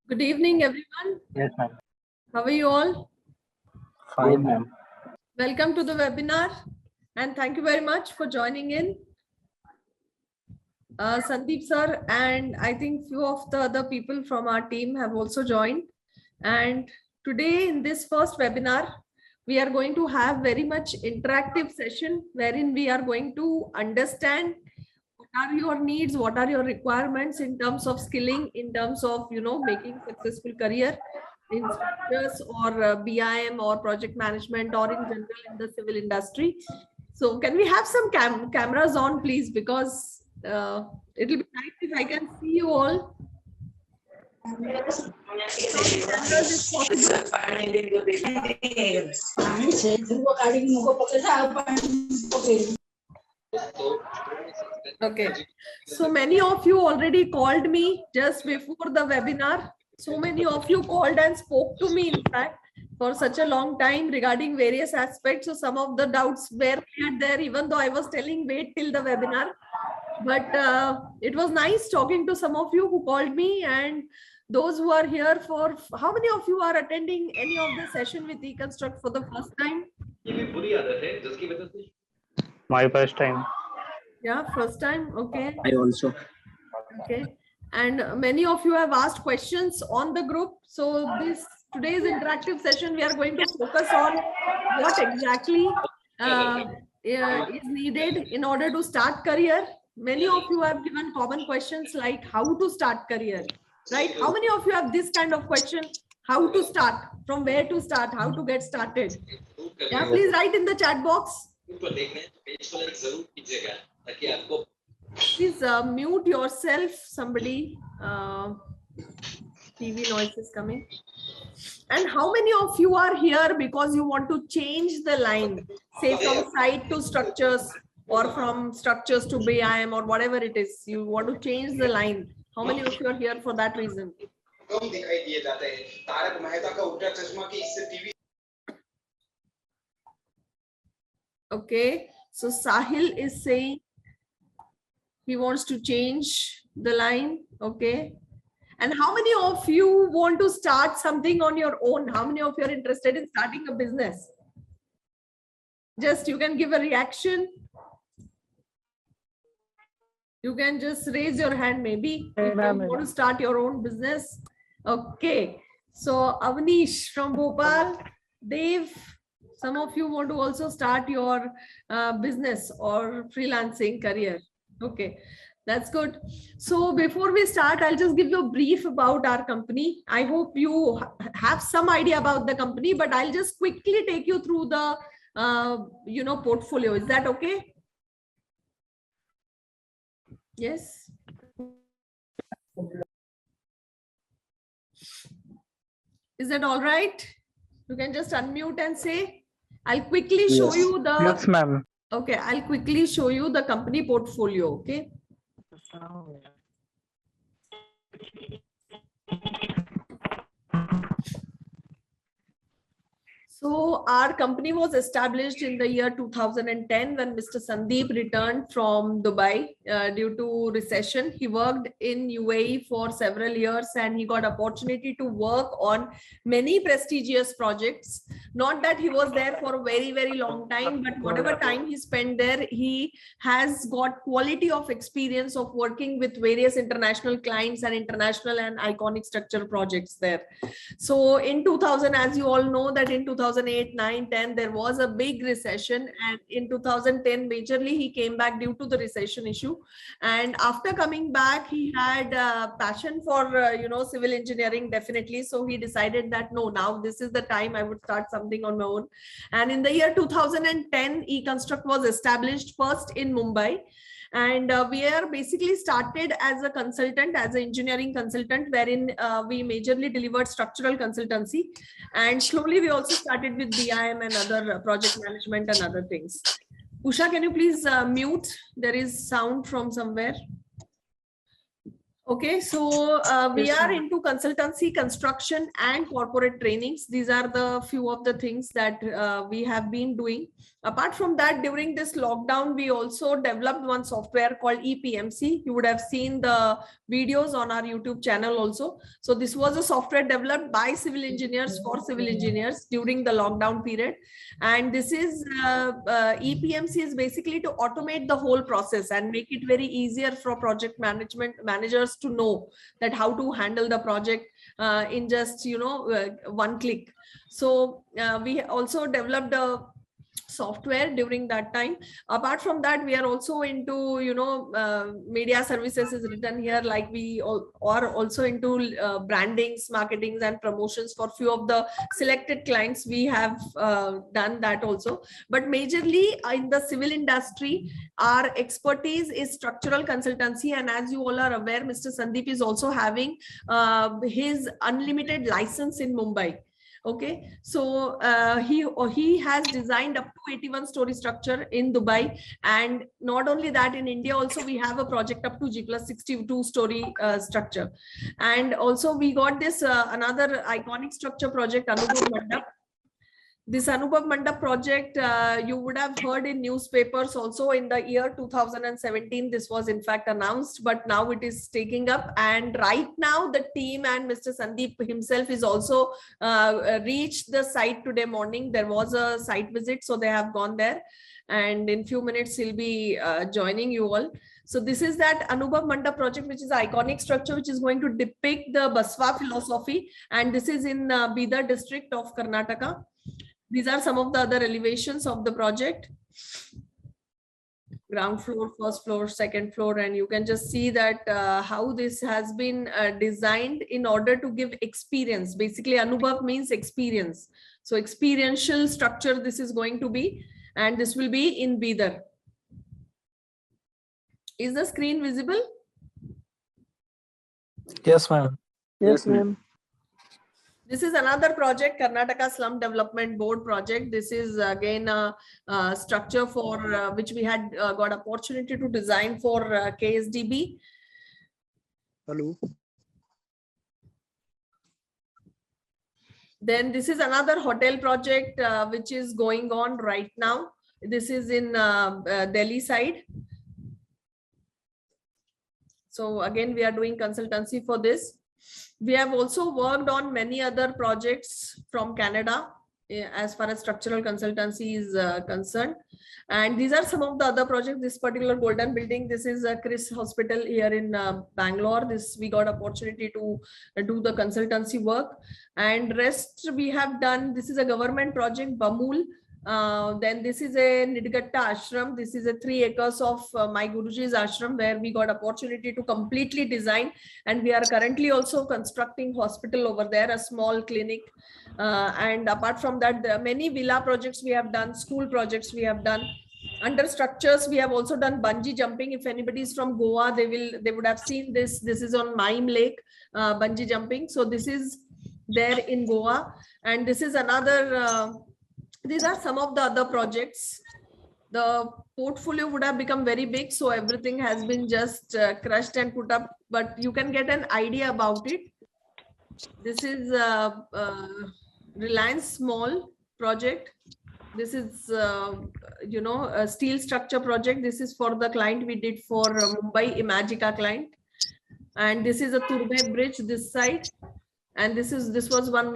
Good evening, everyone. Yes, ma'am. How are you all? Fine, ma'am. Welcome to the webinar and thank you very much for joining in. Sandeep sir and I think few of the other people from our team have also joined. And today in this first webinar, we are going to have very much interactive session wherein we are going to understand what are your needs, what are your requirements in terms of skilling, in terms of, making successful career in structures or BIM or project management or in general in the civil industry. So can we have some cameras on, please? Because it will be nice if I can see you all. Cameras is possible. Okay, so many of you already called me just before the webinar. So many of you called and spoke to me, in fact, for such a long time regarding various aspects. So some of the doubts were cleared there, even though I was telling wait till the webinar. But it was nice talking to some of you who called me, and those who are here for, how many of you are attending any of the session with Econstruct for the first time? My first time. Yeah, first time. Okay. I also. Okay. And many of you have asked questions on the group. So today's interactive session, we are going to focus on what exactly is needed in order to start career. Many of you have given common questions like how to start career, right? How many of you have this kind of question? How to start, from where to start, how to get started? Yeah, please write in the chat box. Please mute yourself, somebody. TV noise is coming. And how many of you are here because you want to change the line, say from site to structures or from structures to BIM or whatever it is, you want to change the line? How many of you are here for that reason? Okay, so Sahil is saying he wants to change the line. Okay. And how many of you want to start something on your own? How many of you are interested in starting a business? Just you can give a reaction. You can just raise your hand maybe if you want to start your own business. Okay. So Avnish from Bhopal, Dev, some of you want to also start your business or freelancing career. Okay, that's good. So before we start, I'll just give you a brief about our company. I hope you have some idea about the company, but I'll just quickly take you through the portfolio. Is that okay? Yes. Is that all right? You can just unmute and say. I'll quickly show you the. Yes, ma'am. Okay, I'll quickly show you the company portfolio. Okay. So our company was established in the year 2010 when Mr. Sandeep returned from Dubai due to recession. He worked in UAE for several years and he got opportunity to work on many prestigious projects. Not that he was there for a very, very long time, but whatever time he spent there, he has got quality of experience of working with various international clients and international and iconic structure projects there. So in 2000, as you all know that in 2008, 9, 10, there was a big recession. And in 2010, majorly, he came back due to the recession issue. And after coming back, he had a passion for, civil engineering, definitely. So he decided that, no, now this is the time I would start something on my own. And in the year 2010, Econstruct was established first in Mumbai. And we are basically started as a consultant, as an engineering consultant, wherein we majorly delivered structural consultancy. And slowly we also started with BIM and other project management and other things. Usha, can you please mute? There is sound from somewhere. Okay, so we are into consultancy, construction, and corporate trainings. These are the few of the things that we have been doing. Apart from that, during this lockdown, we also developed one software called EPMC. You would have seen the videos on our YouTube channel also. So this was a software developed by civil engineers for civil engineers during the lockdown period. And this is EPMC is basically to automate the whole process and make it very easier for project managers to know that how to handle the project in just, one click. So we also developed a software during that time. Apart from that, we are also into media services is written here, like we are also into brandings, marketings and promotions for few of the selected clients. We have done that also, but majorly in the civil industry our expertise is structural consultancy. And as you all are aware, Mr. Sandeep is also having his unlimited license in Mumbai. Okay, so he has designed up to 81-story structure in Dubai, and not only that, in India also we have a project up to G+62-story structure. And also we got this another iconic structure project, Anubhav Mandap. This Anubhav Mandap project, you would have heard in newspapers also in the year 2017. This was in fact announced, but now it is taking up. And right now the team and Mr. Sandeep himself is also reached the site today morning. There was a site visit, so they have gone there. And in few minutes he'll be joining you all. So this is that Anubhav Mandap project, which is an iconic structure, which is going to depict the Baswa philosophy. And this is in Bidar district of Karnataka. These are some of the other elevations of the project. Ground floor, first floor, second floor, and you can just see that how this has been designed in order to give experience. Basically, Anubhav means experience. So experiential structure this is going to be, and this will be in Bidar. Is the screen visible? Yes, ma'am. Yes, ma'am. This is another project, Karnataka Slum Development Board project. This is again a structure for which we had got opportunity to design for KSDB. Hello. Then this is another hotel project which is going on right now. This is in Delhi side. So again, we are doing consultancy for this. We have also worked on many other projects from Canada as far as structural consultancy is concerned. And these are some of the other projects. This particular golden building, this is a Chris Hospital here in Bangalore. This we got opportunity to do the consultancy work. And rest we have done, this is a government project, Bamul. Then this is a Nidgatta ashram. This is a 3 acres of my Guruji's ashram, where we got opportunity to completely design, and we are currently also constructing hospital over there, a small clinic. And apart from that, there are many villa projects we have done, school projects we have done. Under structures, we have also done bungee jumping. If anybody is from Goa, they would have seen this. This is on Mime Lake, bungee jumping. So this is there in Goa, and this is another. These are some of the other projects. The portfolio would have become very big, so everything has been just crushed and put up, but you can get an idea about it. This is Reliance Mall project. This is, a steel structure project. This is for the client we did for Mumbai Imagica client. And this is a Turbe bridge this side. And this was one,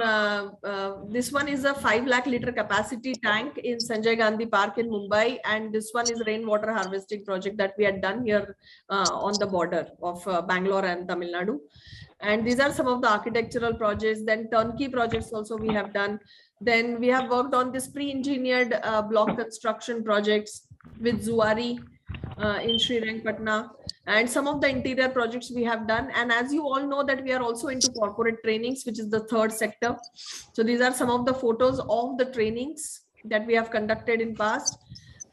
this one is a 5 lakh liter capacity tank in Sanjay Gandhi Park in Mumbai. And this one is rainwater harvesting project that we had done here on the border of Bangalore and Tamil Nadu. And these are some of the architectural projects. Then turnkey projects also we have done. Then we have worked on this pre-engineered block construction projects with Zuari in Srirangpatna, and some of the interior projects we have done. And as you all know that we are also into corporate trainings, which is the third sector. So these are some of the photos of the trainings that we have conducted in past.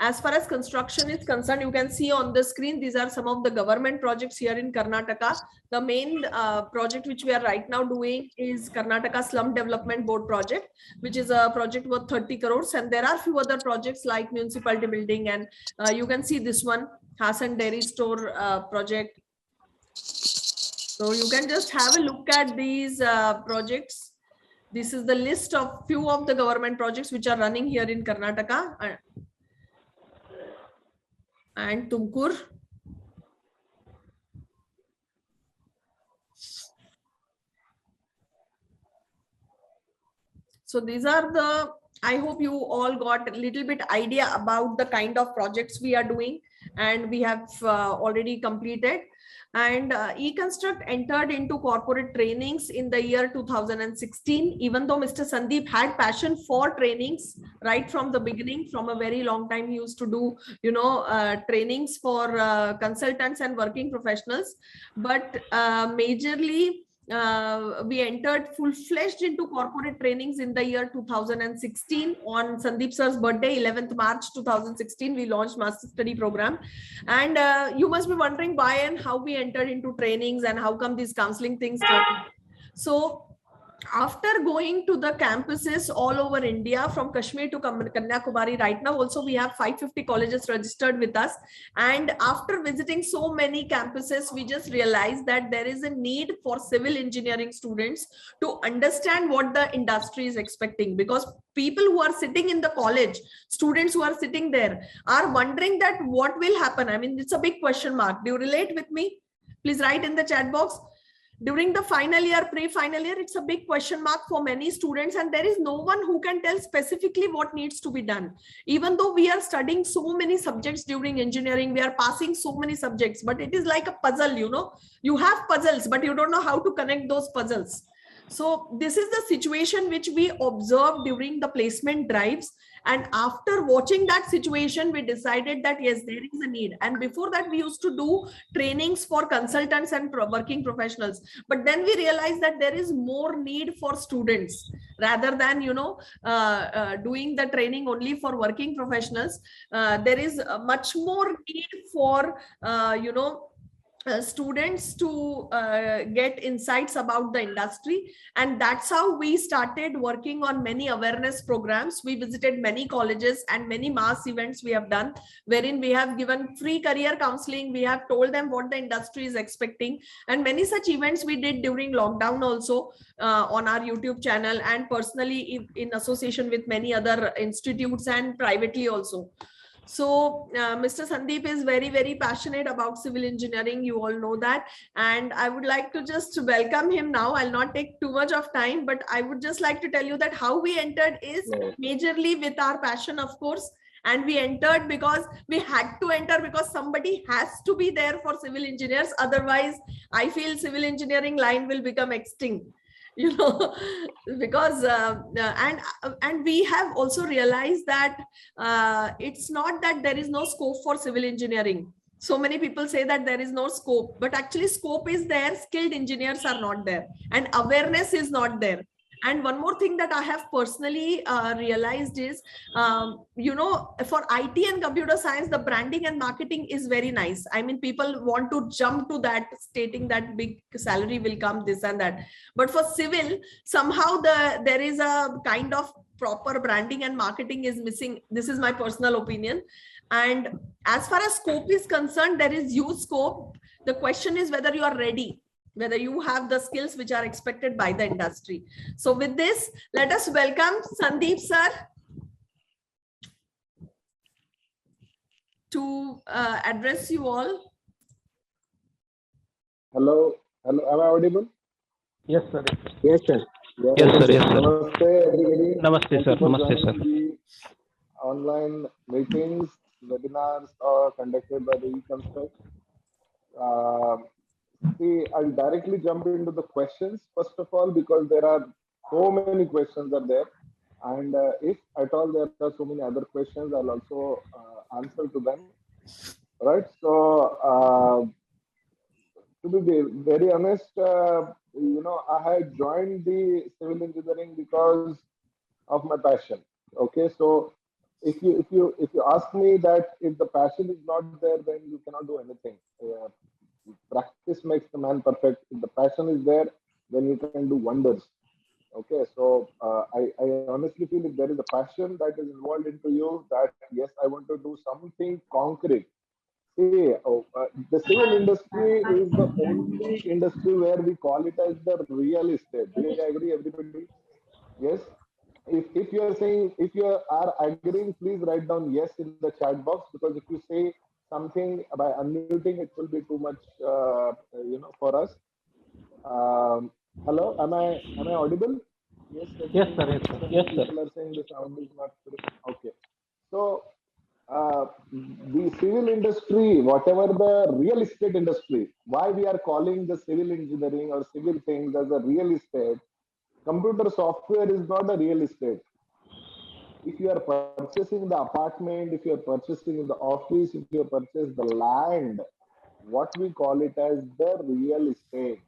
As far as construction is concerned, you can see on the screen, these are some of the government projects here in Karnataka. The main project which we are right now doing is Karnataka Slum Development Board project, which is a project worth 30 crores. And there are few other projects like municipality building, and you can see this one, Hassan Dairy Store project. So you can just have a look at these projects. This is the list of few of the government projects which are running here in Karnataka. and Tumkur. So these are the, I hope you all got a little bit idea about the kind of projects we are doing, and we have already completed. And Econstruct entered into corporate trainings in the year 2016, even though Mr. Sandeep had passion for trainings right from the beginning. From a very long time, he used to do, trainings for consultants and working professionals. But majorly, we entered full-fledged into corporate trainings in the year 2016. On Sandeep sir's birthday, 11th March 2016, we launched Master Study Program. And you must be wondering why and how we entered into trainings and how come these counseling things started. So after going to the campuses all over India, from Kashmir to Kanyakumari, right now also we have 550 colleges registered with us. And after visiting so many campuses, we just realized that there is a need for civil engineering students to understand what the industry is expecting, because people who are sitting in the college, students who are sitting there, are wondering that what will happen. I mean, it's a big question mark. Do you relate with me? Please write in the chat box. During the final year, pre-final year, it's a big question mark for many students, and there is no one who can tell specifically what needs to be done. Even though we are studying so many subjects during engineering, we are passing so many subjects, but it is like a puzzle, you have puzzles, but you don't know how to connect those puzzles. So this is the situation which we observed during the placement drives. And after watching that situation, we decided that yes, there is a need. And before that, we used to do trainings for consultants and working professionals. But then we realized that there is more need for students rather than, doing the training only for working professionals. There is much more need for, students to get insights about the industry. And that's how we started working on many awareness programs. We visited many colleges and many mass events we have done, wherein we have given free career counseling. We have told them what the industry is expecting, and many such events we did during lockdown also on our YouTube channel, and personally in association with many other institutes and privately also. So Mr. Sandeep is very, very passionate about civil engineering. You all know that. And I would like to just welcome him now. I'll not take too much of time, but I would just like to tell you that how we entered is majorly with our passion, of course. And we entered because we had to enter, because somebody has to be there for civil engineers. Otherwise, I feel civil engineering line will become extinct. Because and we have also realized that it's not that there is no scope for civil engineering. So many people say that there is no scope, but actually scope is there. Skilled engineers are not there, and awareness is not there. And one more thing that I have personally realized is, for IT and computer science, the branding and marketing is very nice. I mean, people want to jump to that, stating that big salary will come, this and that. But for civil, somehow there is a kind of proper branding and marketing is missing. This is my personal opinion. And as far as scope is concerned, there is huge scope. The question is whether you are ready, whether you have the skills which are expected by the industry. So with this, let us welcome Sandeep sir to address you all. Hello, am I audible? Yes, sir. Yes, sir. Yes, sir. Yes, sir. Namaste, everybody. Namaste, sir. Namaste, sir. The online meetings, webinars are conducted by the Econstruct. See, I'll directly jump into the questions, first of all, because there are so many questions are there. And if at all there are so many other questions, I'll also answer to them. Right. So, to be very honest, I had joined the civil engineering because of my passion. Okay. So if you ask me that if the passion is not there, then you cannot do anything. Practice makes the man perfect. If the passion is there, then you can do wonders. Okay, so I honestly feel if there is a passion that is involved into you, that yes, I want to do something concrete. See, the civil industry is the only industry where we call it as the real estate. Do you agree, everybody? Yes. If you are saying, if you are agreeing, please write down yes in the chat box, because if you say something by unmuting, it will be too much, for us. Um, Hello, am I audible? Yes, I Yes, think sir. Yes, sir. some Yes, sir. people are saying the sound is not good. Okay. So the civil industry, whatever the real estate industry, why we are calling the civil engineering or civil things as a real estate, computer software is not a real estate. If you are purchasing the apartment, if you are purchasing the office, if you purchase the land, what we call it as the real estate,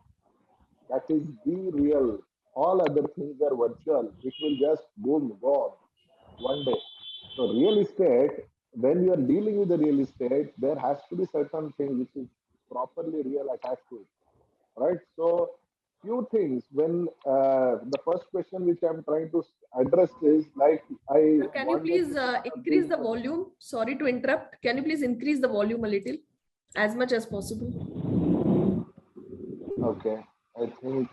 that is the real. All other things are virtual. It will just boom, gone one day. So real estate, when you are dealing with the real estate, there has to be certain things which is properly real attached to it, right? So few things. When the first question which I'm trying to address is like I Sir, can you wanted please to set up increase this. the volume? Sorry to interrupt. Can you please increase the volume a little, as much as possible? Okay, I think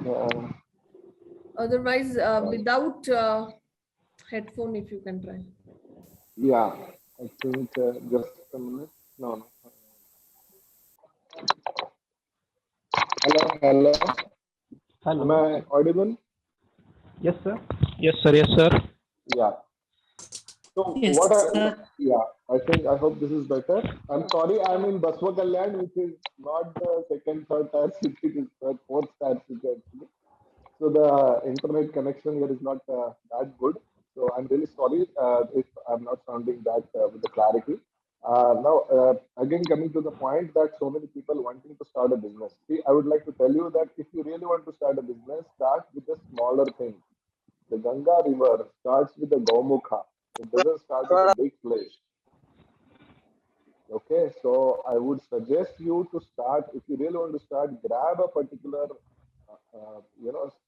Otherwise, uh, without headphone, if you can try. yeah, I think just a minute. No, no. Hello, hello. Am Hello. I audible? Yes, sir. Yes, sir. Yes, sir. Yeah. So Yes, sir. yeah, I hope this is better. I'm sorry, I'm in Baswa Kalyan, which is not the second, third tier city, it is the fourth tier city actually. So the internet connection here is not that good. So I'm really sorry if I'm not sounding that with the clarity. Now, again, coming to the point that so many people wanting to start a business. See, I would like to tell you that if you really want to start a business, start with a smaller thing. The Ganga River starts with a Gaumukha. It doesn't start with a big place. Okay, so I would suggest you to start, if you really want to start, grab a particular,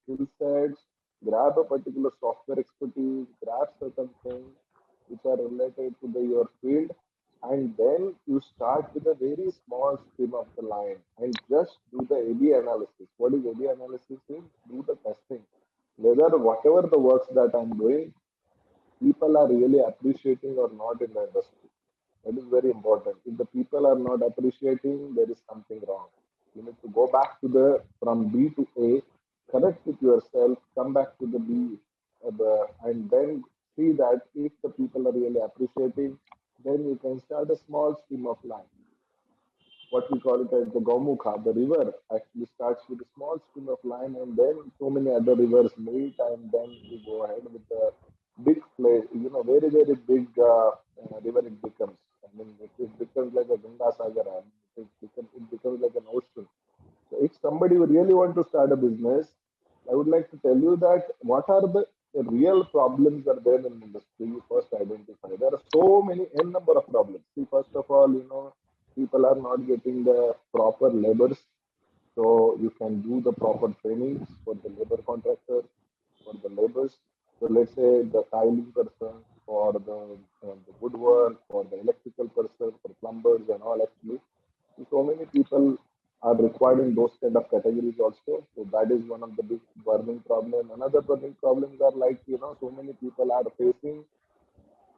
skill sets, grab a particular software expertise, grab certain things which are related to your field, and then you start with a very small stream of the line and just do the A/B analysis. What is A/B analysis? Is do the testing. Whether whatever the works that I'm doing, people are really appreciating or not in the industry. That is very important. If the people are not appreciating, there is something wrong. You need to go back to the from B to A, connect with yourself, come back to the B, and then see that if the people are really appreciating, then you can start a small stream of line. What we call it as the Gaumukha, the river actually starts with a small stream of line, and then so many other rivers meet, and then you go ahead with the big place, very, very big river it becomes. I mean, it becomes like a Ganga Sagar, I mean, it becomes like an ocean. So if somebody would really want to start a business, I would like to tell you that what are the real problems are there in the industry. You first identify. There are so many n number of problems. See, first of all, people are not getting the proper labors, so you can do the proper trainings for the labor contractors, for the labors. So let's say the tiling person, for the woodwork, for the electrical person, for plumbers and all actually. So many people are required in those kind of categories also. So that is one of the big burning problem. Another burning problems are like, so many people are facing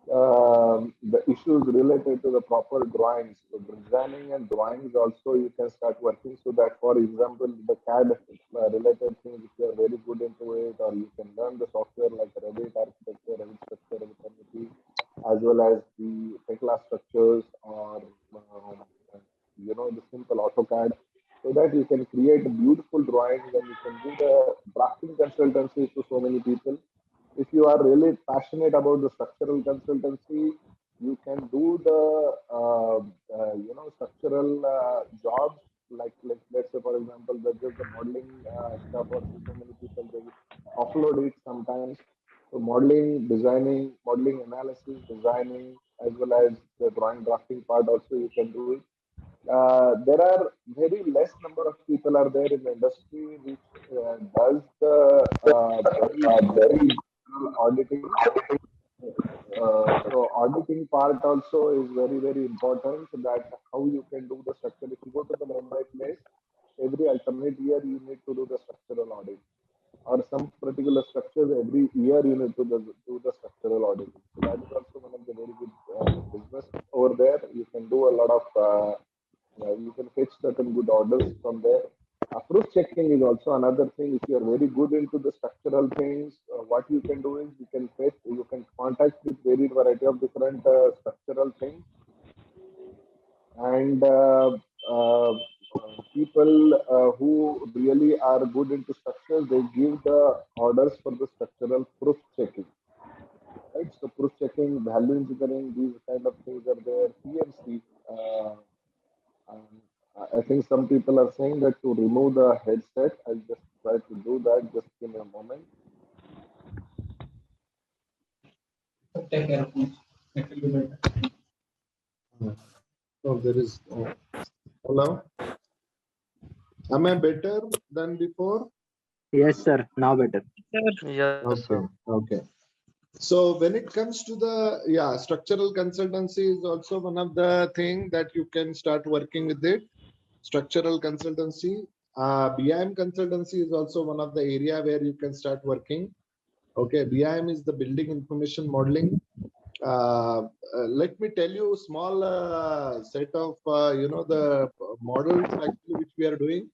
the issues related to the proper drawings. So designing and drawings also you can start working so that, for example, the CAD related things, if you are very good into it, or you can learn the software like Revit architecture, Revit structure, Revit MEP, as well as the Tekla structures or, the simple AutoCAD, so that you can create beautiful drawings and you can do the drafting consultancy to so many people. If you are really passionate about the structural consultancy, you can do the structural jobs like let's say for example just the modeling stuff, or so many people they offload it sometimes. So modeling, designing, modeling analysis, designing, as well as the drawing drafting part also you can do it. There are very less number of people are there in the industry which does the very auditing. So auditing part also is very, very important, that how you can do the structure. If you go to the Mumbai place, every alternate year you need to do the structural audit. or some particular structures every year you need to do the structural auditing. So that is also one of the very good business over there. You can do a lot of you can fetch certain good orders from there. Proof checking is also another thing. If you are very good into the structural things, what you can do is you can contact with very variety of different structural things, and people who really are good into structures, they give the orders for the structural proof checking. Right? So proof checking, value engineering, these kind of things are there. PMC. I think some people are saying that to remove the headset. I'll just try to do that. Just give me a moment. Take care of it. It will be better. So there is. Hello. Am I better than before? Yes, sir. Now better. Yes, Okay. sir. Okay. So when it comes to the structural consultancy is also one of the thing that you can start working with it. Structural consultancy, BIM consultancy is also one of the area where you can start working. Okay, BIM is the building information modeling. Let me tell you small set of the models actually which we are doing.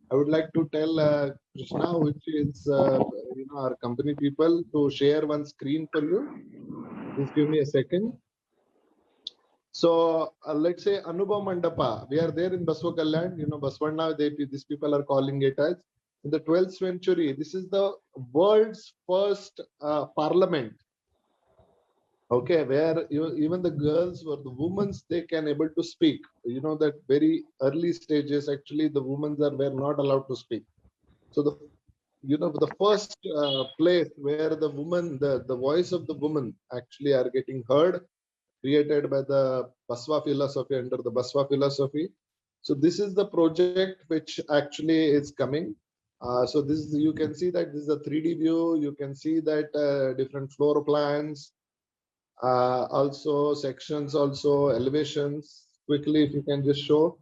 I would like to tell Krishna, which is our company people, to share one screen for you. Please give me a second. So let's say Anubhav Mandapa. We are there in Baswa Kalyan. Baswanda. These people are calling it as in the 12th century. This is the world's first parliament. Okay, where even the girls or the women, they can able to speak. That very early stages actually the women were not allowed to speak. So the first place where the woman, the voice of the woman actually are getting heard, created by the Baswa philosophy, under the Baswa philosophy. So this is the project which actually is coming. So this you can see that this is a 3D view. You can see that different floor plans, also sections, also elevations. Quickly, if you can just show.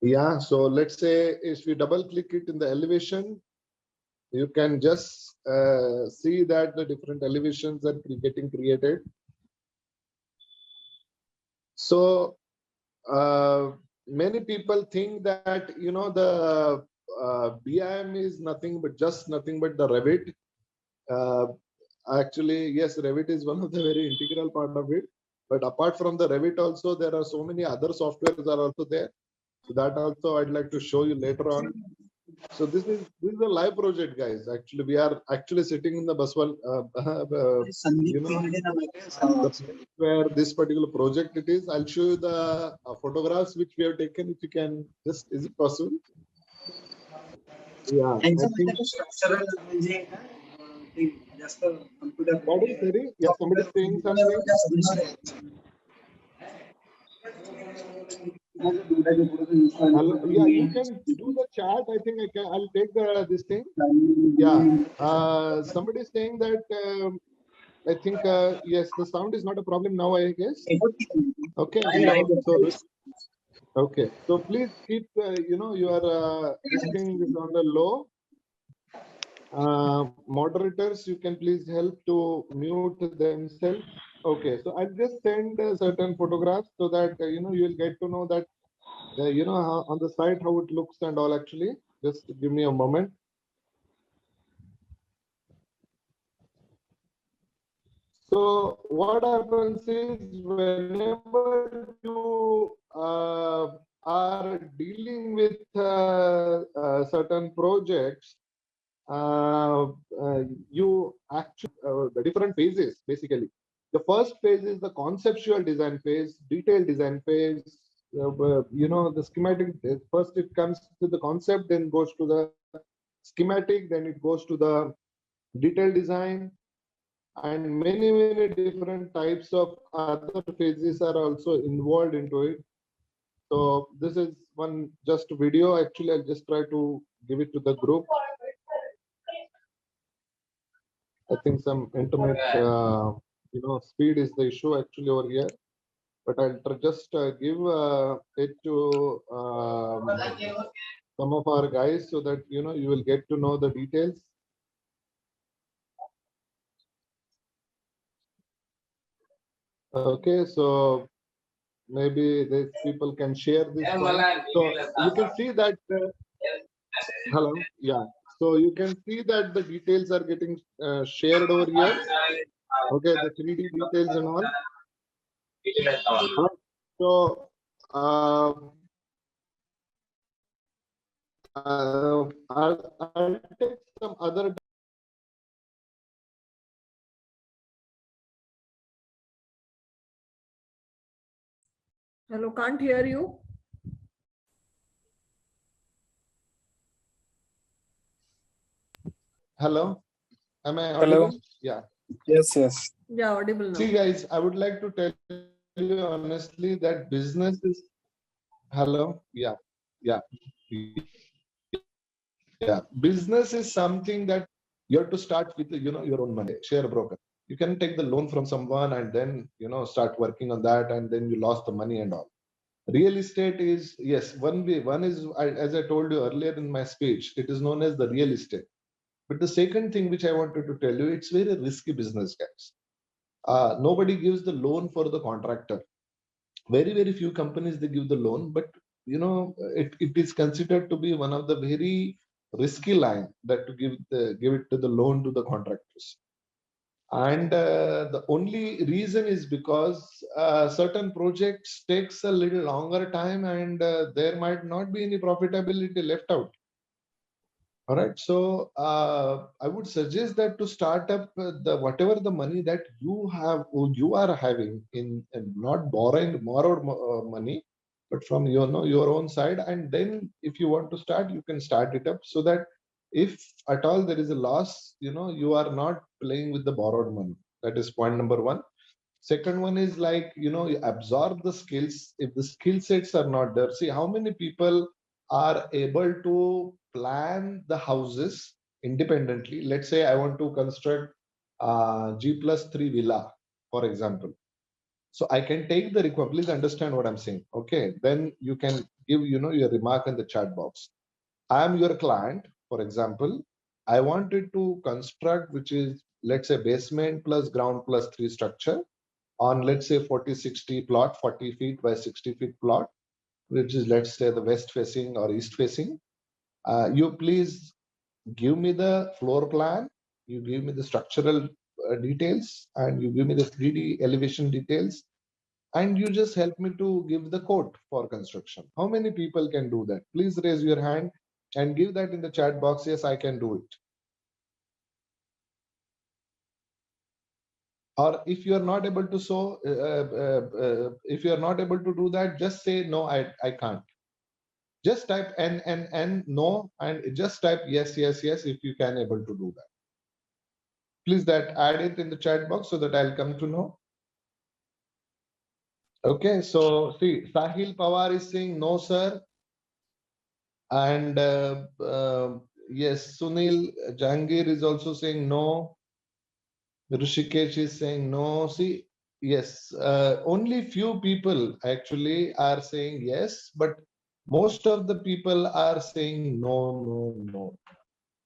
Yeah, so let's say if you double click it in the elevation, you can just see that the different elevations are getting created. So many people think that the BIM is nothing but the Revit. Actually, yes, Revit is one of the very integral part of it. But apart from the Revit, also there are so many other softwares are also there. So that also I'd like to show you later on. So this is a live project, guys. Actually, we are actually sitting in the Baswal, where this particular project it is. I'll show you the photographs which we have taken. If you can just, is it possible? Yeah. I think, what is sorry? Yeah, somebody saying something. Yeah, you can do the chat. I think I'll take this thing. Yeah. Somebody is saying that I think yes, the sound is not a problem now, I guess. Okay. Okay. So please keep your this thing is on the low. Moderators, you can please help to mute themselves. Okay, so I'll just send certain photographs so that you will get to know that on the site how it looks and all. Actually, just give me a moment. So what happens is whenever you are dealing with certain projects, you actually the different phases basically. The first phase is the conceptual design phase, detailed design phase. The schematic. First, it comes to the concept, then goes to the schematic, then it goes to the detailed design, and many different types of other phases are also involved into it. So this is one just video. Actually, I'll just try to give it to the group. I think some internet, speed is the issue actually over here. But I'll just give it to some of our guys so that you will get to know the details. Okay, so maybe these people can share this point. So you can see that hello, yeah. So you can see that the details are getting shared over here. Okay, the 3D details and all. So I'll take some other. Hello, can't hear you. Hello, am I Hello. audible? Yeah. Yes, yes. Yeah, audible now. See, guys, I would like to tell you honestly that business is. Hello. Yeah. Yeah. Yeah. Business is something that you have to start with, your own money. Share broker. You can take the loan from someone and then, start working on that, and then you lost the money and all. Real estate is, yes, one way. One is, as I told you earlier in my speech, it is known as the real estate. But the second thing which I wanted to tell you, it's very risky business, guys. Nobody gives the loan for the contractor. Very few companies they give the loan, but it is considered to be one of the very risky line that to give it to the loan to the contractors. And the only reason is because certain projects takes a little longer time, and there might not be any profitability left out. All right. So I would suggest that to start up the whatever the money that you have or you are having in not borrowed money, but from your own side. And then if you want to start, you can start it up so that if at all there is a loss, you are not playing with the borrowed money. That is point number one. Second one is like, you absorb the skills. If the skill sets are not there, see how many people are able to plan the houses independently. Let's say I want to construct G+3 villa, for example. So I can take the requirement. Please understand what I'm saying. Okay. Then you can give, your remark in the chat box. I am your client, for example. I wanted to construct, which is, let's say, basement plus ground plus 3 structure on, let's say, 40-60 plot, 40 feet by 60 feet plot, which is, let's say, the west facing or east facing. You please give me the floor plan, you give me the structural details, and you give me the 3D elevation details, and you just help me to give the quote for construction. How many people can do that? Please raise your hand and give that in the chat box. Yes, I can do it. Or if you are not able to if you are not able to do that, just say no, I can't. Just type n no, and just type yes if you can able to do that. Please add it in the chat box so that I'll come to know. Okay, so see, Sahil Pawar is saying no, sir. And yes, Sunil Jangir is also saying no. Rishikesh is saying no. See, yes, only few people actually are saying yes, but most of the people are saying no.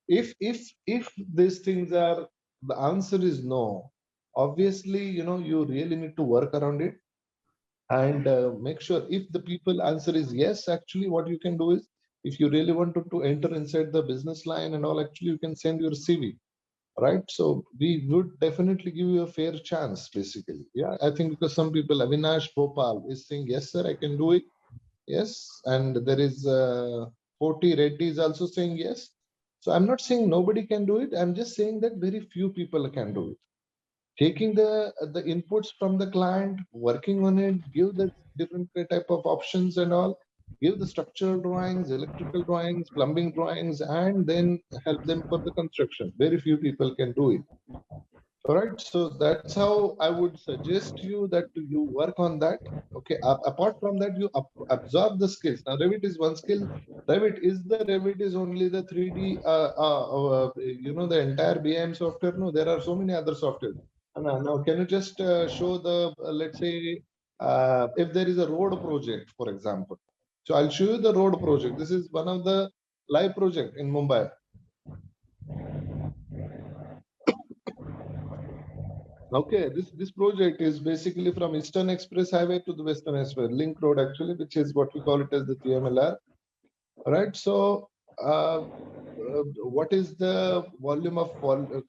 If these things are, the answer is no, obviously, you really need to work around it and make sure. If the people answer is yes, actually what you can do is, if you really wanted to enter inside the business line and all, actually you can send your CV. Right, so we would definitely give you a fair chance, basically. Yeah, I think because some people, Avinash Bhopal is saying yes, sir, I can do it. Yes, and there is 40 Reddy is also saying yes. So I'm not saying nobody can do it. I'm just saying that very few people can do it. Taking the inputs from the client, working on it, give the different type of options and all, give the structural drawings, electrical drawings, plumbing drawings, and then help them for the construction. Very few people can do it. All right, so that's how I would suggest you that you work on that. Okay, apart from that, you absorb the skills. Now, Revit is one skill. Revit is only the 3D, the entire BIM software. No, there are so many other software. Now, can you just show the, let's say, if there is a road project, for example. So I'll show you the road project. This is one of the live project in Mumbai. Okay, this project is basically from Eastern Express Highway to the Western Express Link Road, actually, which is what we call it as the TMLR. All right. So, what is the volume of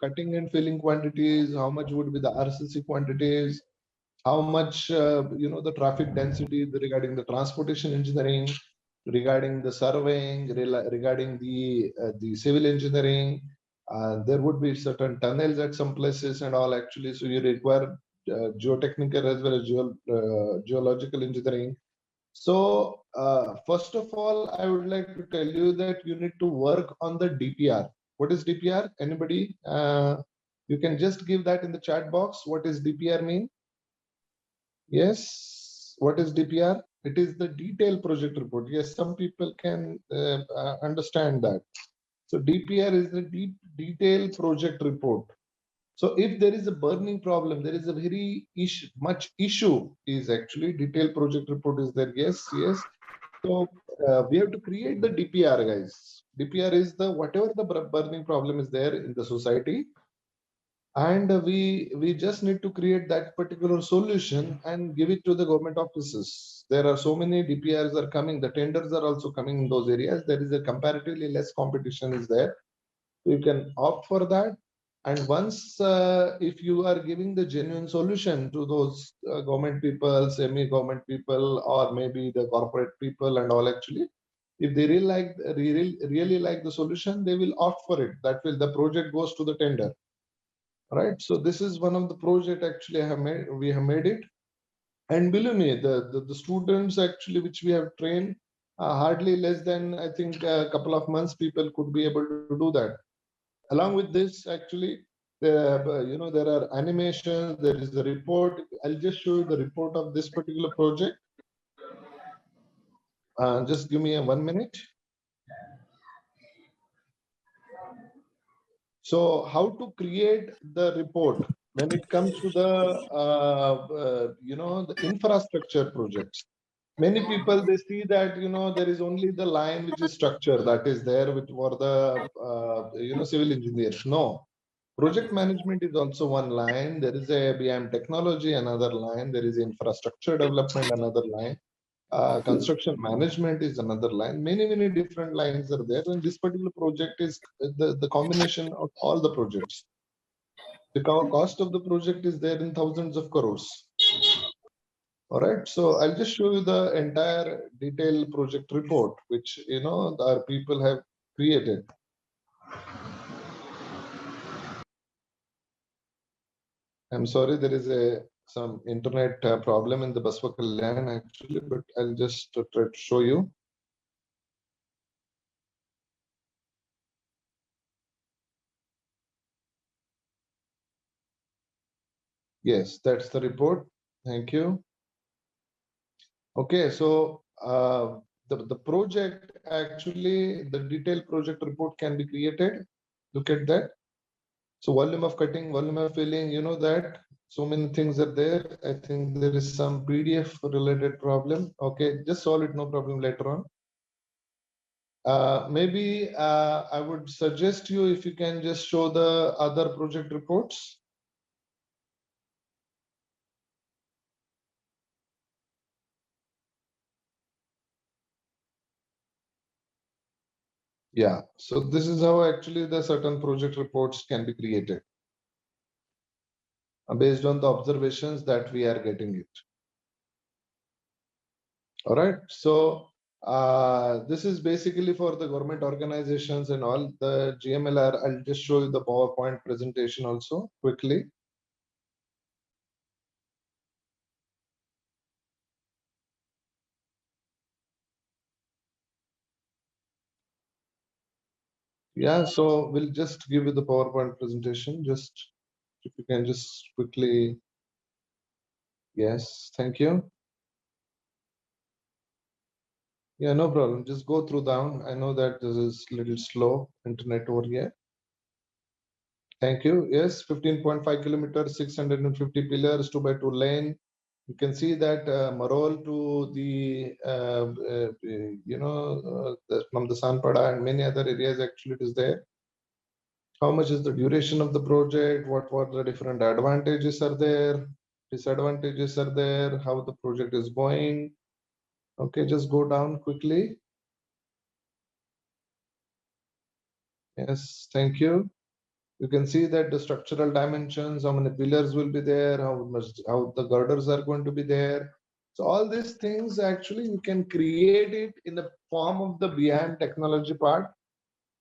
cutting and filling quantities? How much would be the RCC quantities? How much the traffic density regarding the transportation engineering, regarding the surveying, regarding the civil engineering. There would be certain tunnels at some places and all, actually. So you require geotechnical as well as geological engineering. So first of all, I would like to tell you that you need to work on the DPR. What is DPR? Anybody? You can just give that in the chat box. What is DPR mean? Yes. What is DPR? It is the detailed project report. Yes, some people can understand that. So DPR is the detailed project report. So if there is a burning problem, there is a very much issue is actually detailed project report is there. Yes, yes. So we have to create the DPR, guys. DPR is the whatever the burning problem is there in the society, and we just need to create that particular solution and give it to the government offices. There are so many DPRs are coming. The tenders are also coming in those areas. There is a comparatively less competition is there. You can opt for that. And once if you are giving the genuine solution to those government people, semi-government people, or maybe the corporate people and all, actually, if they really like the solution, they will opt for it. That will the project goes to the tender. Right. So this is one of the project actually we have made it. And believe me, the students actually which we have trained, hardly less than, I think, a couple of months, people could be able to do that. Along with this, actually, there are animations, there is a report. I'll just show you the report of this particular project. Just give me 1 minute. So how to create the report when it comes to the the infrastructure projects? Many people, they see that there is only the line which is structure that is there with for the civil engineers. No, project management is also one line. There is a BIM technology, another line. There is infrastructure development, another line. Construction management is another line. Many different lines are there, and this particular project is the combination of all the projects. The cost of the project is there in thousands of crores. All right, so I'll just show you the entire detailed project report, which our people have created. I'm sorry, there is some internet problem in the Baswa Kalyan actually, but I'll just try to show you. Yes, that's the report. Thank you. Okay, so the project, actually, the detailed project report can be created. Look at that. So volume of cutting, volume of filling, that. So many things are there. I think there is some PDF related problem. Okay, just solve it, no problem later on. Maybe I would suggest you if you can just show the other project reports. Yeah, so this is how actually the certain project reports can be created based on the observations that we are getting it. All right, so this is basically for the government organizations and all the GMLR. I'll just show you the PowerPoint presentation also quickly. Yeah, so we'll just give you the PowerPoint presentation. Just if you can just quickly. Yes, thank you. Yeah, no problem. Just go through down. I know that this is a little slow internet over here. Thank you. Yes, 15.5 kilometers, 650 pillars, 2x2 lane, You can see that Marol to the, from the Sanpada and many other areas, actually it is there. How much is the duration of the project? What were the different advantages are there? Disadvantages are there? How the project is going? Okay, just go down quickly. Yes, thank you. You can see that the structural dimensions, how many pillars will be there, how the girders are going to be there. So all these things actually you can create it in the form of the BIM technology part.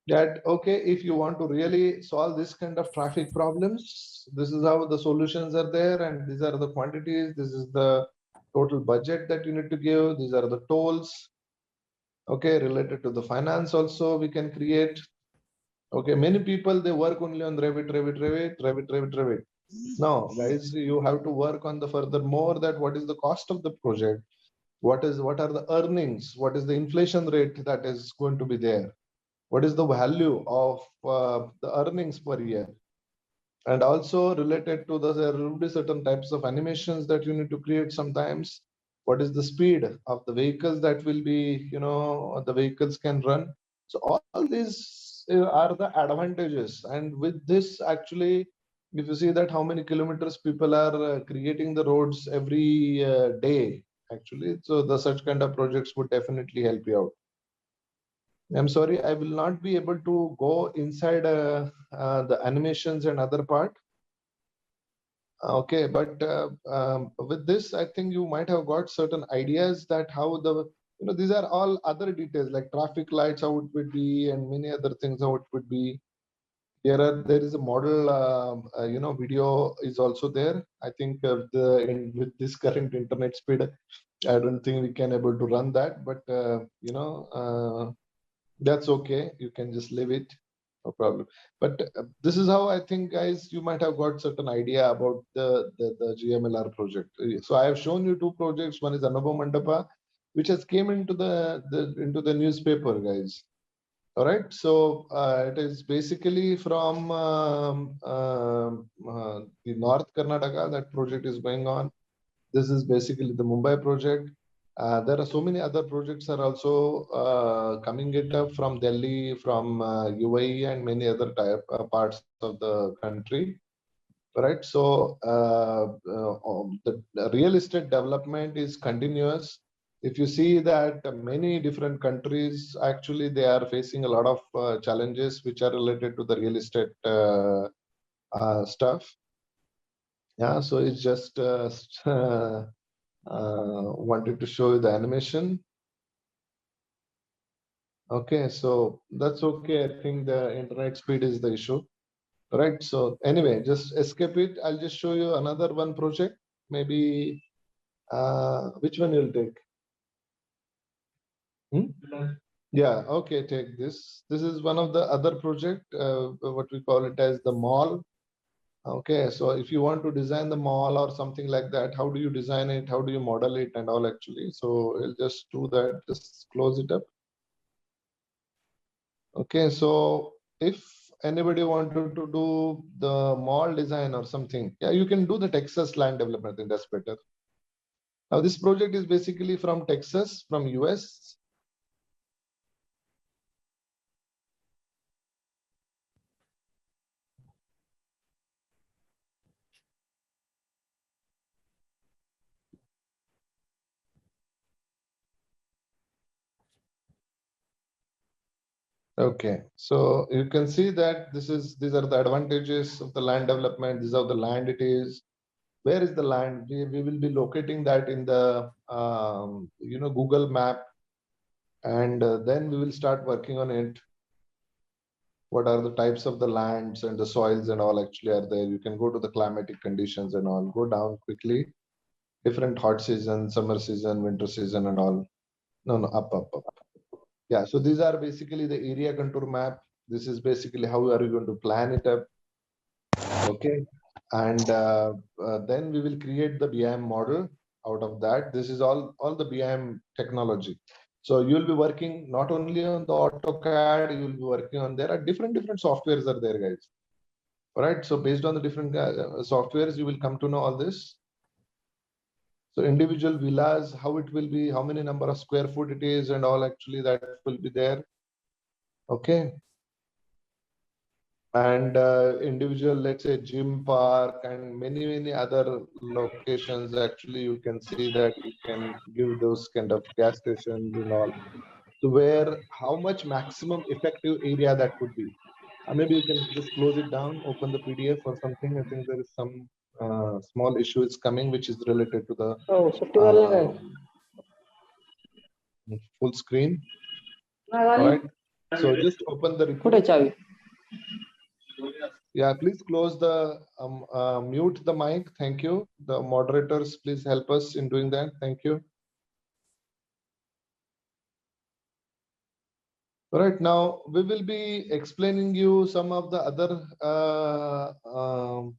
That okay, if you want to really solve this kind of traffic problems, this is how the solutions are there, and these are the quantities. This is the total budget that you need to give. These are the tolls. Okay, related to the finance also we can create. Okay, many people they work only on Revit. No, guys, you have to work on the further more that what is the cost of the project, what are the earnings, what is the inflation rate that is going to be there, what is the value of the earnings per year, and also related to the there will be certain types of animations that you need to create sometimes. What is the speed of the vehicles that will be, the vehicles can run. So all these are the advantages, and with this actually, if you see that how many kilometers people are creating the roads every day, actually, so the such kind of projects would definitely help you out. I'm sorry, I will not be able to go inside the animations and other part. Okay, but with this, I think you might have got certain ideas that how the, these are all other details like traffic lights, how it would be, and many other things, how it would be. There is a model, video is also there. I think with this current internet speed, I don't think we can able to run that, but that's okay. You can just leave it, no problem. But this is how I think, guys, you might have got certain idea about the GMLR project. So I have shown you two projects. One is Anubhav Mandapa, which has came into the newspaper, guys. All right. So it is basically from the North Karnataka. That project is going on. This is basically the Mumbai project. There are so many other projects are also coming it up from Delhi, from UAE, and many other parts of the country. Right. So the real estate development is continuous. If you see that many different countries actually they are facing a lot of challenges which are related to the real estate stuff. Yeah. So it's just wanted to show you the animation. Okay, so that's okay. I think the internet speed is the issue. Right. So anyway, just escape it. I'll just show you another one project. Maybe which one you'll take? Yeah, okay, take this. This is one of the other project, what we call it as the mall. Okay, so if you want to design the mall or something like that, how do you design it? How do you model it and all actually? So we'll just do that, just close it up. Okay, so if anybody wanted to do the mall design or something, yeah, you can do the Texas land development. I think that's better. Now this project is basically from Texas, from US. Okay, so you can see that these are the advantages of the land development. This is how the land it is. Where is the land? We will be locating that in the Google map, and then we will start working on it. What are the types of the lands and the soils and all actually are there? You can go to the climatic conditions and all. Go down quickly. Different hot season, summer season, winter season, and all. No, up. Yeah, so these are basically the area contour map. This is basically how are you going to plan it up. Okay, and then we will create the BIM model out of that. This is all the BIM technology. So you'll be working not only on the AutoCAD, you'll be working on, there are different softwares are there, guys. All right, so based on the different softwares, you will come to know all this. So individual villas, how it will be, how many number of square foot it is and all, actually that will be there. Okay. And individual, let's say gym park and many other locations, actually you can see that you can give those kind of gas stations and all. So where, how much maximum effective area that would be. Maybe you can just close it down, open the PDF or something. I think there is some small issue is coming, which is related to the full screen. All right. So just open the report. Yeah, please close the, mute the mic. Thank you. The moderators, please help us in doing that. Thank you. All right, now we will be explaining you some of the other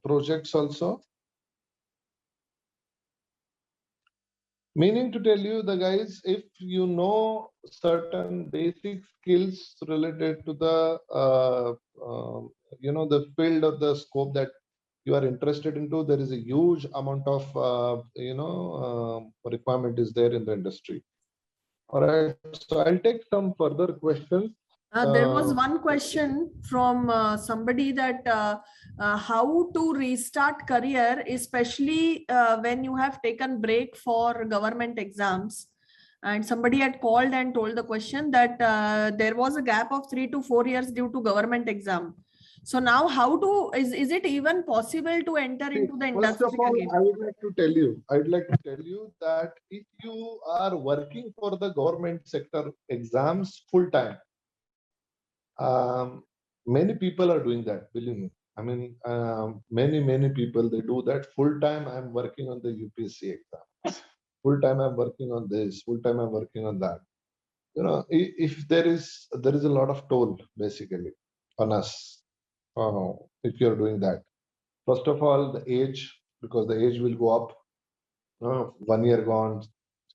projects also. Meaning to tell you, the guys, if you know certain basic skills related to the, the field or the scope that you are interested into, there is a huge amount of, requirement is there in the industry. All right, so I'll take some further questions. There was one question from somebody that how to restart career, especially when you have taken break for government exams. And somebody had called and told the question that there was a gap of 3 to 4 years due to government exam. So now how to, is it even possible to enter into the industry? First of all, again? I'd like to tell you that if you are working for the government sector exams full time, many people are doing that, believe me. I mean, many people, they do that full time. I'm working on the UPSC exam. Full time I'm working on this. Full time I'm working on that. You know, if there is a lot of toll basically on us if you're doing that. First of all, the age, because the age will go up. 1 year gone,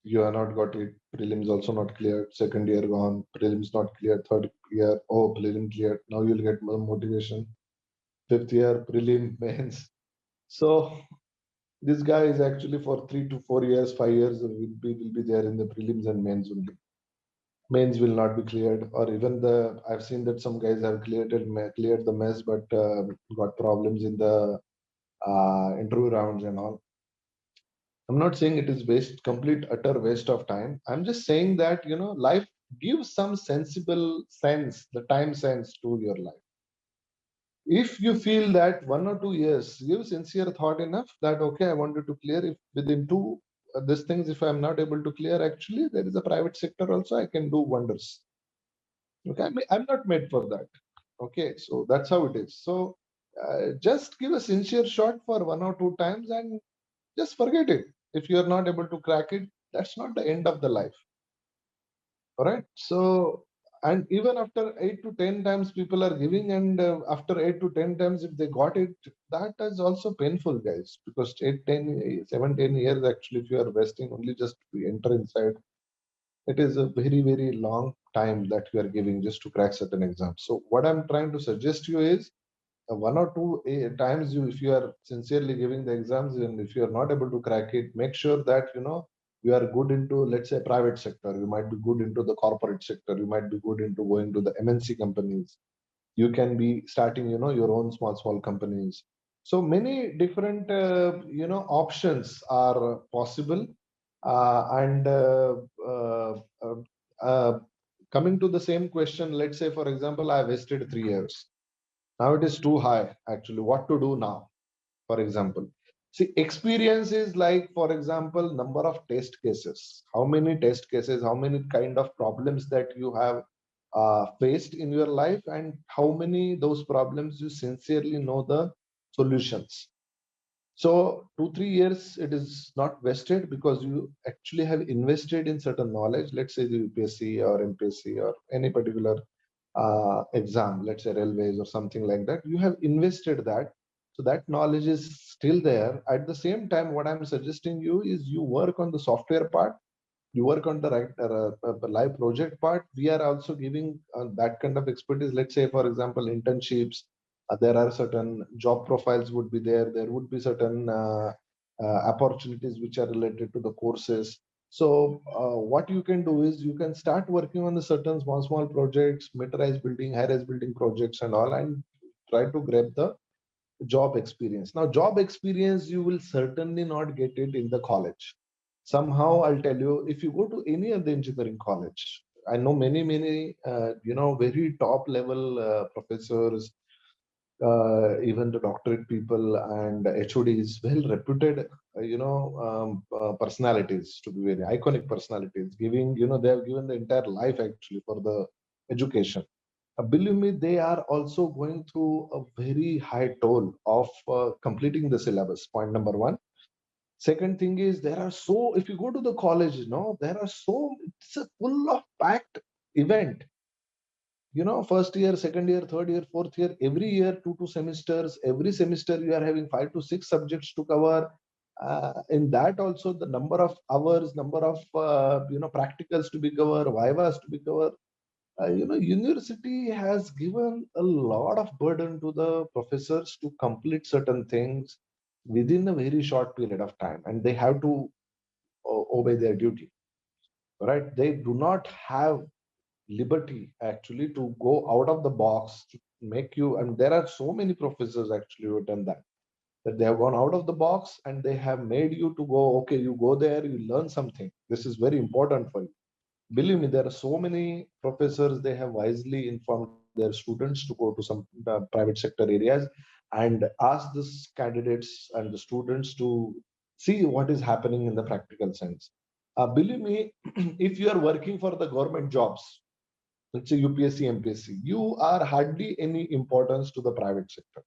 you are not got it. Prelims also not cleared. Second year gone, prelims not cleared. Third year, oh, prelim cleared. Now you'll get more motivation. Fifth year, prelim, mains. So this guy is actually for 3 to 4 years, 5 years will be there in the prelims and mains only. Mains will not be cleared, or even I've seen that some guys have cleared the mess, but got problems in the interview rounds and all. I'm not saying it is complete utter waste of time. I'm just saying that, life gives some sensible sense, the time sense to your life. If you feel that 1 or 2 years, give sincere thought enough that, okay, I wanted to clear, if within these things, if I'm not able to clear, actually, there is a private sector also, I can do wonders. Okay, I'm not made for that. Okay, so that's how it is. So just give a sincere shot for 1 or 2 times and just forget it. If you are not able to crack it, that's not the end of the life. All right. So, and even after 8 to 10 times people are giving, and after 8 to 10 times, if they got it, that is also painful, guys, because 8, 10, 7, 10 years, actually, if you are vesting only just to enter inside, it is a very, very long time that you are giving just to crack certain exams. So what I'm trying to suggest you is 1 or 2 times if you are sincerely giving the exams, and if you are not able to crack it, make sure that, you are good into, let's say, private sector. You might be good into the corporate sector. You might be good into going to the MNC companies. You can be starting, your own small companies. So many different, options are possible. And coming to the same question, let's say, for example, I wasted 3 years. Now it is too high, actually. What to do now, for example? See, experience is like, for example, number of test cases. How many test cases, how many kind of problems that you have faced in your life, and how many those problems you sincerely know the solutions. So 2, 3 years, it is not wasted because you actually have invested in certain knowledge. Let's say the UPSC or MPSC or any particular exam, let's say railways or something like that. You have invested that. So that knowledge is still there. At the same time, what I'm suggesting you is you work on the software part, you work on the live project part. We are also giving that kind of expertise. Let's say, for example, internships. There are certain job profiles would be there. There would be certain opportunities which are related to the courses. So what you can do is you can start working on the certain small projects, mid-rise building, high-rise building projects and all, and try to grab the job experience. Now, job experience, you will certainly not get it in the college. Somehow, I'll tell you, if you go to any of the engineering college, I know many, very top level professors, even the doctorate people and HODs, well reputed, personalities, to be very iconic personalities, giving, they have given the entire life actually for the education. Believe me, they are also going through a very high toll of completing the syllabus. Point number one. Second thing is there are so, if you go to the college, there are so, it's a full of packed event. First year, second year, third year, fourth year, every year, two semesters, every semester you are having 5 to 6 subjects to cover. In that also the number of hours, number of, practicals to be covered, vivas to be covered. University has given a lot of burden to the professors to complete certain things within a very short period of time, and they have to obey their duty, right? They do not have liberty actually to go out of the box to make you, and there are so many professors actually who have done that they have gone out of the box and they have made you to go, okay, you go there, you learn something. This is very important for you. Believe me, there are so many professors, they have wisely informed their students to go to some private sector areas and ask these candidates and the students to see what is happening in the practical sense. Believe me, if you are working for the government jobs, let's say UPSC, MPSC, you are hardly any importance to the private sector.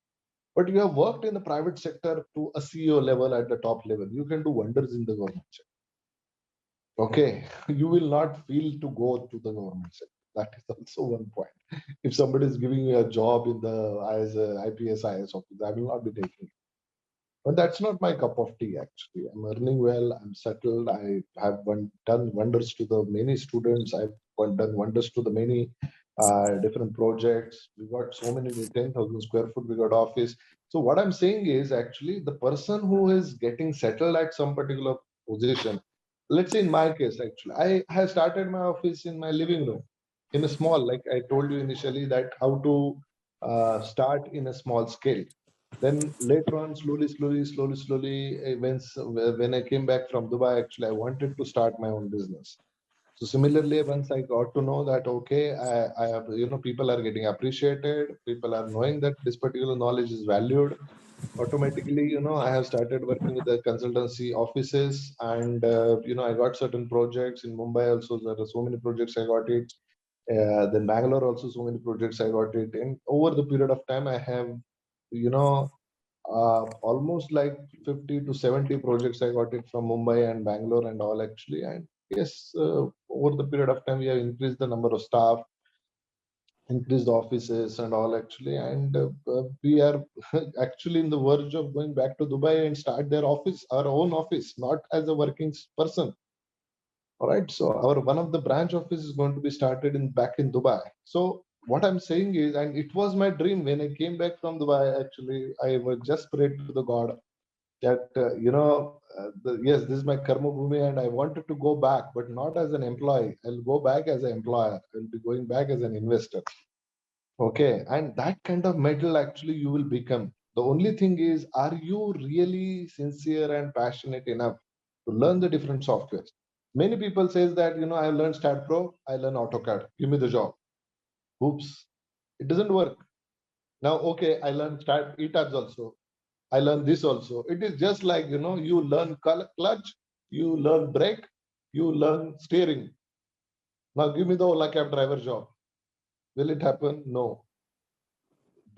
But you have worked in the private sector to a CEO level at the top level, you can do wonders in the government sector. Okay, you will not feel to go to the government sector. That is also one point. If somebody is giving you a job in the as a IPS, IS officer, I will not be taking it. But that's not my cup of tea, actually. I'm earning well, I'm settled, I have done wonders to the many students, I've done wonders to the many different projects. We got so many 10,000 square foot, we got office. So what I'm saying is actually the person who is getting settled at some particular position, let's say in my case, actually, I have started my office in my living room in a small, like I told you initially that how to start in a small scale. Then later on, slowly, when I came back from Dubai, actually, I wanted to start my own business. So similarly, once I got to know that, okay, I have, people are getting appreciated, people are knowing that this particular knowledge is valued, automatically, I have started working with the consultancy offices and, I got certain projects in Mumbai also. There are so many projects I got it. Then Bangalore also, so many projects I got it. And over the period of time, I have, almost like 50 to 70 projects I got it from Mumbai and Bangalore and all actually. And yes, over the period of time, we have increased the number of staff, increased offices and all actually. And we are actually in the verge of going back to Dubai and start their office, our own office, not as a working person. All right. So our one of the branch office is going to be started in back in Dubai. So what I'm saying is, and it was my dream when I came back from Dubai. Actually, I was just prayed to the God that yes, this is my karma bhumi, and I wanted to go back, but not as an employee. I'll go back as an employer. I'll be going back as an investor. Okay, and that kind of metal actually you will become. The only thing is, are you really sincere and passionate enough to learn the different softwares? Many people says that, I learned Stat Pro, I learn AutoCAD, give me the job. Oops, it doesn't work. Now, okay, I learned Stat ETABS also. I learned this also. It is just like, you learn clutch, you learn brake, you learn steering. Now give me the Ola cab driver job. Will it happen? No.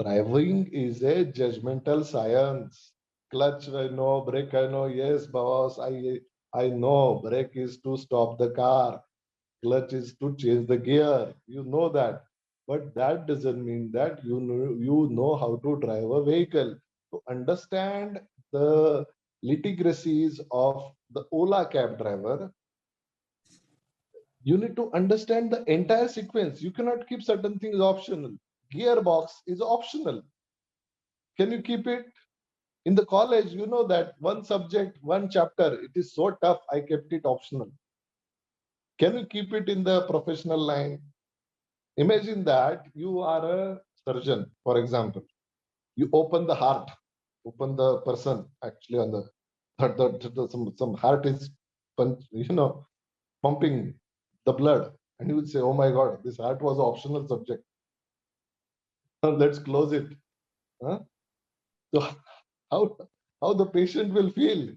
Driving is a judgmental science. Clutch, I know. Brake, I know. Yes, boss, I know. Brake is to stop the car. Clutch is to change the gear. You know that. But that doesn't mean that you know how to drive a vehicle. To understand the nitty-gritties of the Ola cab driver, you need to understand the entire sequence. You cannot keep certain things optional. Gearbox is optional. Can you keep it In the college, you know that one subject, one chapter, it is so tough, I kept it optional. Can you keep it in the professional line? Imagine that you are a surgeon, for example. You open the heart, open the person actually on some heart is pumping the blood, and you will say, oh my God, this heart was an optional subject. Let's close it. Huh? So how the patient will feel?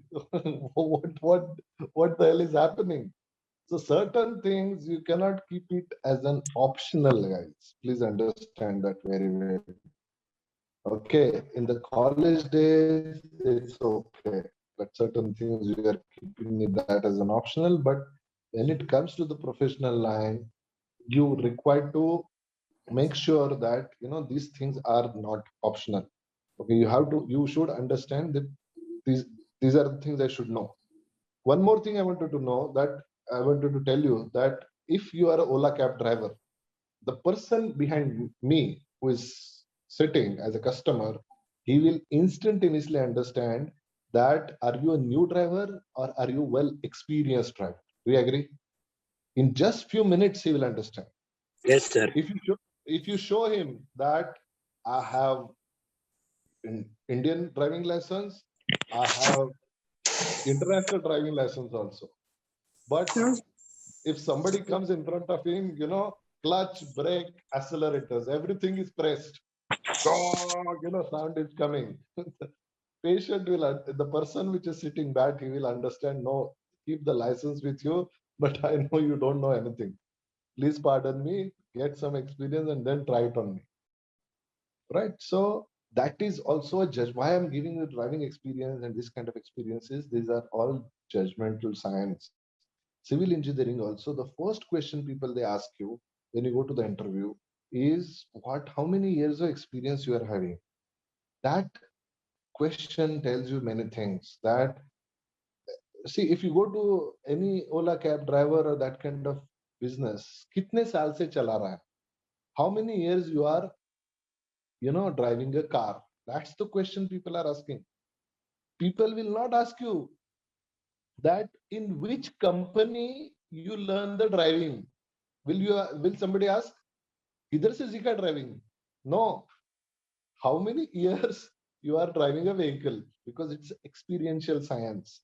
What the hell is happening? So certain things you cannot keep it as an optional, guys. Please understand that very well. Okay, in the college days, it's okay. But certain things you are keeping that as an optional. But when it comes to the professional line, you require to make sure that these things are not optional. Okay, you should understand that these are the things I should know. One more thing I wanted to tell you that if you are an Ola cab driver, the person behind me who is sitting as a customer, he will instantaneously understand that are you a new driver or are you well experienced driver. Do you agree? In just few minutes, he will understand. Yes, sir. If you show him that I have an Indian driving license, I have international driving license also. But if somebody comes in front of him, clutch, brake, accelerators, everything is pressed. Sound is coming. Patient the person which is sitting back, he will understand, no, keep the license with you, but I know you don't know anything. Please pardon me, get some experience and then try it on me. Right? So that is also a judge. Why I'm giving you driving experience and this kind of experiences, these are all judgmental science. Civil engineering also, the first question people they ask you when you go to the interview is how many years of experience you are having. That question tells you many things. That see, if you go to any Ola cab driver or that kind of business, kitne saal se chala raha hai? How many years you are driving a car? That's the question people are asking. People will not ask you that in which company you learn the driving. Will somebody ask, "Kidhar se seekha driving?" No. How many years you are driving a vehicle? Because it's experiential science.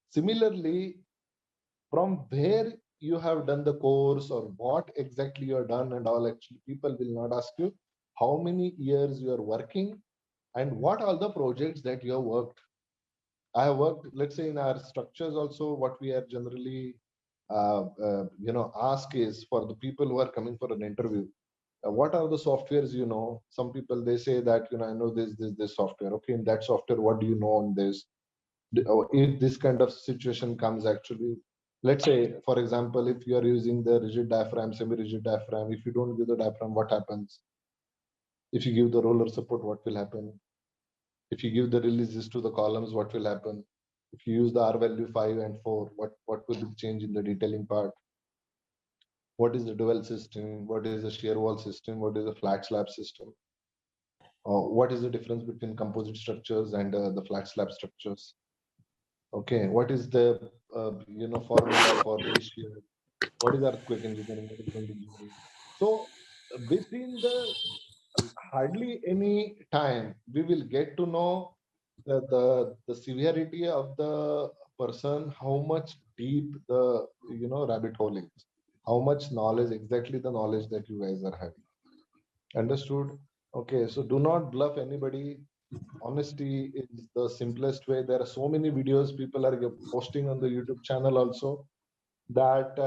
Similarly, from where you have done the course or what exactly you have done and all, actually people will not ask you how many years you are working and what are the projects that you have worked. I have worked, let's say in our structures also, what we are generally ask is for the people who are coming for an interview, what are the softwares you know? Some people they say that I know this software. Okay, in that software, what do you know on this? If this kind of situation comes, actually, let's say for example, if you are using the rigid diaphragm, semi-rigid diaphragm, if you don't give the diaphragm, what happens? If you give the roller support, what will happen? If you give the releases to the columns, what will happen? If you use the R value 5 and 4, what will be change in the detailing part? What is the dual system? What is the shear wall system? What is the flat slab system? What is the difference between composite structures and the flat slab structures? Okay, what is the formula for ratio? What is earthquake engineering? What is wind engineering? So within the hardly any time, we will get to know the severity of the person, how much deep the rabbit hole is, how much knowledge, exactly the knowledge that you guys are having. Understood? Okay, so do not bluff anybody. Honesty is the simplest way. There are so many videos people are posting on the YouTube channel also, that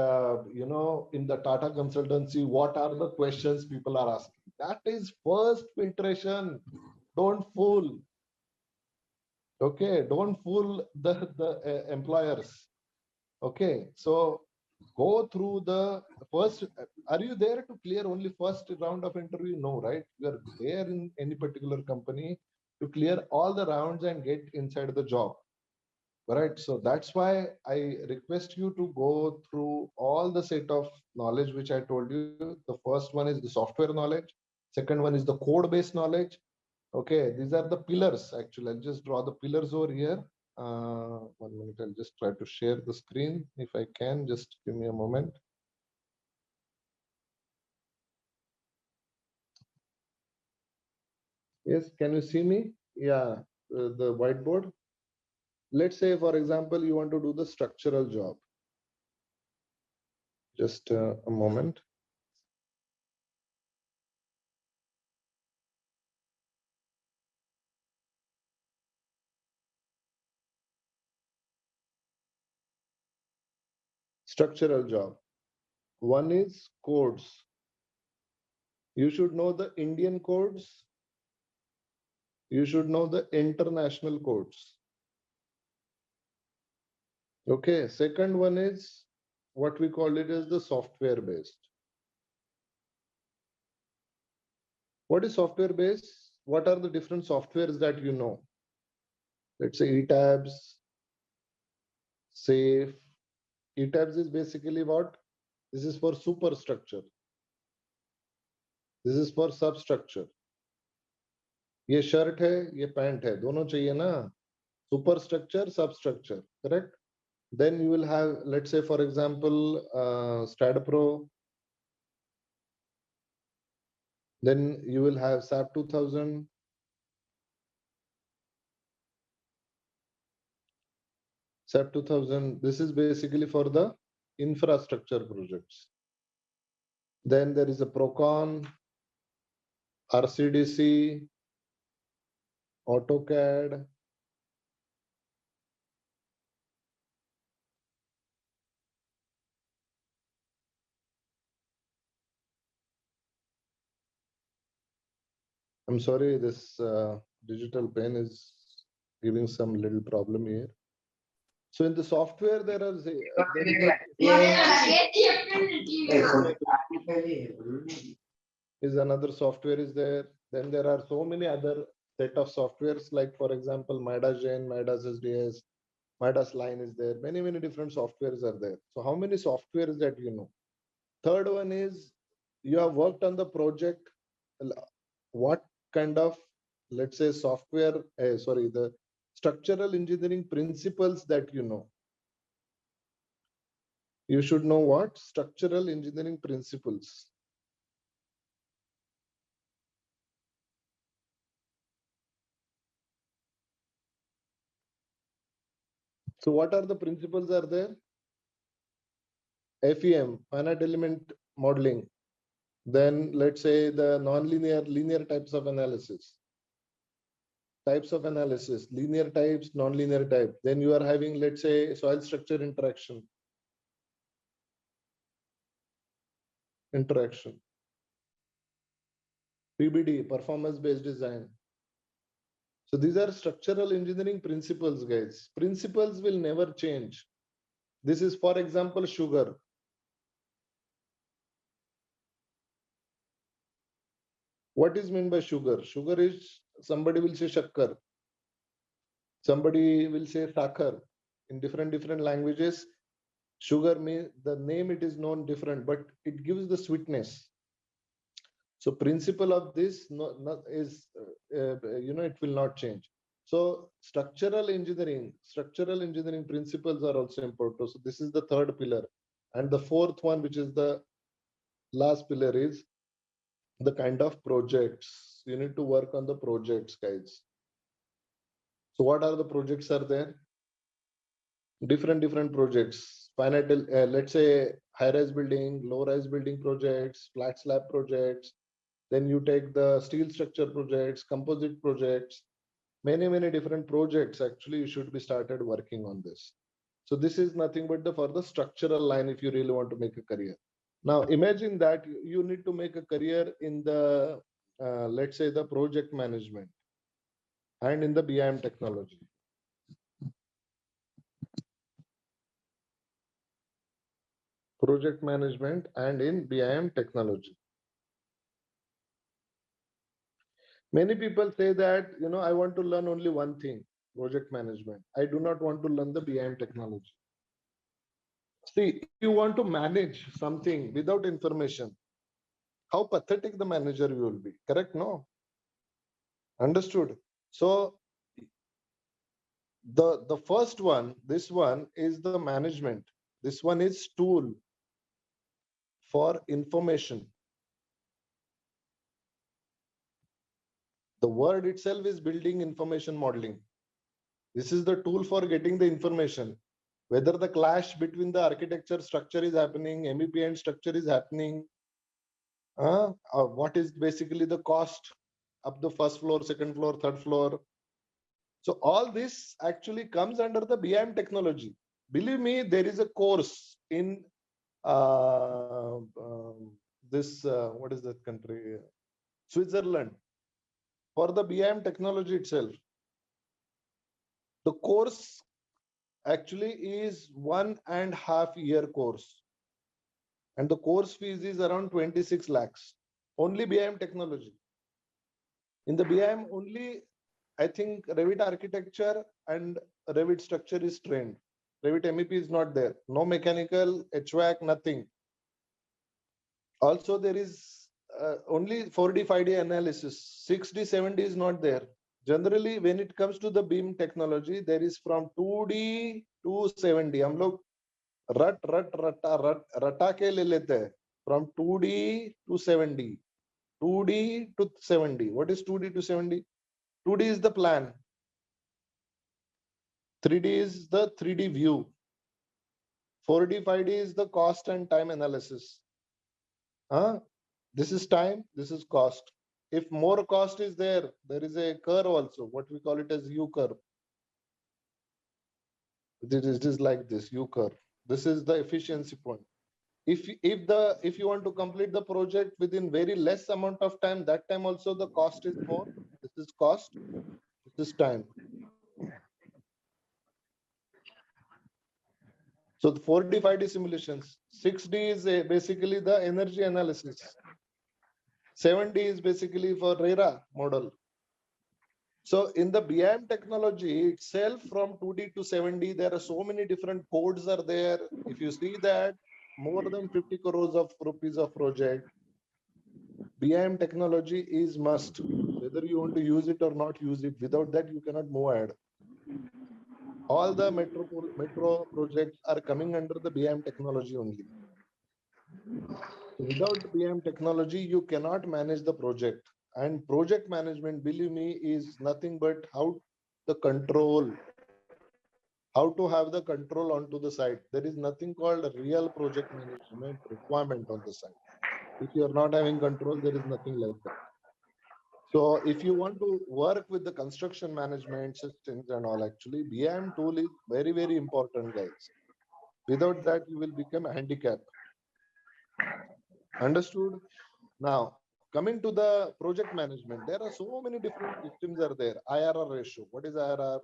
in the Tata Consultancy, what are the questions people are asking? That is first filtration. Don't fool. Okay, don't fool the employers. Okay, so go through the first. Are you there to clear only first round of interview? No, right? You are there in any particular company to clear all the rounds and get inside the job. Right. So that's why I request you to go through all the set of knowledge which I told you. The first one is the software knowledge. Second one is the code-based knowledge. Okay, these are the pillars. Actually, I'll just draw the pillars over here. 1 minute, I'll just try to share the screen if I can. Just give me a moment. Yes, can you see me? Yeah, the whiteboard. Let's say, for example, you want to do the structural job. Just a moment. Structural job. One is codes. You should know the Indian codes. You should know the international codes. Okay, second one is what we call it as the software based. What is software based? What are the different softwares that you know? Let's say ETABS, SAFE. ETABS is basically what? This is for superstructure. This is for substructure. ये shirt है, ये pant है, दोनों चाहिए ना? Superstructure, substructure, correct? Then you will have, let's say, for example, STADPro. Then you will have SAP 2000. SAP 2000, this is basically for the infrastructure projects. Then there is a Procon, RCDC, AutoCAD. I'm sorry, this digital pen is giving some little problem here. So in the software, there are is another software is there. Then there are so many other set of softwares, like for example, Midas Gen, Midas SDS, Midas Line is there. Many different softwares are there. So how many softwares that you know? Third one is you have worked on the project. What kind of, let's say, software, the structural engineering principles that you know? You should know what? Structural engineering principles. So what are the principles are there? FEM, finite element modeling. Then let's say the nonlinear, linear types of analysis. Types of analysis, linear types, nonlinear type. Then you are having, let's say, soil structure interaction. PBD, performance-based design. So these are structural engineering principles, guys. Principles will never change. This is, for example, sugar. What is meant by sugar? Sugar is, somebody will say shakkar. Somebody will say sakhar. In different languages, sugar means the name it is known different, but it gives the sweetness. So principle of this is, it will not change. So structural engineering principles are also important. So this is the third pillar. And the fourth one, which is the last pillar, is the kind of projects. You need to work on the projects, guys. So what are the projects are there? Different projects. Finite, let's say high-rise building, low-rise building projects, flat slab projects. Then you take the steel structure projects, composite projects, many different projects. Actually, you should be started working on this. So this is nothing but for the structural line if you really want to make a career. Now imagine that you need to make a career in the, let's say, the project management and in the BIM technology. Project management and in BIM technology. Many people say that, I want to learn only one thing, project management. I do not want to learn the BIM technology. See, if you want to manage something without information, how pathetic the manager will be, correct? No. Understood? So the first one, this one is the management. This one is tool for information. The word itself is building information modeling. This is the tool for getting the information. Whether the clash between the architecture structure is happening, MEP and structure is happening, what is basically the cost of the first floor, second floor, third floor. So all this actually comes under the BIM technology. Believe me, there is a course in this, what is that country? Switzerland, for the BIM technology itself. The course actually is 1.5 year course. And the course fees is around 26 lakhs. Only BIM technology. In the BIM only, I think Revit architecture and Revit structure is trained. Revit MEP is not there. No mechanical, HVAC, nothing. Also, there is only 4D, 5D analysis. 6D, 7D is not there. Generally, when it comes to the BIM technology, there is from 2D to 7D. हम लोग रटा के ले लेते हैं. From 2D to 7D. 2D to 7D. What is 2D to 7D? 2D is the plan. 3D is the 3D view. 4D, 5D is the cost and time analysis. This is time, this is cost. If more cost is there, there is a curve also, what we call it as U curve. It is like this, U curve. This is the efficiency point. If you want to complete the project within very less amount of time, that time also the cost is more. This is cost, this is time. So the 4D, 5D simulations. 6D is basically the energy analysis. 7D is basically for RERA model. So in the BIM technology itself, from 2D to 7D, there are so many different codes are there. If you see that, more than 50 crores of rupees of project, BIM technology is must. Whether you want to use it or not use it, without that you cannot move ahead. All the metro projects are coming under the BIM technology only. Without the BIM technology, you cannot manage the project. And project management, believe me, is nothing but how the control, how to have the control onto the site. There is nothing called a real project management requirement on the site. If you are not having control, there is nothing like that. So if you want to work with the construction management systems and all, actually, BIM tool is very, very important, guys. Without that, you will become a handicap. Understood? Now, coming to the project management, there are so many different systems are there. IRR ratio. What is IRR?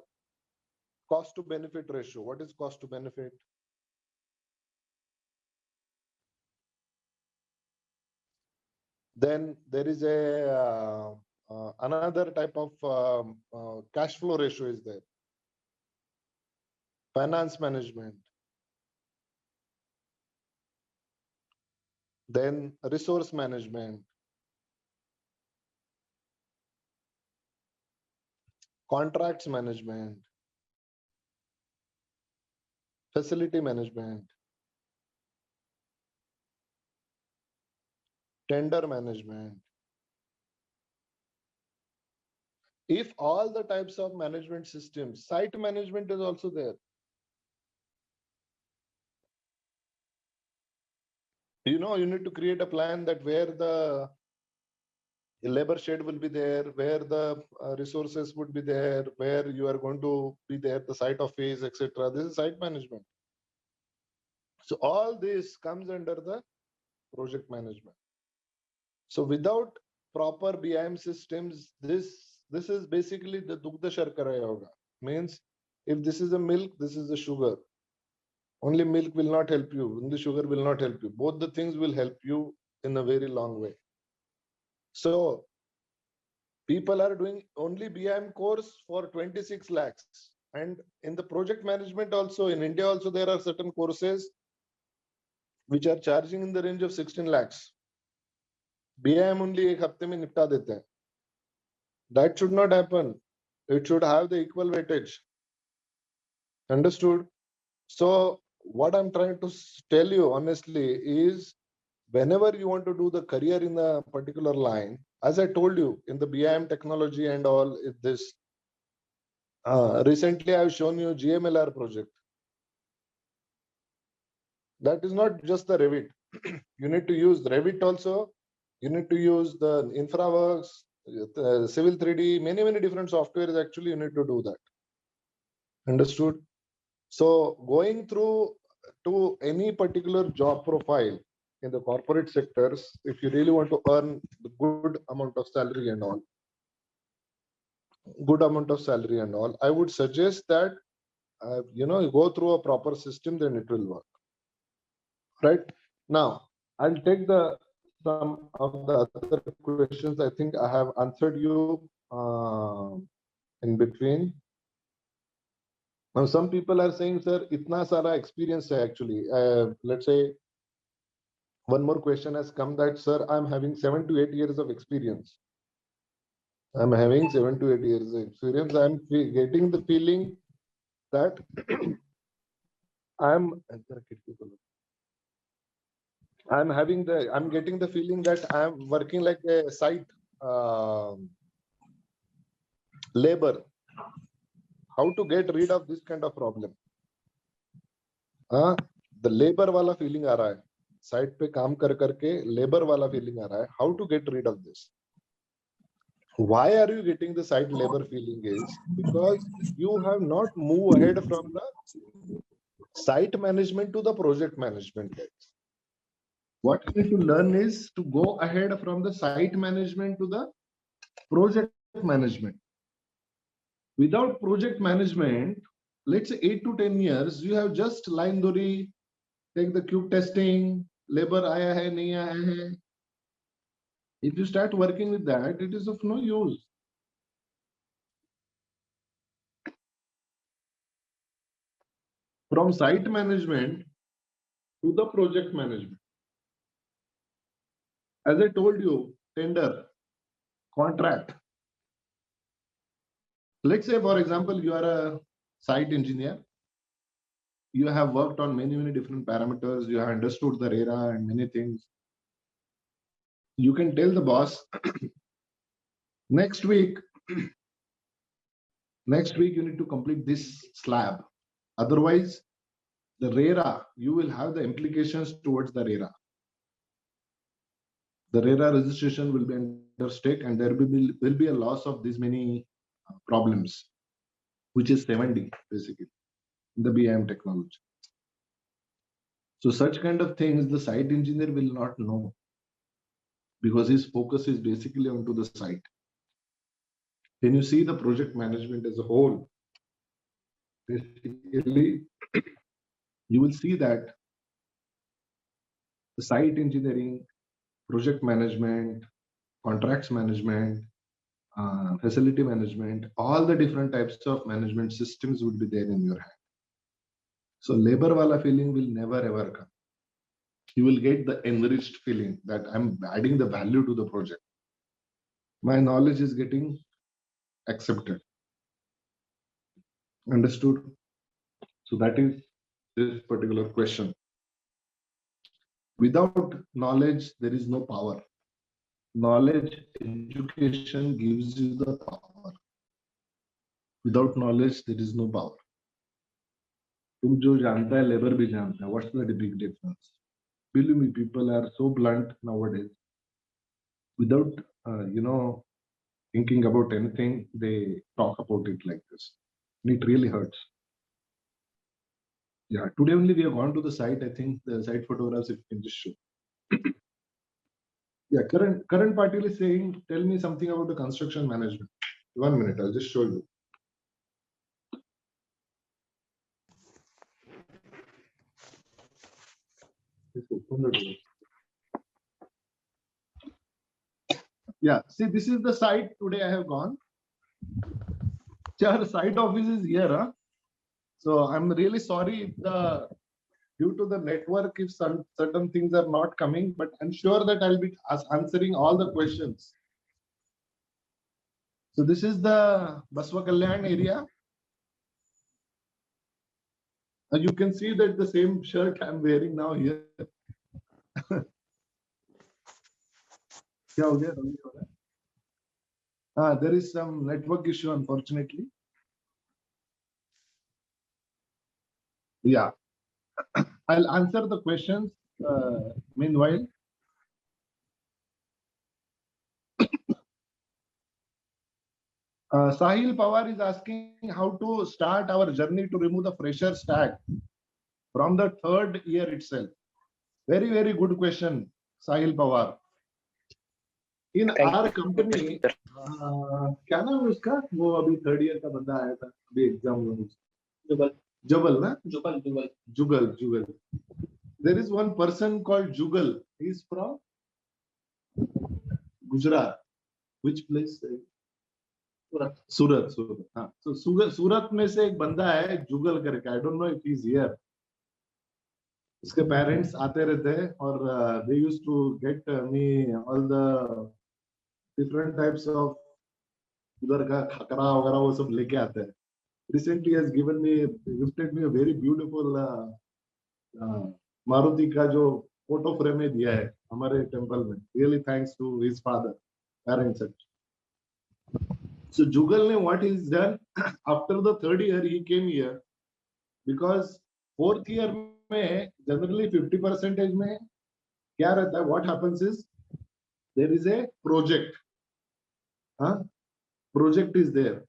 Cost to benefit ratio. What is cost to benefit? Then there is a another type of cash flow ratio is there. Finance management. Then resource management. Contracts management. Facility management. Tender management. If all the types of management systems, site management is also there. You know, you need to create a plan that where the labor shed will be there, where the resources would be there, where you are going to be there, the site office, etc. This is site management. So all this comes under the project management. So without proper BIM systems, this is basically the Dugdha Sharkara Yoga. Means if this is a milk, this is the sugar. Only milk will not help you, only sugar will not help you. Both the things will help you in a very long way. So people are doing only BIM course for 26 lakhs. And in the project management also, in India also, there are certain courses which are charging in the range of 16 lakhs. BIM only एक हफ्ते में निपटा देते हैं. That should not happen. It should have the equal weightage. Understood? So what I'm trying to tell you honestly is, whenever you want to do the career in a particular line, as I told you in the BIM technology and all this, recently I've shown you GMLR project. That is not just the Revit. You need to use Revit also. You need to use the InfraWorks, Civil 3D, many different softwares. Actually, you need to do that. Understood? So going through to any particular job profile in the corporate sectors, if you really want to earn the good amount of salary and all, I would suggest that you go through a proper system, then it will work. Right now, I'll take some of the other questions. I think I have answered you in between. Now, some people are saying, sir, itna sara experience hai actually. Let's say one more question has come that, sir, I'm having 7 to 8 years of experience. I'm having 7 to 8 years of experience. I'm getting the feeling that I'm getting the feeling that I'm working like a site labor. How to get rid of this kind of problem? The labor wala feeling aa raha hai. Site pe kaam kar karke labor wala feeling aa raha hai. How to get rid of this? Why are you getting the site labor feeling is because you have not moved ahead from the site management to the project management. What you need to learn is to go ahead from the site management to the project management. Without project management, let's say 8 to 10 years, you have just line dori, take the cube testing, labor aaya hai, nahi aaya hai. If you start working with that, it is of no use. From site management to the project management. As I told you, tender, contract. Let's say, for example, you are a site engineer. You have worked on many different parameters. You have understood the RERA and many things. You can tell the boss, next week you need to complete this slab. Otherwise, the RERA, you will have the implications towards the RERA. The RERA registration will be under stake and there will be a loss of these many problems, which is 70 basically in the BIM technology. So such kind of things the site engineer will not know because his focus is basically onto the site. When you see the project management as a whole, basically you will see that the site engineering, project management, contracts management, facility management, all the different types of management systems would be there in your hand. So labor wala feeling will never ever come. You will get the enriched feeling that I'm adding the value to the project. My knowledge is getting accepted. Understood? So that is this particular question. Without knowledge, there is no power. Knowledge, education gives you the power. Without knowledge, there is no power. तुम जो जानता है labour भी जानता है. What's the big difference? Believe me, people are so blunt nowadays. Without thinking about anything, they talk about it like this. And it really hurts. Yeah, today only we have gone to the site. I think the site photographs, if you can just show. Yeah, current Patil is saying, tell me something about the construction management. 1 minute, I'll just show you. Yeah, see, this is the site today I have gone. Our site office is here. Huh? So I'm really sorry if due to the network, if certain things are not coming, but I'm sure that I'll be answering all the questions. So this is the Baswa Kalyan area. You can see that the same shirt I'm wearing now here. क्या हो गया? There is some network issue, unfortunately. Yeah, I'll answer the questions meanwhile. Sahil Pawar is asking how to start our journey to remove the fresher tag from the third year itself. Very, very good question, Sahil Pawar. In our company, क्या नाम है उसका? वो अभी third year का बंदा आया था, अभी एग्जाम में. Jubal, na? Jugal. There is one person called Jugal. He is from Gujarat. Which place? Surat. हाँ. So Surat में से एक बंदा है जुगल करके. I don't know if he's here. उसके parents आते रहते हैं और they used to get me all the different types of उधर का खकरा वगैरह वो सब लेके आते हैं. Recently has gifted me a very beautiful Maruti का जो फोटो फ्रेम में दिया है हमारे टेम्पल में. Really thanks to his father, parents. So Jugal ne what he's done after the third year he came here because fourth year में generally 50% में क्या रहता है? What happens is there is a project. Project is there.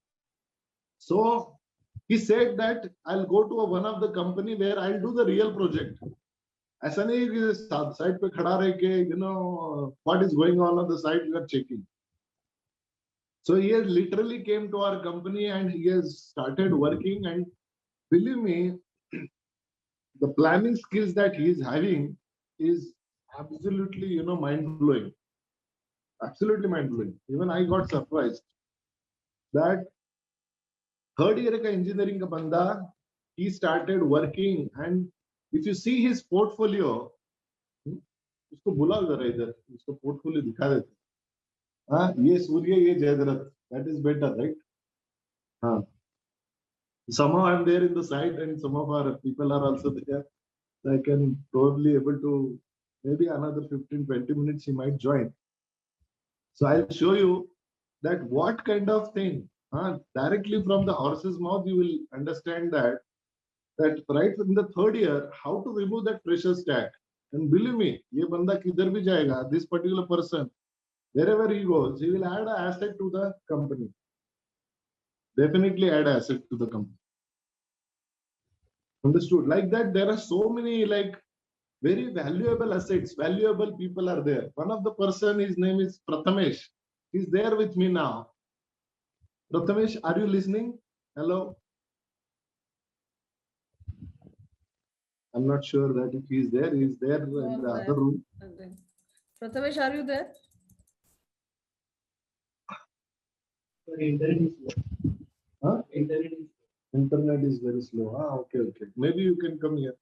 So he said that I'll go to one of the company where I'll do the real project. ऐसा नहीं कि side पे खड़ा रह के what is going on the site you are checking. So he has literally came to our company and he has started working, and believe me, the planning skills that he is having is absolutely mind blowing. Absolutely mind blowing. Even I got surprised that third year ka engineering ka banda, he started working, and if you see his portfolio, उसको बुलाओ जरा इधर, उसको portfolio दिखा देते. ये सूर्य, ये Jayadratha. That is better, right? Somehow I'm there in the site, and some of our people are also there. I can probably able to maybe another 15-20 minutes he might join. So I'll show you that what kind of thing directly from the horse's mouth you will understand that right in the third year how to remove that pressure stack. And believe me, ये बंदा किधर भी जाएगा, this particular person, wherever he goes, he will add an asset to the company. Definitely add an asset to the company. Understood? Like that, there are so many very valuable assets, valuable people are there. One of the person, his name is Prathamesh. He's there with me now. Prathamesh, are you listening? Hello? I'm not sure that if he's there. He's there in the other room. Prathamesh, are you there? Internet is very slow. Okay. Maybe you can come here.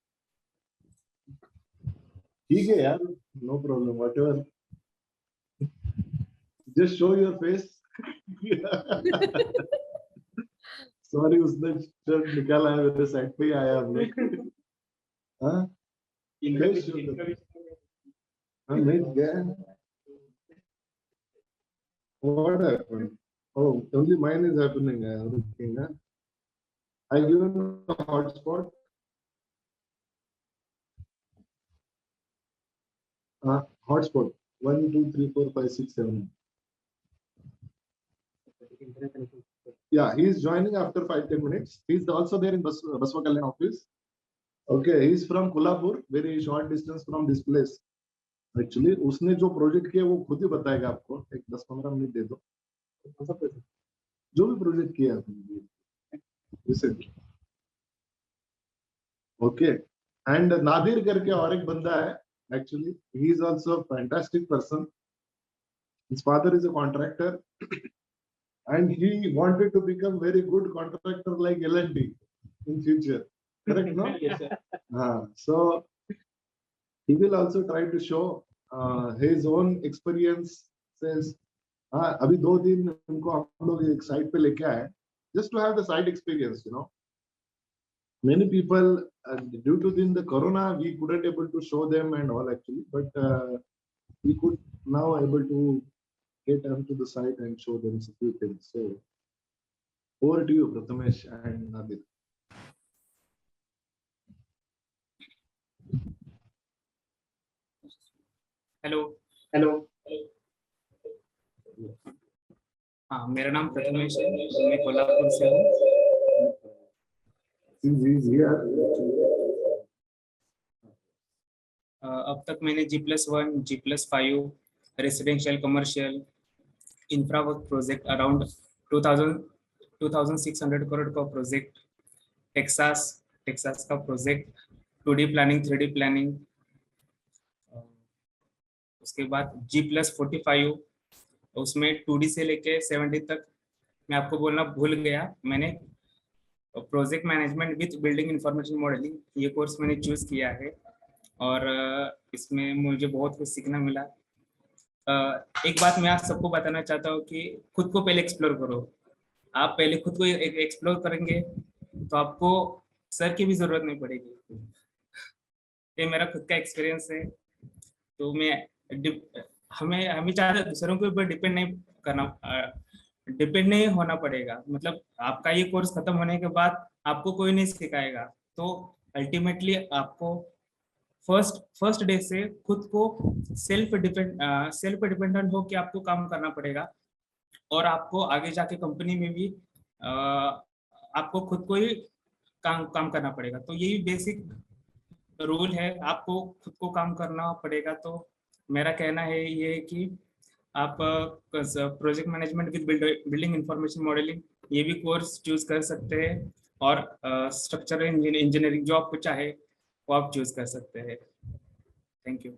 ठीक है यार, no problem, whatever. Just show your face. Sorry, उसने shirt निकाला है मेरे side पे ही आया हम लोग. नहीं गया. What happened? Oh, only mine is happening. I given a hotspot. Hotspot 1, 2, 3, 4, 5, 6, 7. Yeah, he is joining after 5-10 minutes. He is also there in Baswa Kalyan office. Okay, he is from Kolhapur, very short distance from this place. Actually, उसने जो project किया वो खुद ही बताएगा आपको. एक 10-15 minute दे दो. जो भी प्रोजेक्ट किया आपने recently. Okay, and Nadir करके और एक बंदा है. Actually, he is also a fantastic person. His father is a contractor, and he wanted to become very good contractor like L&D in future. Correct, no? Yes, sir. So he will also try to show his own experiences हाँ, अभी 2 दिन उनको हम लोग एक site पे लेके आए, just to have the site experience, you know. Many people, due to the corona, we couldn't able to show them and all actually, but we could now able to get onto the site and show them a few things. So over to you, Prathamesh and Nadir. Hello. Hello. हाँ, मेरा नाम प्रथमेश है, मैं कोल्हापुर से हूँ। He's here. अब तक मैंने G+1, G+5 residential commercial infra work project around 2600 crore का प्रोजेक्ट, टेक्सास का project, 2D planning, 3D planning. उसके बाद G+45, उसमें 2D से लेके 7D तक। मैं आपको बोलना भूल गया, मैंने project management with building information modelling ये कोर्स मैंने चूज किया है और इसमें मुझे बहुत कुछ सीखना मिला। एक बात मैं आप सबको बताना चाहता हूँ कि खुद को पहले एक्सप्लोर करो। आप पहले खुद को एक्सप्लोर करेंगे तो आपको सर की भी जरूरत नहीं पड़ेगी। ये मेरा खुद का एक्सपीरियंस है। तो हमें चाहते दूसरों के ऊपर डिपेंड नहीं होना पड़ेगा। मतलब आपका ये कोर्स खत्म होने के बाद आपको कोई नहीं सिखाएगा, तो अल्टीमेटली आपको फर्स्ट डे से खुद को सेल्फ डिपेंडेंट हो कि आपको काम करना पड़ेगा और आपको आगे जाके कंपनी में भी आपको खुद को ही काम करना पड़ेगा। तो यही बेसिक रूल है, आपको खुद को काम करना पड़ेगा। तो मेरा कहना है ये कि आप project management with building information modelling ये भी कोर्स चूज कर सकते हैं और स्ट्रक्चरल इंजीनियरिंग जो आपको चाहे वो आप चूज कर सकते हैं। Thank you.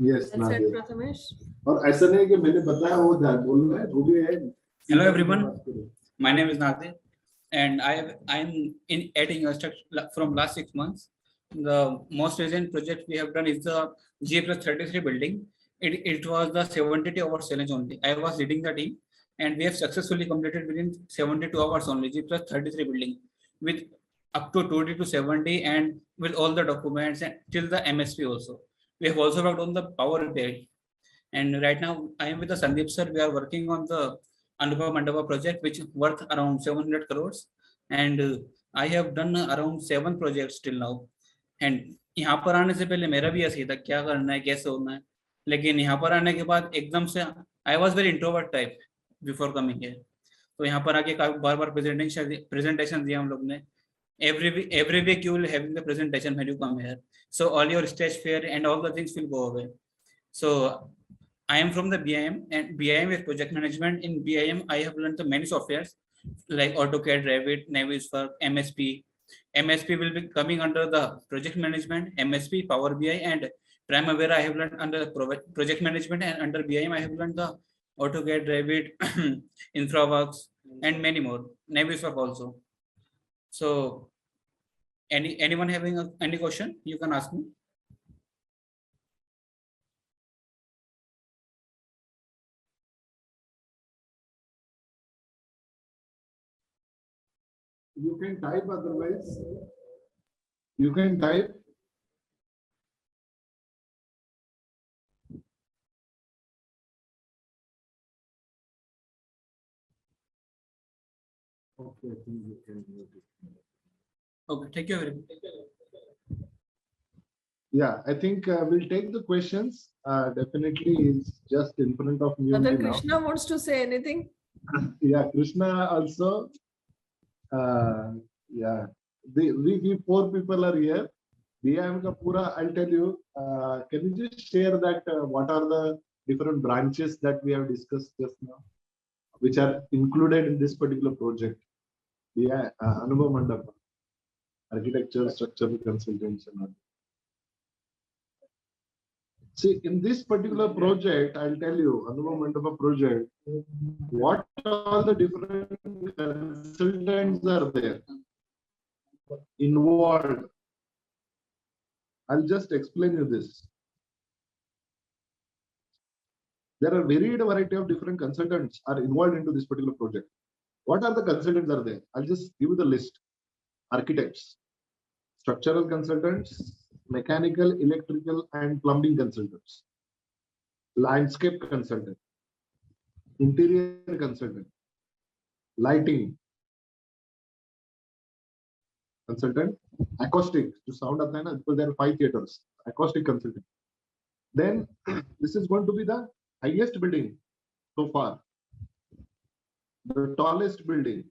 Yes, Well said, Nadir. Prathamesh. और ऐसा नहीं कि मैंने बताया वो बोल रहा है, वो भी है। Hello everyone, my name is Nadir and I'm in at Econstruct from last 6 months. The most recent project we have done is the G+33 building. It was the 72 hours challenge only. I was leading the team and we have successfully completed within 72 hours only G+33 building with up to 2D to 7D and with all the documents and till the MSP also. We have also worked on the Power BI. And right now I am with the Sandeep sir. We are working on the Anubhav Mandapa project, which is worth around 700 crores. And I have done around 7 projects till now. And यहाँ पर आने से पहले मेरा भी ऐसे ही था, क्या करना है, कैसे होना है। लेकिन यहाँ पर आने के बाद एकदम से I was very introvert type before coming here. तो यहाँ पर आके बार बार presentation दिया हम लोग ने. Every week you will having the presentation when you come here. So all your stage fear and all the things will go away. So I am from the BIM and BIM is project management. In BIM, I have learned the many softwares like AutoCAD, Revit, Navisworks, MSP. MSP will be coming under the project management, MSP, Power BI, and Primavera I have learned under project management, and under BIM I have learned the AutoCAD, Revit, InfraWorks, and many more. Navisworks also. So, anyone having any question, you can ask me. You can type, otherwise you can type. Okay, I think you can do it. Okay, thank you very much. Yeah, I think we'll take the questions. Definitely is just in front of me Whether only now. Krishna wants to say anything? Yeah, Krishna also. Yeah, we 4 people are here. BIM ka pura, I'll tell you. Can you just share that what are the different branches that we have discussed just now, which are included in this particular project? Yeah, Anubhav Mandapa, architecture, structural consultancy. See, in this particular project, I'll tell you, Anubhav Mandapa project, what all the different consultants are there involved. I'll just explain you this. There are varied variety of different consultants are involved into this particular project. What are the consultants are there? I'll just give you the list. Architects, structural consultants, mechanical, electrical, and plumbing consultants, landscape consultant, interior consultant, lighting consultant, acoustic, to sound at because there are 5 theaters, acoustic consultant. Then this is going to be the highest building so far, the tallest building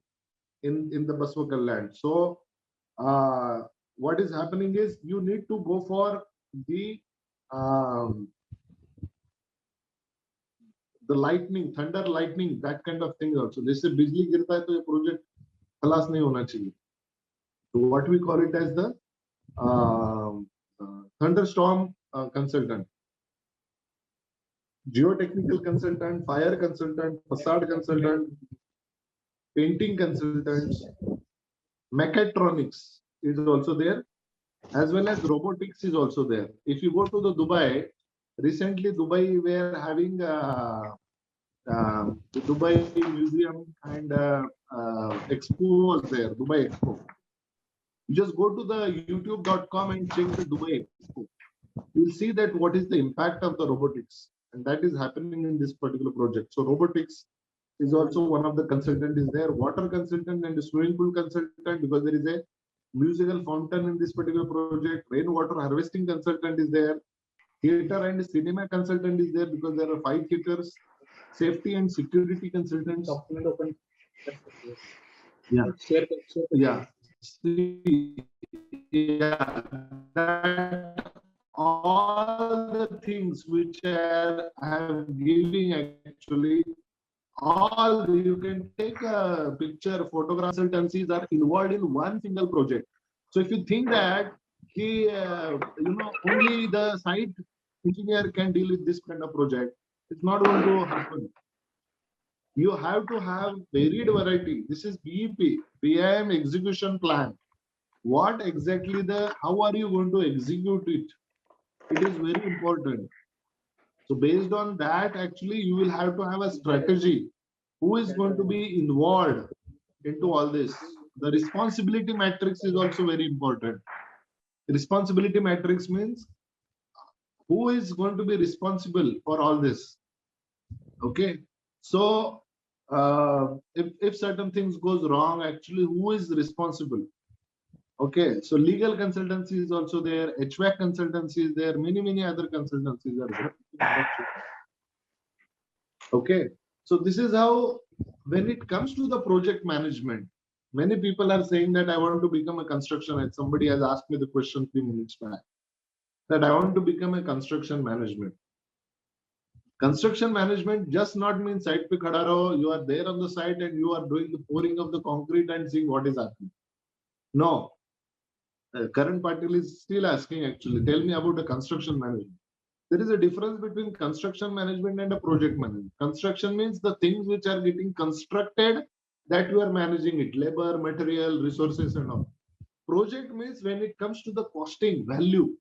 in the Baswakal land. So what is happening is you need to go for the lightning, thunder, lightning, that kind of thing also. This is bijli girta hai to ye project khalas nahi hona chahiye. So what we call it as the thunderstorm consultant, geotechnical consultant, fire consultant, facade consultant, painting consultants, mechatronics is also there, as well as robotics is also there. If you go to the Dubai, recently Dubai were having the Dubai Museum and Expo was there, Dubai Expo. You just go to the youtube.com and check the Dubai Expo. You'll see that what is the impact of the robotics, and that is happening in this particular project. So robotics is also one of the consultant is there, water consultant and swimming pool consultant, because there is a musical fountain in this particular project. Rainwater harvesting consultant is there. Theater and cinema consultant is there because there are 5 theaters. Safety and security consultants. Document open. Yeah. Yeah. See, yeah. That all the things which I have giving actually, all you can take a picture, photograph. Consultancies are involved in one single project. So if you think that only the site engineer can deal with this kind of project, it's not going to happen. You have to have varied variety. This is BEP, BIM execution plan. What exactly how are you going to execute it? It is very important. So based on that, actually, you will have to have a strategy. Who is going to be involved into all this? The responsibility matrix is also very important. Responsibility matrix means who is going to be responsible for all this. Okay. So if certain things goes wrong, actually, who is responsible? Okay, so legal consultancy is also there, HVAC consultancy is there, many other consultancies are there. Okay, so this is how, when it comes to the project management, many people are saying that I want to become a construction. Somebody has asked me the question 3 minutes back, that I want to become a construction management. Construction management just not means site pe khada raho, you are there on the site and you are doing the pouring of the concrete and seeing what is happening. No. Current Patil is still asking actually, tell me about the construction management. There is a difference between construction management and a project management. Construction means the things which are getting constructed, that you are managing it, labor, material, resources and all. Project means when it comes to the costing, value,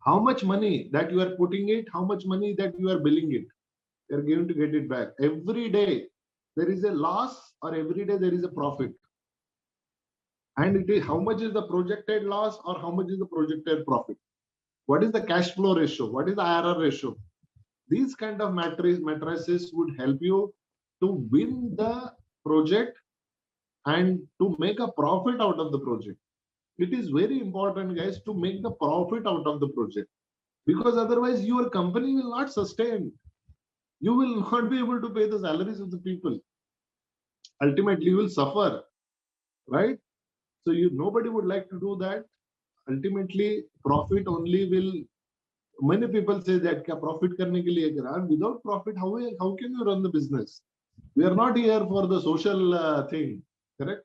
how much money that you are putting it, how much money that you are billing it, you are going to get it back. Every day there is a loss or every day there is a profit. And it is how much is the projected loss or how much is the projected profit. What is the cash flow ratio? What is the IRR ratio? These kind of matrices would help you to win the project and to make a profit out of the project. It is very important, guys, to make the profit out of the project, because otherwise your company will not sustain. You will not be able to pay the salaries of the people. Ultimately, you will suffer, right? So nobody would like to do that. Ultimately, profit only will. Many people say that profit karne ke liye kara. Without profit, how can you run the business? We are not here for the social thing, correct?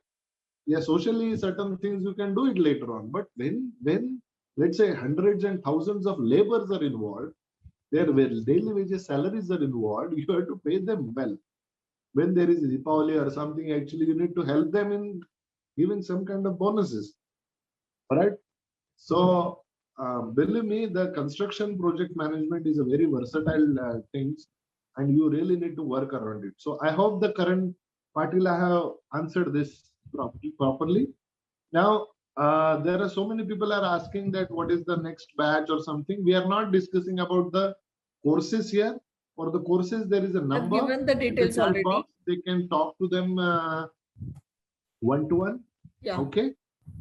Yeah, socially certain things you can do it later on. But when let's say hundreds and thousands of laborers are involved, their daily wages, salaries are involved, you have to pay them well. When there is Deepavali or something, actually you need to help them in giving some kind of bonuses. All right. So believe me, the construction project management is a very versatile thing, and you really need to work around it. So I hope the current Patil I have answered this properly. Now, there are so many people are asking that what is the next batch or something. We are not discussing about the courses here. For the courses, there is a I've number. given the in the details chat already. box. They can talk to them one-to-one. Yeah. Okay.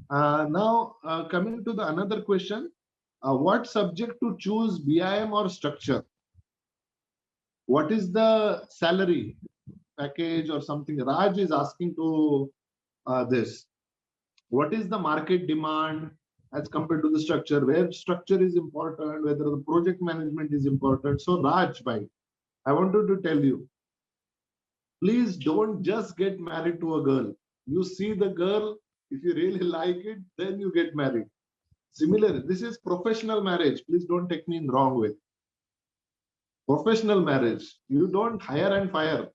Now, coming to the another question, what subject to choose, BIM or structure? What is the salary package or something? Raj is asking to this. What is the market demand as compared to the structure? Where structure is important, whether the project management is important. So Raj, bhai, I wanted to tell you, please don't just get married to a girl. You see the girl, if you really like it, then you get married. Similar, this is professional marriage. Please don't take me in the wrong way. Professional marriage, you don't hire and fire.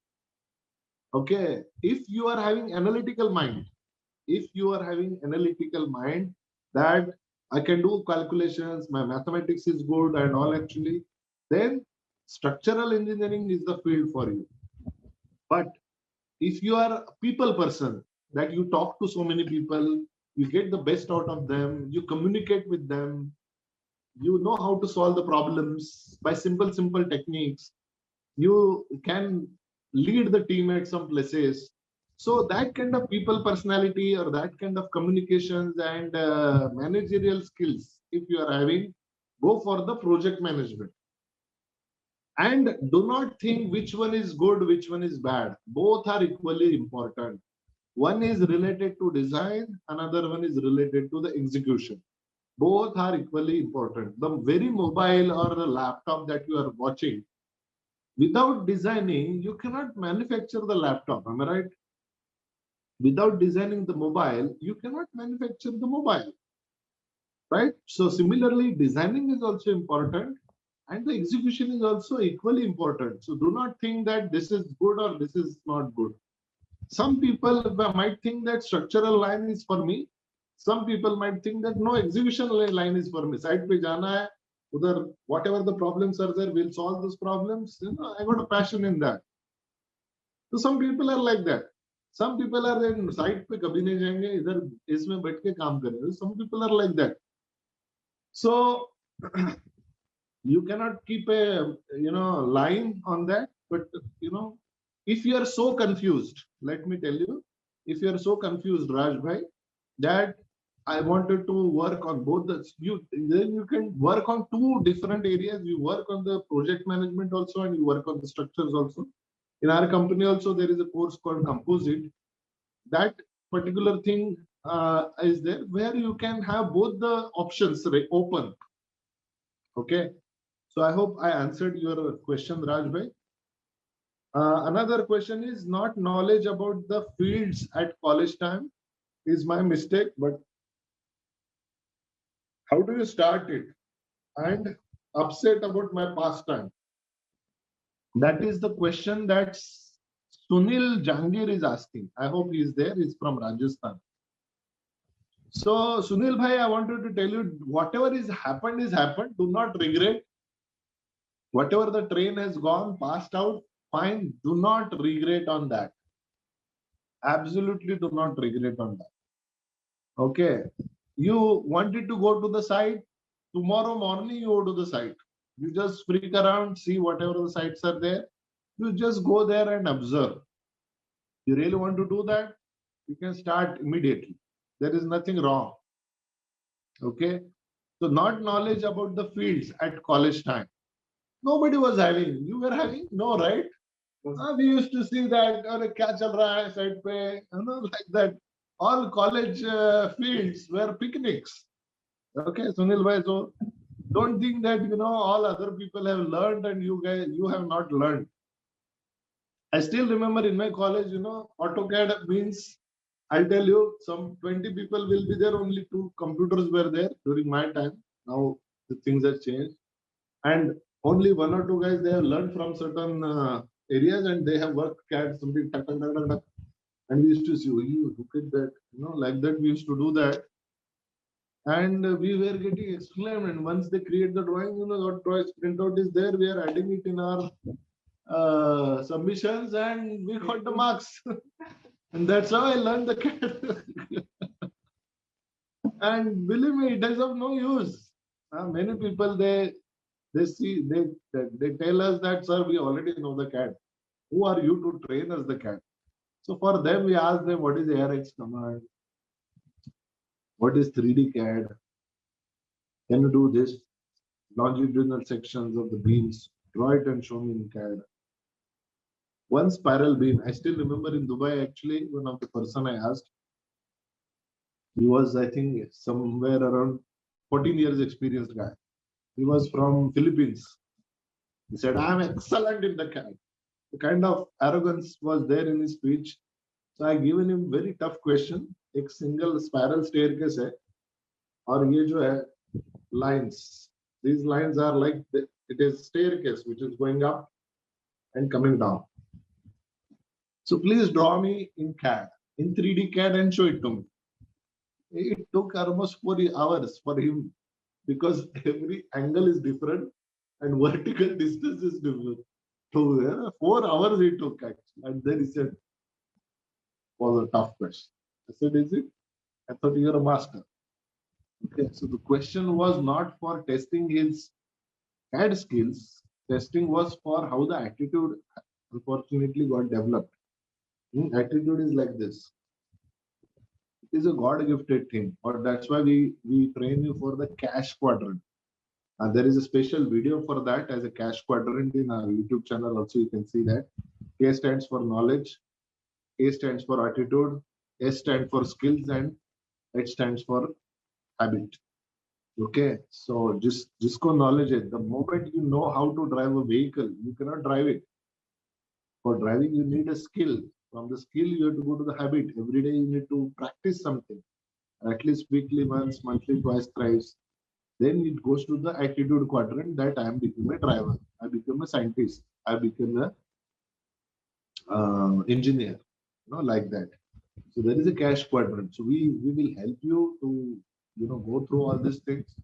Okay, if you are having analytical mind, that I can do calculations, my mathematics is good and all actually, then structural engineering is the field for you. But if you are a people person, that you talk to so many people, you get the best out of them, you communicate with them, you know how to solve the problems by simple techniques, you can lead the team at some places. So that kind of people personality or that kind of communications and managerial skills, if you are having, go for the project management. And do not think which one is good, which one is bad. Both are equally important. One is related to design, another one is related to the execution. Both are equally important. The very mobile or the laptop that you are watching, without designing, you cannot manufacture the laptop. Am I right? Without designing the mobile, you cannot manufacture the mobile. Right? So similarly, designing is also important and the execution is also equally important. So do not think that this is good or this is not good. Some people might think that structural line is for me. Some people might think that no, execution line is for me. Side pe jana hai, udhar whatever the problems are there, we'll solve those problems. You know, I got a passion in that. So some people are like that. Some people are in side pe kabhi nahi jayenge, idhar isme baith ke kaam karenge. Some people are like that. So you cannot keep a line on that. But if you are so confused, let me tell you, if you are so confused, Raj bhai, that I wanted to work on both then you can work on two different areas. You work on the project management also and you work on the structures also. In our company also, there is a course called Composite. That particular thing is there where you can have both the options open. Okay. So I hope I answered your question, Raj bhai. Another question is not knowledge about the fields at college time is my mistake, but how do you start it? And upset about my past time. That is the question that Sunil Jangir is asking. I hope he is there. He's from Rajasthan. So Sunil bhai, I wanted to tell you, whatever is happened is happened. Do not regret. Whatever the train has gone, passed out, fine. Do not regret on that. Absolutely do not regret on that. Okay. You wanted to go to the site. Tomorrow morning, you go to the site. You just freak around, see whatever the sites are there. You just go there and observe. You really want to do that? You can start immediately. There is nothing wrong. Okay. So not knowledge about the fields at college time. Nobody was having. You were having? No, right? We used to see that, kya chal raha hai side pe, like that. All college fields were picnics. Okay, Sunil bhai, so don't think that, all other people have learned and you have not learned. I still remember in my college, AutoCAD means, I'll tell you, some 20 people will be there, only 2 computers were there during my time. Now the things have changed. And only 1 or 2 guys, they have learned from certain areas and they have worked CAD, something, and we used to see, oh, look at that, like that we used to do that. And we were getting exclaimed. And once they create the drawing, what drawing printout is there, we are adding it in our submissions, and we got the marks. And that's how I learned the CAD. And believe me, it is of no use. Many people they tell us that, sir, we already know the CAD. Who are you to train us the CAD? So for them, we ask them, what is ARX command? What is 3D CAD? Can you do this? Longitudinal sections of the beams, draw it and show me in CAD. One spiral beam, I still remember in Dubai, actually, one of the person I asked, he was, I think, somewhere around 14 years experienced guy. He was from Philippines. He said, I'm excellent in the CAD. The kind of arrogance was there in his speech. So I given him very tough question. A single spiral staircase hai, aur ye jo hai, lines. These lines are like, it is staircase which is going up and coming down. So please draw me in CAD, in 3D CAD, and show it to me. It took almost 4 hours for him, because every angle is different and vertical distance is different. So 4 hours it took actually. And then he said, was a tough question. I said, is it? I thought you were a master. Okay, so the question was not for testing his CAD skills. Testing was for how the attitude unfortunately got developed. Attitude is like this. It is a God-gifted thing, or that's why we train you for the cash quadrant. And there is a special video for that as a cash quadrant in our YouTube channel. Also, you can see that. K stands for knowledge, A stands for attitude, S stands for skills, and H stands for habit. Okay, so just go knowledge it. The moment you know how to drive a vehicle, you cannot drive it. For driving, you need a skill. From the skill, you have to go to the habit. Every day, you need to practice something, at least weekly, once, monthly, twice, thrice. Then it goes to the attitude quadrant, that I am become a driver, I become a scientist, I become a engineer, like that. So there is a cash quadrant. So we will help you to go through all these things.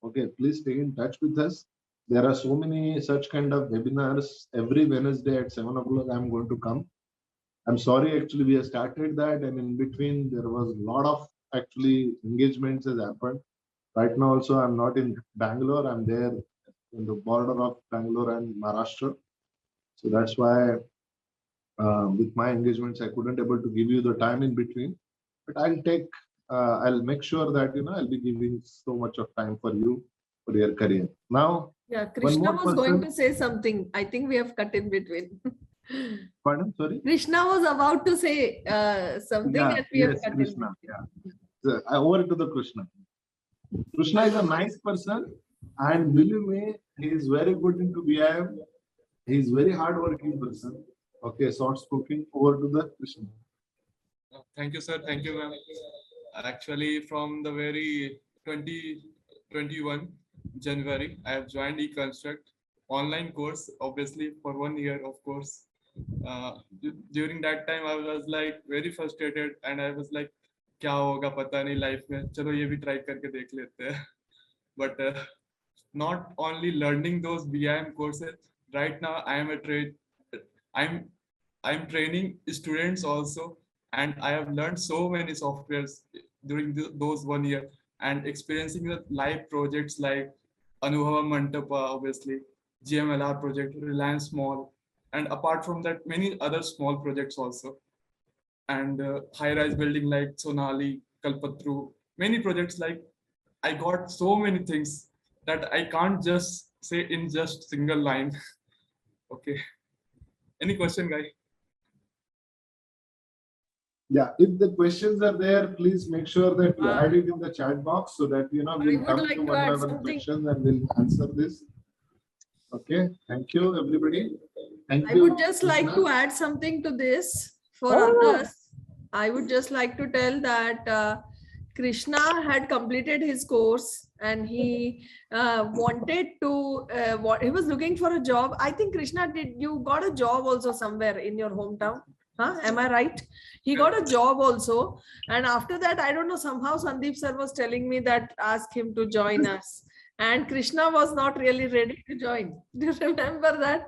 Okay, please stay in touch with us. There are so many such kind of webinars every Wednesday at 7 o'clock. I'm going to come. I'm sorry, actually, we have started that, and in between there was a lot of actually engagements has happened. Right now also, I'm not in Bangalore. I'm there in the border of Bangalore and Maharashtra. So that's why with my engagements, I couldn't able to give you the time in between. But I'll make sure that, I'll be giving so much of time for you, for your career. Now, yeah, Krishna was going to say something. I think we have cut in between. Pardon, sorry? Krishna was about to say something, and we have cut Krishna, in between. yeah. So, over to the Krishna. Krishna is a nice person, and believe me, he is very good into BIM. He is very hardworking person. Okay, soft spoken. Over to the Krishna. Thank you, sir. Thank you, ma'am. Actually, from the very 2021 January, I have joined Econstruct online course, obviously for 1 year, of course. During that time, I was like very frustrated, and I was like, क्या होगा पता नहीं life में, चलो ये भी try करके देख लेते हैं. But not only learning those BIM courses, right now I'm training students also, and I have learned so many softwares during those 1 year, and experiencing the live projects like Anubhava Mantapa, obviously, GMLR project, Reliance Mall, and apart from that, many other small projects also. And high-rise building like Sonali, Kalpatru, many projects. Like, I got so many things that I can't just say in just single line. Okay. Any question, guys? Yeah, if the questions are there, please make sure that you add it in the chat box so that we'll come to one another questions and we'll answer this. Okay, thank you, everybody. Thank you. I would just like to add something to this for others. I would just like to tell that Krishna had completed his course, and he wanted to, he was looking for a job. I think, Krishna, you got a job also somewhere in your hometown? Huh? Am I right? He got a job also. And after that, I don't know, somehow Sandeep sir was telling me that ask him to join us. And Krishna was not really ready to join. Do you remember that?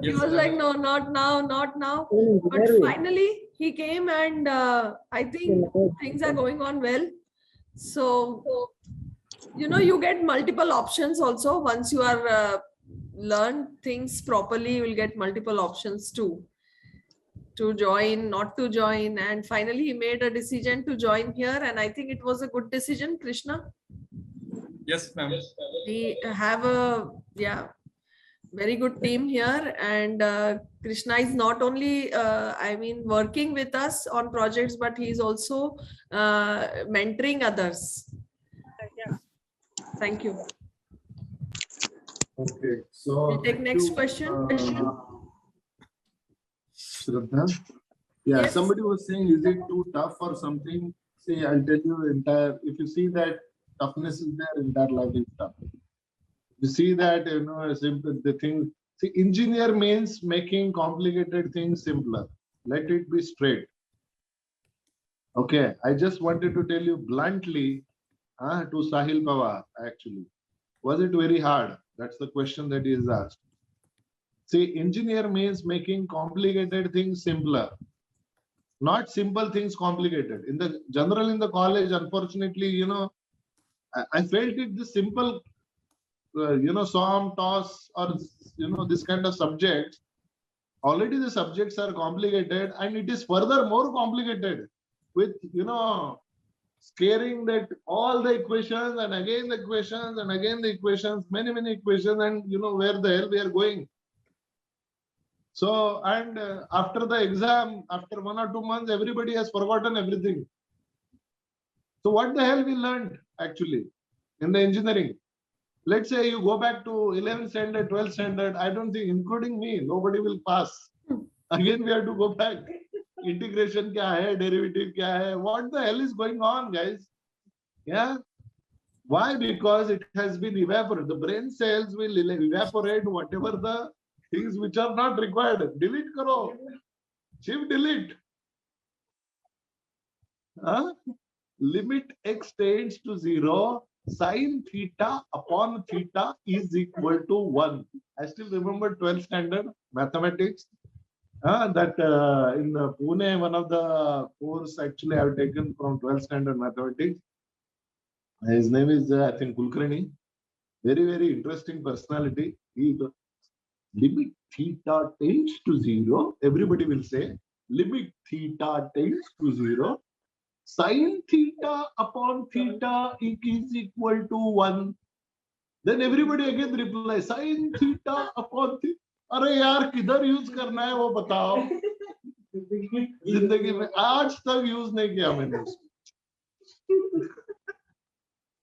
He Yes, was ma'am. like, no, not now, not now. But finally, he came and I think things are going on well. So, you know, you get multiple options also. Once you are learn things properly, you will get multiple options too, to join, not to join. And finally, he made a decision to join here. And I think it was a good decision, Krishna. Yes, ma'am. We have a, yeah, very good team here. And Krishna is not only, I mean, working with us on projects, but he's also mentoring others. Thank you. Okay, so We'll take next question. Shraddha? Yeah, Yes. somebody was saying, is it too tough or something? See, I'll tell you entire, if you see that toughness is there, entire life is tough. You see that, you know, simple, the thing, see, engineer means making complicated things simpler. Let it be straight. Okay, I just wanted to tell you bluntly to Sahil Pawar, actually. Was it very hard? That's the question that is asked. See, engineer means making complicated things simpler. Not simple things complicated. In the general, in the college, unfortunately, you know, I felt it the simple, you know, SOM, TOS, or, you know, this kind of subjects. Already the subjects are complicated, and it is further more complicated with, you know, scaring that all the equations and again the equations and again the equations, many equations, and you know where the hell we are going. So, and after the exam, after 1 or 2 months, everybody has forgotten everything. So what the hell we learned actually in the engineering? Let's say you go back to 11th standard, 12th standard, I don't think, including me, nobody will pass. Again, we have to go back. Integration kya hai, derivative kya hai, what the hell is going on, guys? Yeah. Why? Because it has been evaporated. The brain cells will evaporate whatever the things which are not required. Delete karo. Shift delete. Limit x tends to 0. Sin theta upon theta is equal to 1. I still remember 12th standard mathematics. That in Pune, one of the course actually I've taken from 12th standard mathematics. His name is, I think, Kulkarni. Very interesting personality. He, limit theta tends to 0. Everybody will say, limit theta tends to 0. Sin theta upon theta is equal to 1. Then everybody again replies, sin theta upon theta. अरे यार किधर use करना है वो बताओ. जिंदगी में आज तक यूज नहीं किया मैंने उसको.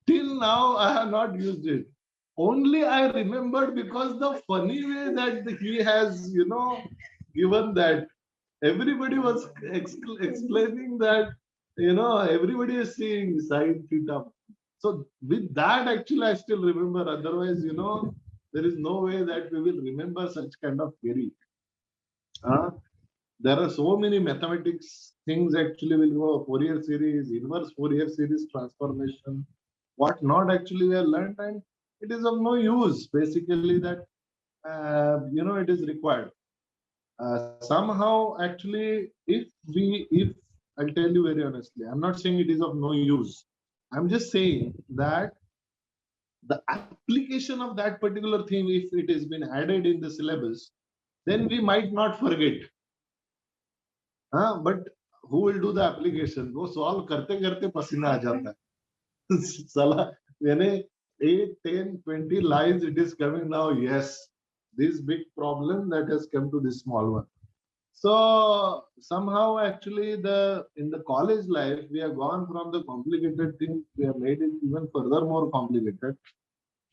Till now I have not used it. Only I remembered because the funny way that he has, you know, given that. Everybody was explaining that, you know, everybody is seeing sin theta. So with that, actually, I still remember. Otherwise, you know, there is no way that we will remember such kind of theory. There are so many mathematics things actually will go Fourier series, inverse Fourier series transformation, what not actually we have learned, and it is of no use. Basically, that you know, it is required. Somehow, actually, if I'll tell you very honestly, I'm not saying it is of no use. I'm just saying that the application of that particular thing, if it has been added in the syllabus, then we might not forget. But who will do the application? वो solve करते करते पसीना आ जाता है. Sala, when 8, 10, 20 lines it is coming now. Yes, this big problem that has come to this small one. So somehow actually in the college life we have gone from the complicated things, we have made it even further more complicated.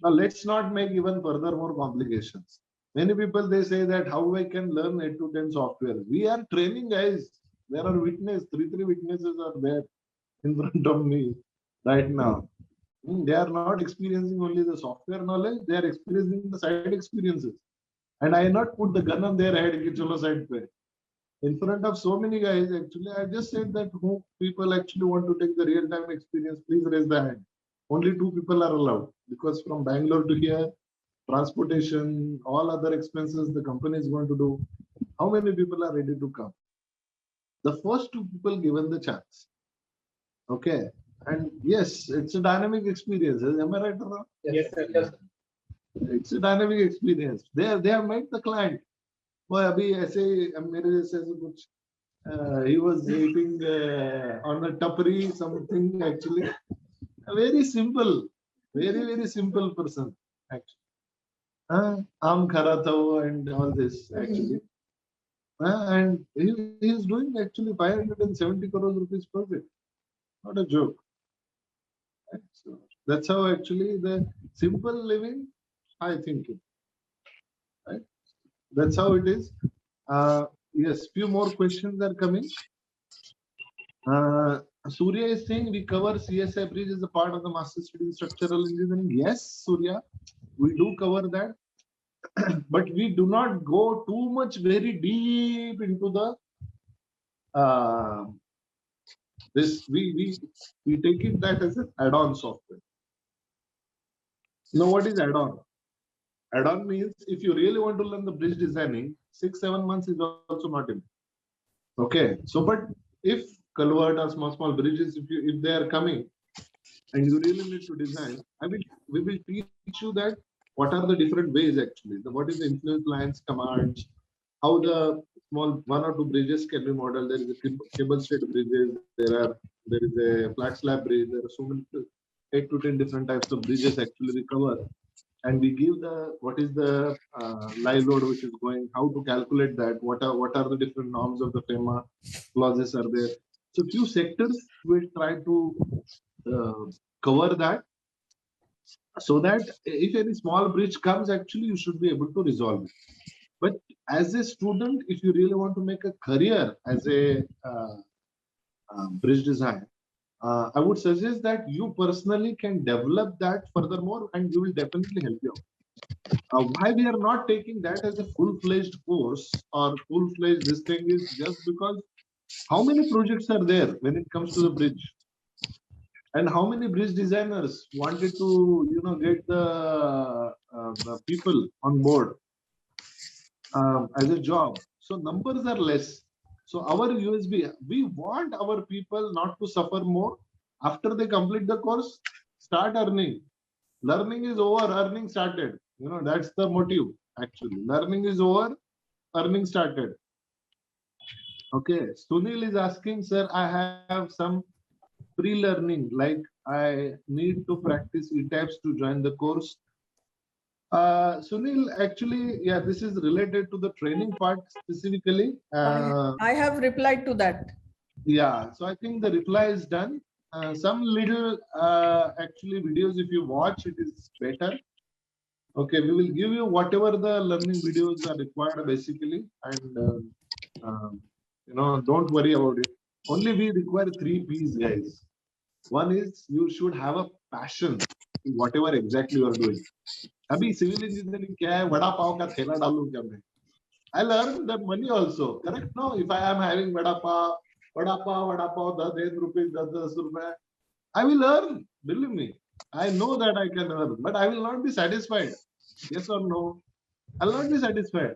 Now let's not make even further more complications. Many people, they say that how I can learn 8 to 10 software. We are training, guys. There are witnesses, three witnesses are there in front of me right now. They are not experiencing only the software knowledge, they are experiencing the side experiences. And I not put the gun on their head, ki chalo side pe. in front of so many guys. Actually, I just said that who people actually want to take the real-time experience, please raise the hand. Only 2 people are allowed because from Bangalore to here, transportation, all other expenses the company is going to do. How many people are ready to come? The first 2 people given the chance. Okay. And yes, it's a dynamic experience. Am I right or not? Yes, sir. Yes. It's a dynamic experience. They have met the client. वो अभी ऐसे मेरे जैसे कुछ he was eating on a tapri something actually. A very simple, very simple person actually. Aam khara tha wo and all this actually. And he is doing actually 570 crores rupees profit. Not a joke. Right? So that's how actually the simple living, I think it. Right? That's how it is. Yes, few more questions are coming. Surya is saying we cover CSI bridge as a part of the master study in structural engineering. Yes, Surya, we do cover that, but we do not go too much very deep into the this. We take it that as an add-on software. Now, what is add-on? Add-on means if you really want to learn the bridge designing, 6-7 months is also not enough. Okay, so but if culvert or small bridges, if they are coming and you really need to design, we will teach you that what are the different ways actually, what is the influence lines commands, how the small 1 or 2 bridges can be modeled. There is a cable stayed bridges, there is a flat slab bridge, there are so many 8 to 10 different types of bridges actually we cover. And we give the what is the live load which is going, how to calculate that, what are the different norms of the FEMA clauses are there. So few sectors will try to cover that, so that if any small bridge comes, actually you should be able to resolve it. But as a student, if you really want to make a career as a bridge design, I would suggest that you personally can develop that furthermore, and you will definitely help you out. Why we are not taking that as a full-fledged course or full-fledged this thing is just because how many projects are there when it comes to the bridge, and how many bridge designers wanted to get the people on board as a job. So numbers are less. So our USB, we want our people not to suffer more. After they complete the course, start earning. Learning is over, earning started. That's the motive actually. Learning is over, earning started. Okay, Sunil is asking, sir, I have some pre-learning, like I need to practice E-types to join the course. Sunil, actually, yeah, this is related to the training part specifically. I have replied to that. Yeah, so I think the reply is done. Some little actually videos, if you watch, it is better. Okay, we will give you whatever the learning videos are required basically, and don't worry about it. Only we require 3 P's, guys. One is you should have a passion in whatever exactly you are doing. Abhi civil engineering kya hai? Vada pav ka thela dalu kya main? I learned that money also. Correct? No, if I am having vada pav, 10 rupees, 10 rupees, I will earn. Believe me, I know that I can earn, but I will not be satisfied. Yes or no? I'll not be satisfied.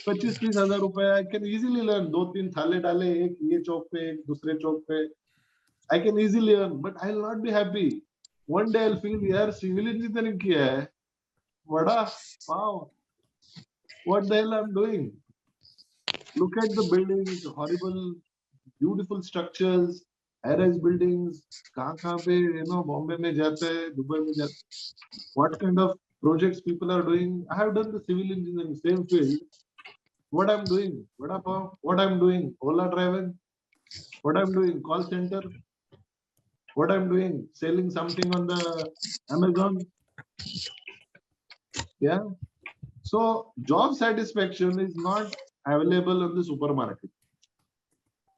25-30 हजार रुपए I can easily learn. 2-3 थाले डाले, एक ये चौक पे, एक दूसरे चौक पे. I can easily earn, but I'll not be happy. One day I'll feel, यार civil engineering किया है, vada wow, what the hell I'm doing? Look at the buildings, horrible, beautiful structures, high-rise buildings. कहाँ पे, Bombay में जाते हैं, Dubai में जाते. What kind of projects people are doing? I have done the civil engineering, same field. What I'm doing? What I'm doing? Ola driving. What I'm doing? Call center. What I'm doing? Selling something on the Amazon. Yeah. So job satisfaction is not available in the supermarket.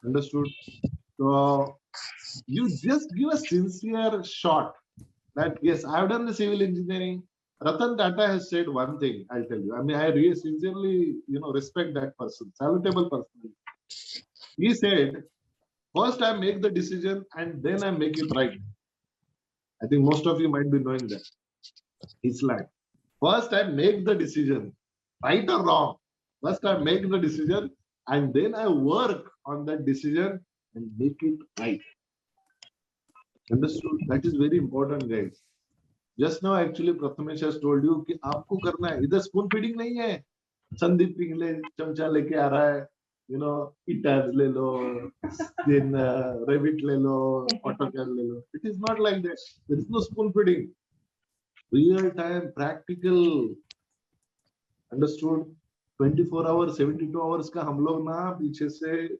Understood? So you just give a sincere shot that yes, I've done the civil engineering. Ratan Tata has said one thing, I'll tell you. I mean, I really sincerely, respect that person, salutable person. He said, first I make the decision and then I make it right. I think most of you might be knowing that. It's like, first I make the decision, right or wrong. First I make the decision and then I work on that decision and make it right. Understood? That is very important, guys. Just now, actually, Prathamesh has told you कि आपको करना है. इधर spoon feeding नहीं है. संदीप पिघले चमचा लेके आ रहा है. You know, इटाज ले लो, then Revit ले लो, AutoCAD ले लो. It is not like that. There is no spoon feeding. Real time, practical. Understood? 24 hours, 72 hours का हम लोग ना पीछे से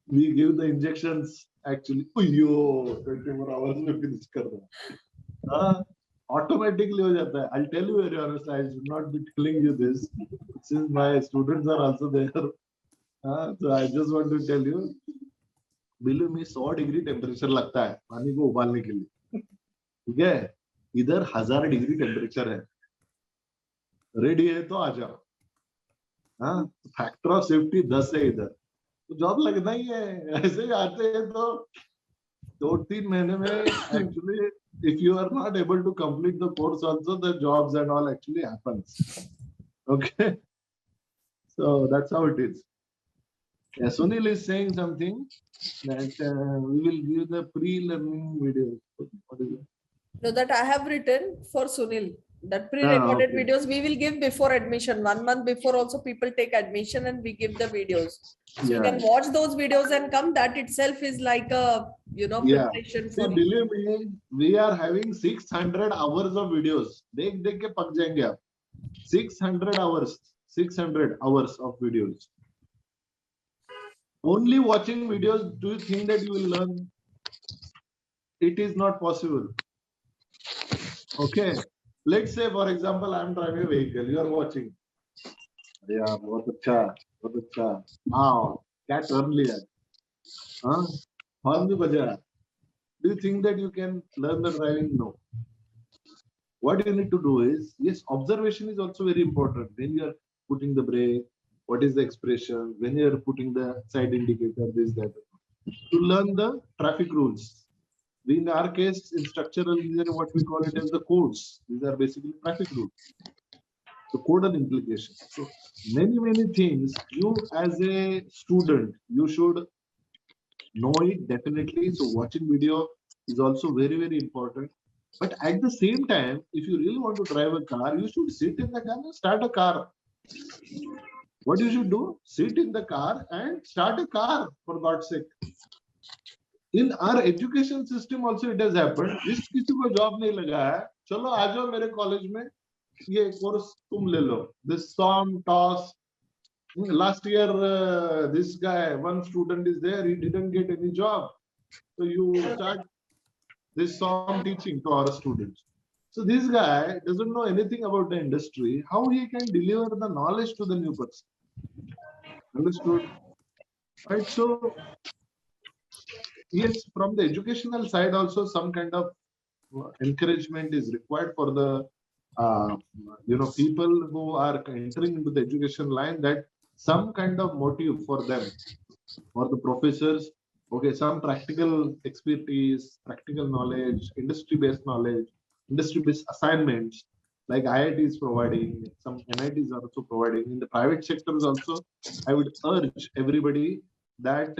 we give the injections actually. 24 hours में finish कर दो. Automatically हो जाता है. I'll tell you very honestly, I should not be telling you this since my students are also there. So I just want to tell you, Billu में 100 degree temperature लगता है पानी को उबालने के लिए. ठीक है, इधर 1000 डिग्री टेम्परेचर है. रेडी है तो आ जाओ. हाँ, फैक्टर ऑफ सेफ्टी 10 है इधर, तो जॉब लगना ही है. ऐसे ही आते हैं तो 2-3 महीने में actually if you are not able to complete the course also, the jobs and all actually happens. Okay, so that's how it is. Yeah, Sunil is saying something that we will give the pre-learning videos. What is it? No, that I have written for Sunil. That pre-recorded okay. videos we will give before admission. 1 month before also people take admission and we give the videos. So you can watch those videos and come. That itself is like a, you know, preparation See, for. believe me, we are having 600 hours of videos. देख देख के पक जाएंगे आप. 600 hours, 600 hours of videos. Only watching videos, do you think that you will learn? It is not possible. Okay. Let's say, for example, I am driving a vehicle. You are watching. Yeah, बहुत अच्छा, बहुत अच्छा. हाँ, क्या turn लिया? हाँ, horn भी बजा. Do you think that you can learn the driving? No. What you need to do is, yes, observation is also very important. When you are putting the brake, what is the expression? When you are putting the side indicator, this, that. To learn the traffic rules. In our case, in structural engineering, what we call it as the codes. These are basically traffic rules. So code and implications. So many things you as a student, you should know it definitely. So watching video is also very important. But at the same time, if you really want to drive a car, you should sit in the car and start a car. What you should do? Sit in the car and start a car, for God's sake. In our education system also it has happened. जिस किसी को job नहीं लगा है, चलो आ जाओ मेरे college में, ये कोर्स तुम ले लो. This SOM, TOS. Last year, this guy, one student is there, he didn't get any job. So you start this SOM teaching to our students. So this guy doesn't know anything about the industry. How he can deliver the knowledge to the new person? Understood? Right. So yes, from the educational side also some kind of encouragement is required for the people who are entering into the education line, that some kind of motive for them, for the professors. Okay, some practical expertise, practical knowledge, industry-based knowledge, industry-based assignments, like IIT is providing, some NITs are also providing. In the private sectors also, I would urge everybody that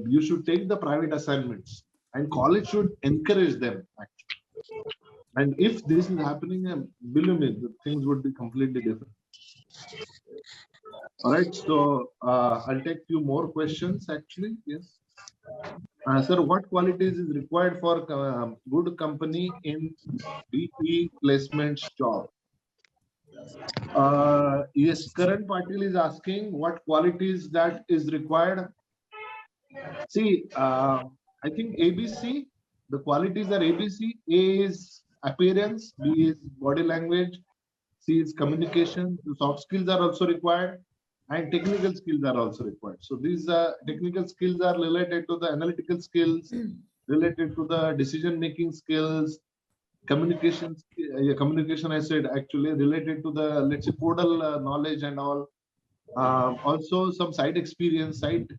you should take the private assignments, and college should encourage them actually. And if this is happening, believe me, the things would be completely different. All right, so I'll take few more questions actually. Yes. Sir, what qualities is required for good company in DE placements job? Yes, Karan Patil is asking what qualities that is required. See, I think ABC, the qualities are ABC. A is appearance, B is body language, C is communication. The soft skills are also required, and technical skills are also required. So these technical skills are related to the analytical skills, related to the decision-making skills, communications, communication I said actually related to the, let's say, codal knowledge and all. Also some site experience, site.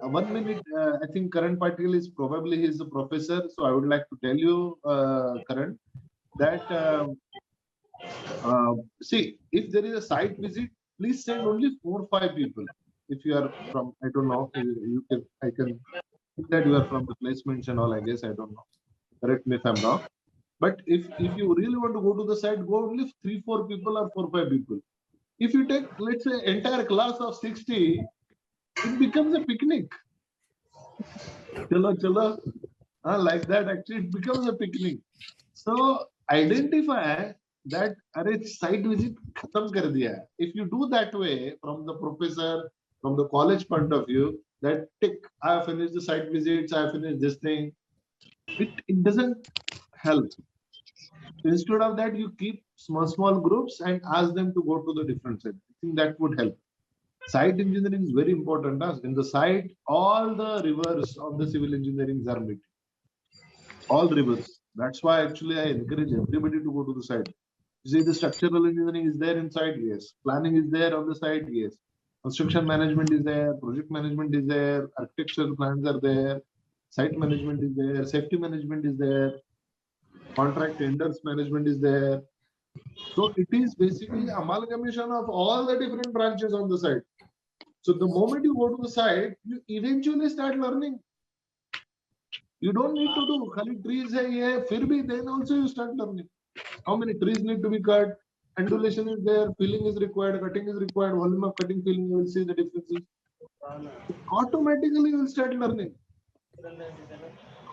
1 minute, I think Karan Patil is probably he's a professor. So I would like to tell you, Karan, that see, if there is a site visit, please send only 4 or 5 people. If you are from, I don't know, you can, I can think that you are from the placements and all, I guess, I don't know. Correct me if I'm wrong. But if you really want to go to the site, go only 3 or 4 people or 4 or 5 people. If you take, let's say, entire class of 60, it becomes a picnic. Chalo, chalo. Like that, actually, it becomes a picnic. So identify that site visit khatam kar diya. If you do that way, from the professor, from the college point of view, that tick, I have finished the site visits, I have finished this thing. It doesn't help. Instead of that, you keep small groups and ask them to go to the different sites. I think that would help. Site engineering is very important. In the site, all the rivers of the civil engineering are meeting. All rivers. That's why actually I encourage everybody to go to the site. You see, the structural engineering is there inside, yes. Planning is there on the site, yes. Construction management is there, project management is there, architectural plans are there, site management is there, safety management is there, contract tenders management is there. So it is basically amalgamation of all the different branches on the site. So the moment you go to the site, you eventually start learning. You don't need to do khali trees hai ye, fir bhi, then also you start learning. How many trees need to be cut? Undulation is there, filling is required, cutting is required, volume of cutting, filling, you will see the differences. Automatically you will start learning.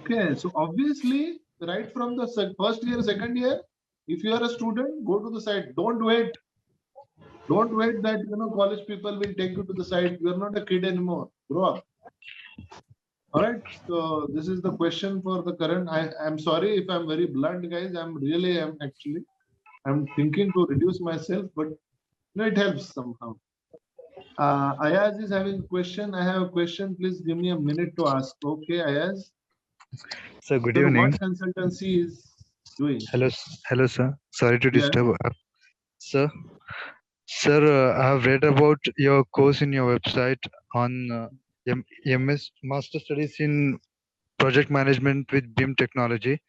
Okay, so obviously, right from the first year, second year, if you are a student, go to the site. Don't wait. Don't wait that college people will take you to the site. You are not a kid anymore. Grow up. All right. So this is the question for the current. I'm sorry if I'm very blunt, guys. I'm thinking to reduce myself, but it helps somehow. Ayaz is having a question. I have a question. Please give me a minute to ask. Okay, Ayaz. Sir, good So evening. what consultancy is doing? Hello, sir. Sorry to Yeah. disturb. Sir, I have read about your course in your website on MS Master Studies in Project Management with BIM technology.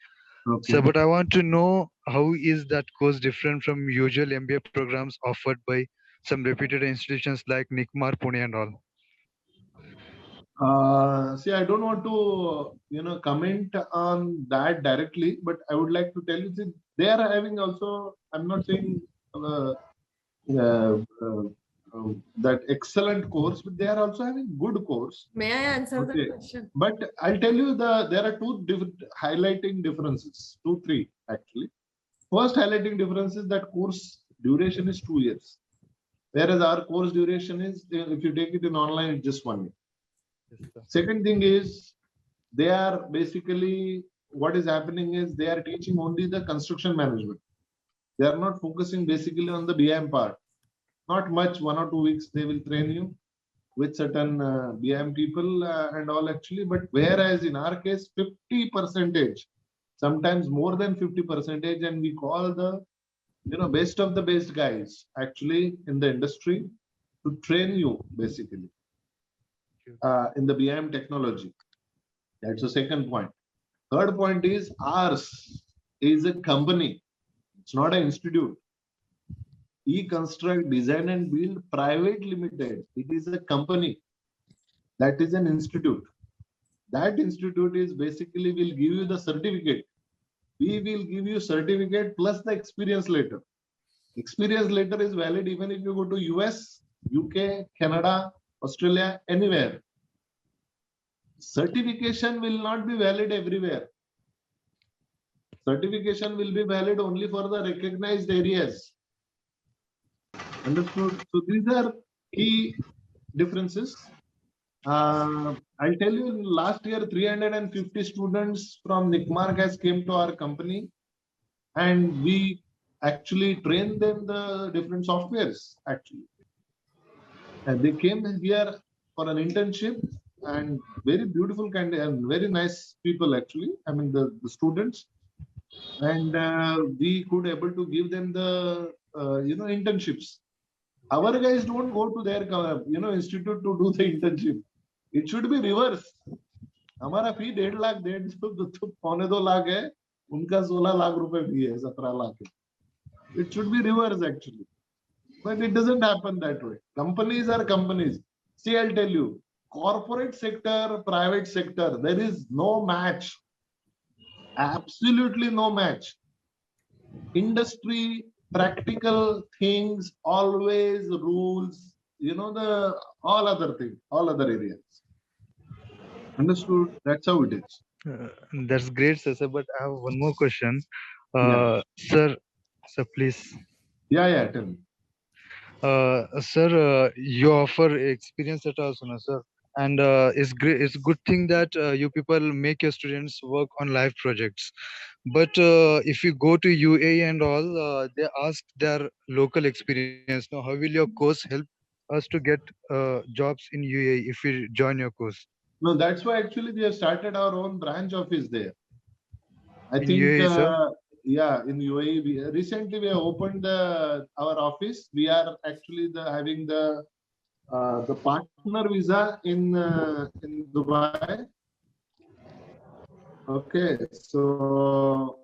Okay. Sir, but I want to know how is that course different from usual MBA programs offered by some reputed institutions like NICMAR, Pune and all? See, I don't want to, comment on that directly, but I would like to tell you that they are having also, I'm not saying that excellent course, but they are also having good course. May I answer the question? But I'll tell you there are two different highlighting differences, 3 actually. First highlighting difference is that course duration is 2 years. Whereas our course duration is, if you take it in online, it's just 1 year. Second thing is, they are basically, what is happening is they are teaching only the construction management. They are not focusing basically on the BIM part. Not much, 1 or 2 weeks they will train you with certain BIM people and all actually. But whereas in our case, 50%, sometimes more than 50%, and we call the best of the best guys actually in the industry to train you basically in the BIM technology. That's the second point. Third point is ours is a company. It's not an institute. Econstruct Design and Build Private Limited. It is a company. That is an institute. That institute is basically will give you the certificate. We will give you certificate plus the experience letter. Experience letter is valid even if you go to US, UK, Canada, Australia, anywhere. Certification will not be valid everywhere. Certification will be valid only for the recognized areas. Understood? So these are key differences. I'll tell you, last year 350 students from NICMAR has came to our company, and we actually trained them the different softwares actually. And they came here for an internship, and very beautiful kind and very nice people actually. I mean the students. and we could able to give them the internships. Our guys don't go to their institute to do the internship. It should be reverse. हमारा फी 1.5 लाख 1.5 2 है, उनका 16 लाख रुपए फी है, 17 लाख है. It should be reverse actually, but it doesn't happen that way. Companies are companies. See, I'll tell you, corporate sector, private sector, there is no match. Absolutely no match. Industry, practical things always rules, the all other things, all other areas. Understood? That's how it is. That's great, sir. But I have one more question. Sir, please. Yeah, tell me. Sir, you offer experience at also, no, sir. And it's great. It's good thing that you people make your students work on live projects. But if you go to UAE and all, they ask their local experience. Now, how will your course help us to get jobs in UAE if we join your course? No, that's why actually we have started our own branch office there. I In think, UAE, sir? yeah, in UAE, recently we have opened our office. We are actually having the partner visa in Dubai. Okay, so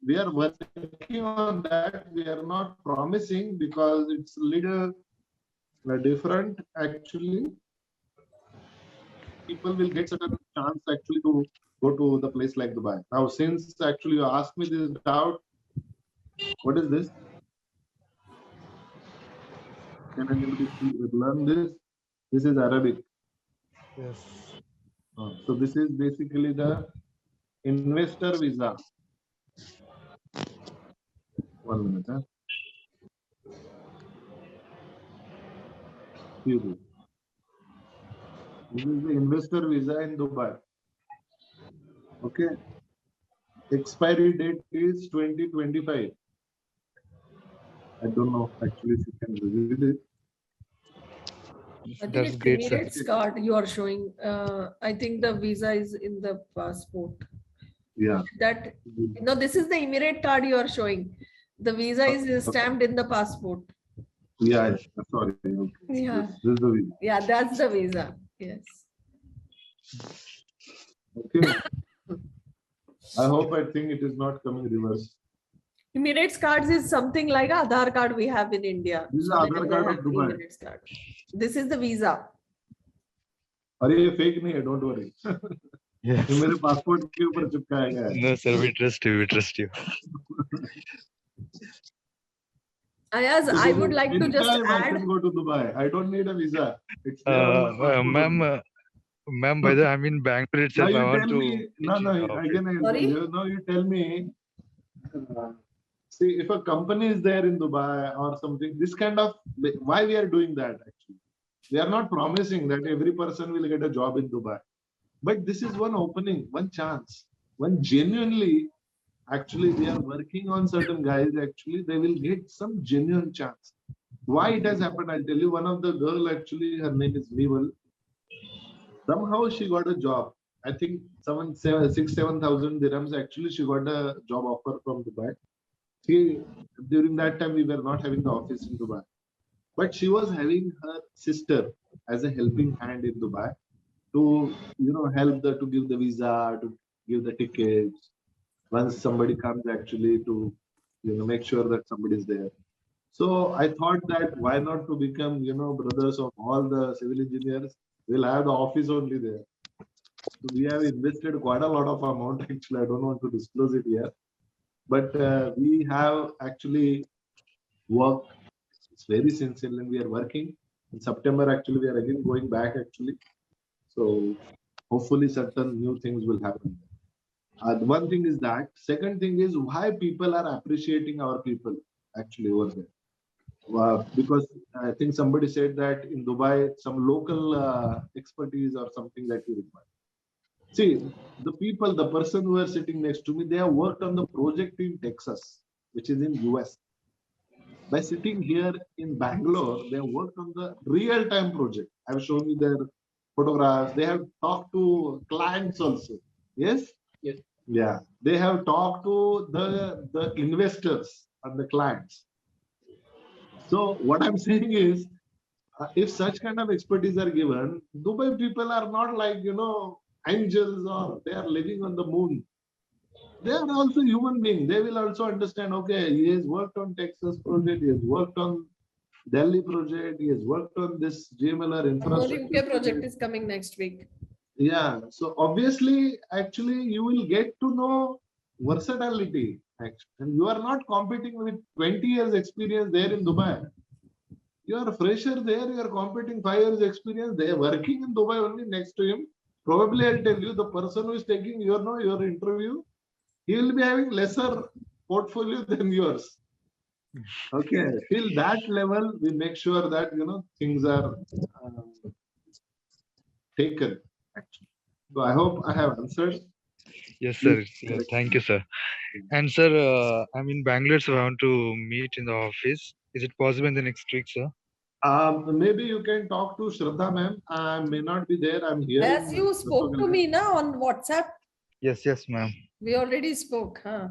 we are working on that. We are not promising because it's a little different actually. People will get certain chance actually to go to the place like Dubai. Now, since actually you asked me this doubt, what is this? Can anybody learn this? This is Arabic. Yes. So this is basically the investor visa. 1 minute. Huh? This is the investor visa in Dubai. Okay. Expiry date is 2025. I don't know actually if you can read it. I think That's it's great, sir. Emirates card you are showing. I think the visa is in the passport. Yeah. That no, this is the Emirate card you are showing. The visa is stamped in the passport. Yeah, sorry. Okay. Yeah. This is the visa. Yeah, that's the visa. Yes. Okay. I hope I think it is not coming reverse. Emirates cards is something like Aadhaar card we have in India. This is So Aadhaar card of Dubai. Emirates card. This is the visa. अरे ये fake नहीं है, don't worry. Yes. ये मेरे passport के ऊपर चिपकाया गया है. No, sir, we trust you. We trust you. Ayaz, I would like to just Anytime I add. can go to Dubai. I don't need a visa. It's there on my passport. Ma'am, by the way, I'm in Bangalore itself. Now I you want tell to. me. No. Again, Sorry? now you tell me. See, if a company is there in Dubai or something, this kind of why we are doing that actually. We are not promising that every person will get a job in Dubai, but this is one opening, one chance, one genuinely. Actually, we are working on certain guys. Actually, they will get some genuine chance. Why it has happened? I'll tell you. One of the girl actually, her name is Meval. Somehow she got a job. I think 7,000 dirhams. Actually, she got a job offer from Dubai. During that time, we were not having the office in Dubai, but she was having her sister as a helping hand in Dubai to help her to give the visa, to give the tickets. Once somebody comes actually to make sure that somebody is there. So I thought that why not to become brothers of all the civil engineers. We'll have the office only there. So we have invested quite a lot of amount. Actually, I don't want to disclose it here, but we have actually worked. It's very sincere, and we are working. In September, actually, we are again going back. Actually, so hopefully, certain new things will happen. One thing is that. Second thing is why people are appreciating our people actually over there. Because I think somebody said that in Dubai, some local expertise or something that you require. See, the person who are sitting next to me, they have worked on the project in Texas, which is in US. By sitting here in Bangalore, they have worked on the real-time project. I've shown you their photographs. They have talked to clients also. Yes? Yes. Yeah, they have talked to the investors and the clients. So what I'm saying is, if such kind of expertise are given, Dubai people are not like, angels or they are living on the moon. They are also human beings. They will also understand, okay, he has worked on Texas project, he has worked on Delhi project, he has worked on this GMLR One more infrastructure UK project project. is coming next week. Yeah, so obviously, actually, you will get to know versatility. Actually, and you are not competing with 20 years experience there in Dubai. You are a fresher there, you are competing 5 years experience. They are working in Dubai only next to him. Probably I'll tell you the person who is taking your interview, he will be having lesser portfolio than yours. Okay, till that level, we make sure that things are taken. Actually, so I hope I have answered. Yes, Please sir. Yeah, correct thank me. you, sir. And sir, I'm in Bangalore, so I want to meet in the office. Is it possible in the next week, sir? Maybe you can talk to Shraddha ma'am. I may not be there. I'm here As in you spoke to me now on WhatsApp, Yes, ma'am. we already spoke. Huh?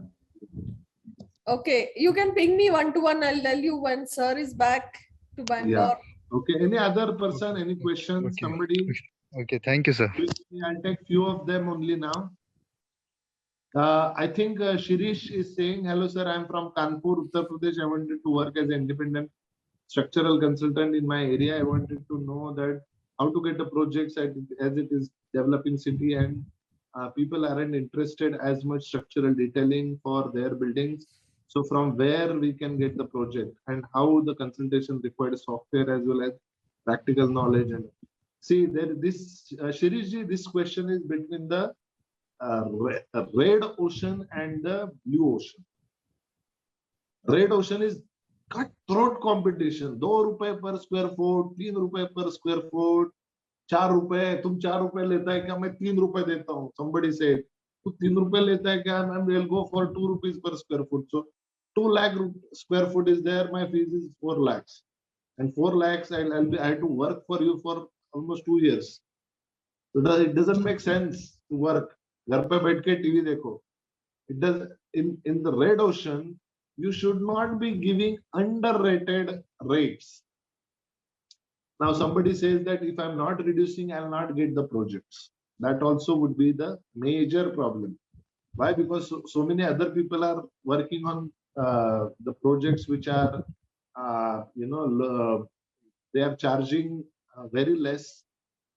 Okay, you can ping me one-to-one. I'll tell you when sir is back to Yeah. Bangalore. Okay. Any other person? Any questions? Okay. Somebody? Okay, thank you, sir. I'll take few of them only now. I think Shirish is saying, hello, sir. I'm from Kanpur, Uttar Pradesh. I wanted to work as an independent structural consultant in my area. I wanted to know that how to get the projects as it is developing city and people aren't interested as much structural detailing for their buildings. So from where we can get the project and how the consultation required software as well as practical knowledge. And see there, this Shirishji, this question is between the red ocean and the blue ocean. Red ocean is cutthroat competition. ₹2 per square foot, ₹3 per square foot, ₹4. तुम ₹4 लेता है क्या? मैं ₹3 देता हूँ. Somebody said, तू ₹3 लेता है क्या? And we'll go for ₹2 per square foot. So 2 lakh square foot is there. My fees is 4 lakhs. And 4 lakhs, I have to work for you for almost 2 years. So it doesn't make sense to work. घर पे बैठ के TV देखो. It does in the red ocean, you should not be giving underrated rates. Now somebody says that if I'm not reducing, I'll not get the projects. That also would be the major problem. Why? Because so many other people are working on the projects which are, they are charging very less,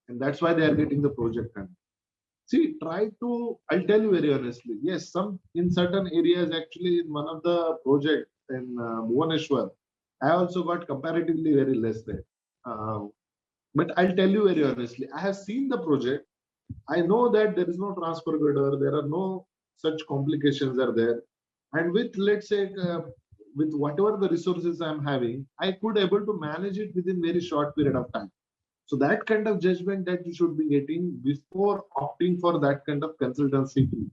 and that's why they are getting the project done. See, I'll tell you very honestly, yes, in certain areas, actually, in one of the projects in Bhubaneswar, I also got comparatively very less there. But I'll tell you very honestly, I have seen the project. I know that there is no transfer girder, there are no such complications are there. And with, let's say, with whatever the resources I'm having, I could able to manage it within very short period of time. So that kind of judgment that you should be getting before opting for that kind of consultancy fee.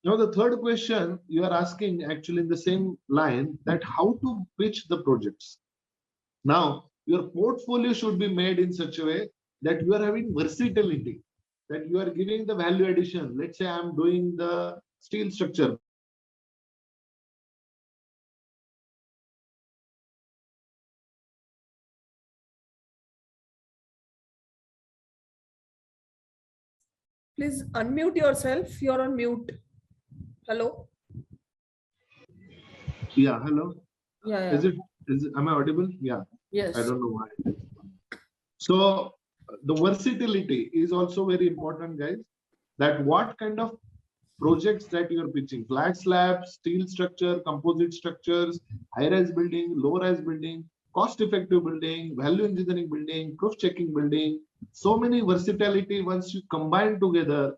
Now, the third question you are asking actually in the same line that how to pitch the projects. Now, your portfolio should be made in such a way that you are having versatility, that you are giving the value addition. Let's say I'm doing the steel structure. Please unmute yourself. You're on mute. Hello. Yeah, hello. Yeah. Am I audible? Yeah. Yes. I don't know why. So the versatility is also very important, guys. That what kind of projects that you are pitching: flat slabs, steel structure, composite structures, high-rise building, low-rise building, cost-effective building, value engineering building, proof checking building. So many versatility once you combine together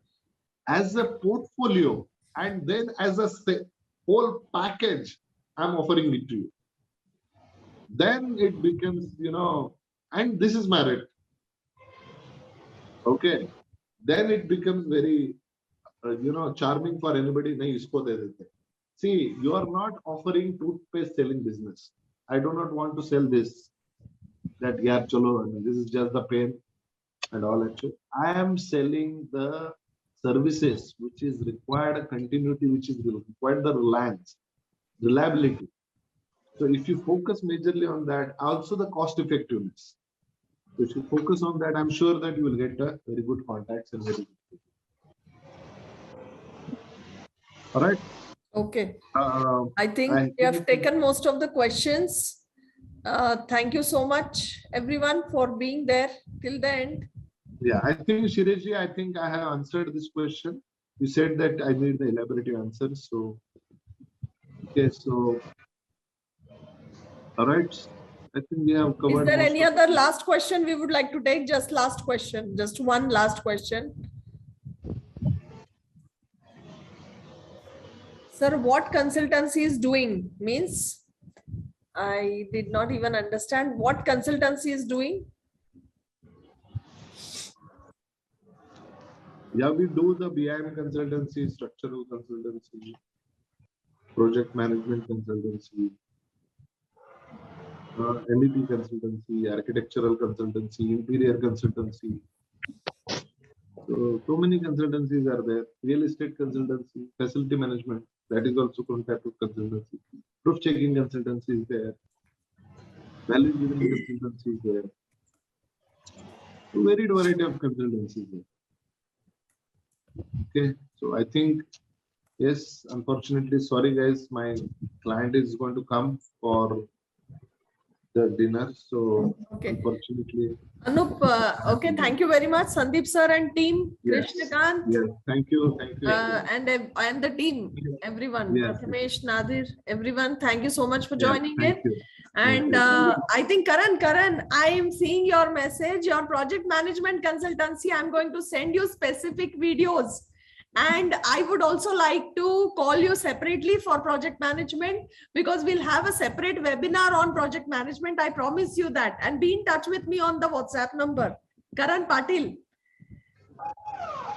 as a portfolio and then as a whole package, I'm offering it to you. Then it becomes, and this is merit. Okay. Then it becomes very, charming for anybody. Nahi, isko de dete. See, you are not offering toothpaste selling business. I do not want to sell this. That yeah, chalo, this is just the pain and all. Actually, I am selling the services, which is required continuity, which is required the reliance, reliability. So if you focus majorly on that, also the cost effectiveness. So if you focus on that, I'm sure that you will get a very good contacts and very good people. All right. Okay. I think we have taken most of the questions. Thank you so much, everyone, for being there till the end. Yeah, I think Shireshji, I think I have answered this question. You said that I need the elaborative answer. So, okay, so, all right. I think we have covered. Is there any other last question we would like to take? Just last question, just one last question. Sir, what consultancy is doing? Means I did not even understand what consultancy is doing. Yeah, we do the BIM consultancy, structural consultancy, project management consultancy, MEP consultancy, architectural consultancy, interior consultancy. So many consultancies are there. Real estate consultancy, facility management, that is also one type of consultancy. Proof checking consultancy is there. Value engineering consultancy is there. So varied variety of consultancies there. Okay, so I think, yes, unfortunately, sorry guys, my client is going to come for the dinner. So okay. Unfortunately. Anup, okay, thank you very much, Sandeep sir and team. Yes. Krishnakant. Yes, thank you. And the team, everyone, yes. Prathamesh, Nadir, everyone, thank you so much for joining thank in. you. And I think Karan, I am seeing your message, your project management consultancy. I'm going to send you specific videos. And I would also like to call you separately for project management, because we'll have a separate webinar on project management. I promise you that. And be in touch with me on the WhatsApp number. Karan Patil.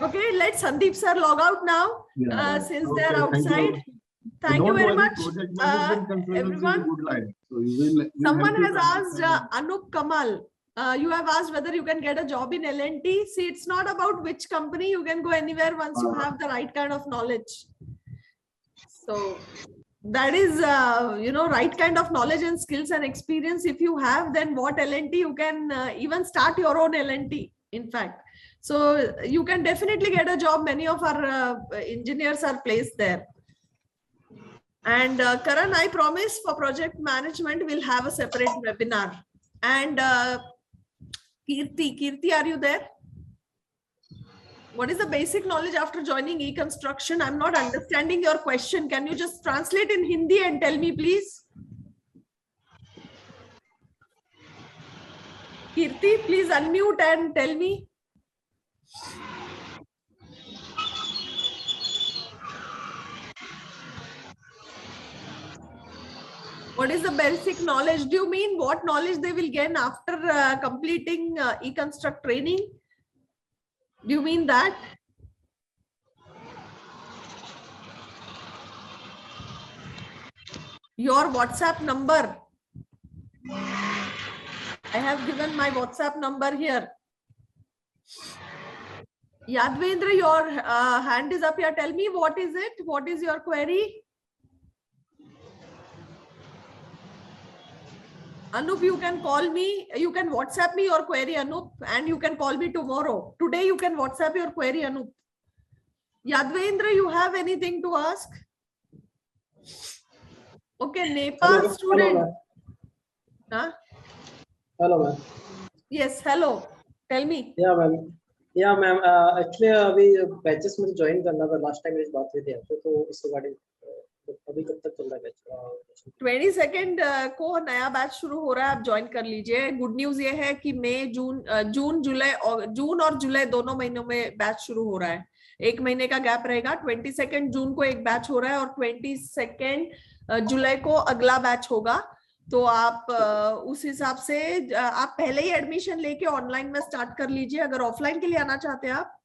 Okay, let Sandeep sir log out now, since Okay, they're outside. Thank you very much, everyone. So you will Someone has asked, Anup Kamal, you have asked whether you can get a job in L&T. See, it's not about which company. You can go anywhere once you have the right kind of knowledge. So that is, right kind of knowledge and skills and experience. If you have, then what L&T, you can even start your own L&T, in fact. So you can definitely get a job. Many of our engineers are placed there. And Karan, I promise for project management, we'll have a separate webinar. And Kirti, are you there? What is the basic knowledge after joining Econstruction? I'm not understanding your question. Can you just translate in Hindi and tell me, please? Kirti, please unmute and tell me. What is the basic knowledge? Do you mean what knowledge they will gain after completing Econstruct training? Do you mean that? Your WhatsApp number. I have given my WhatsApp number here. Yadvendra, your hand is up here. Tell me, what is it? What is your query? Anup, you can call me. You can WhatsApp me your query, Anup, and you can call me tomorrow. Today, you can WhatsApp your query, Anup. Yadvendra, you have anything to ask? Okay, Nepal student. Hello, huh? Hello, ma'am. Yes, hello. Tell me. Yeah, ma'am. Yeah, ma'am. Actually, we batches में join करना था. Last time मेरी बात हुई थी आपसे, तो इस regarding अभी कब तक चल रहा है बैच? 22nd को नया बैच शुरू हो रहा है, आप ज्वाइन कर लीजिए. गुड न्यूज ये है कि मई, जून और जुलाई दोनों महीनों में बैच शुरू हो रहा है. एक महीने का गैप रहेगा. 22nd जून को एक बैच हो रहा है और 22nd जुलाई को अगला बैच होगा. तो आप उस हिसाब से आप पहले ही एडमिशन लेके ऑनलाइन में स्टार्ट कर लीजिए. अगर ऑफलाइन के लिए आना चाहते हैं आप?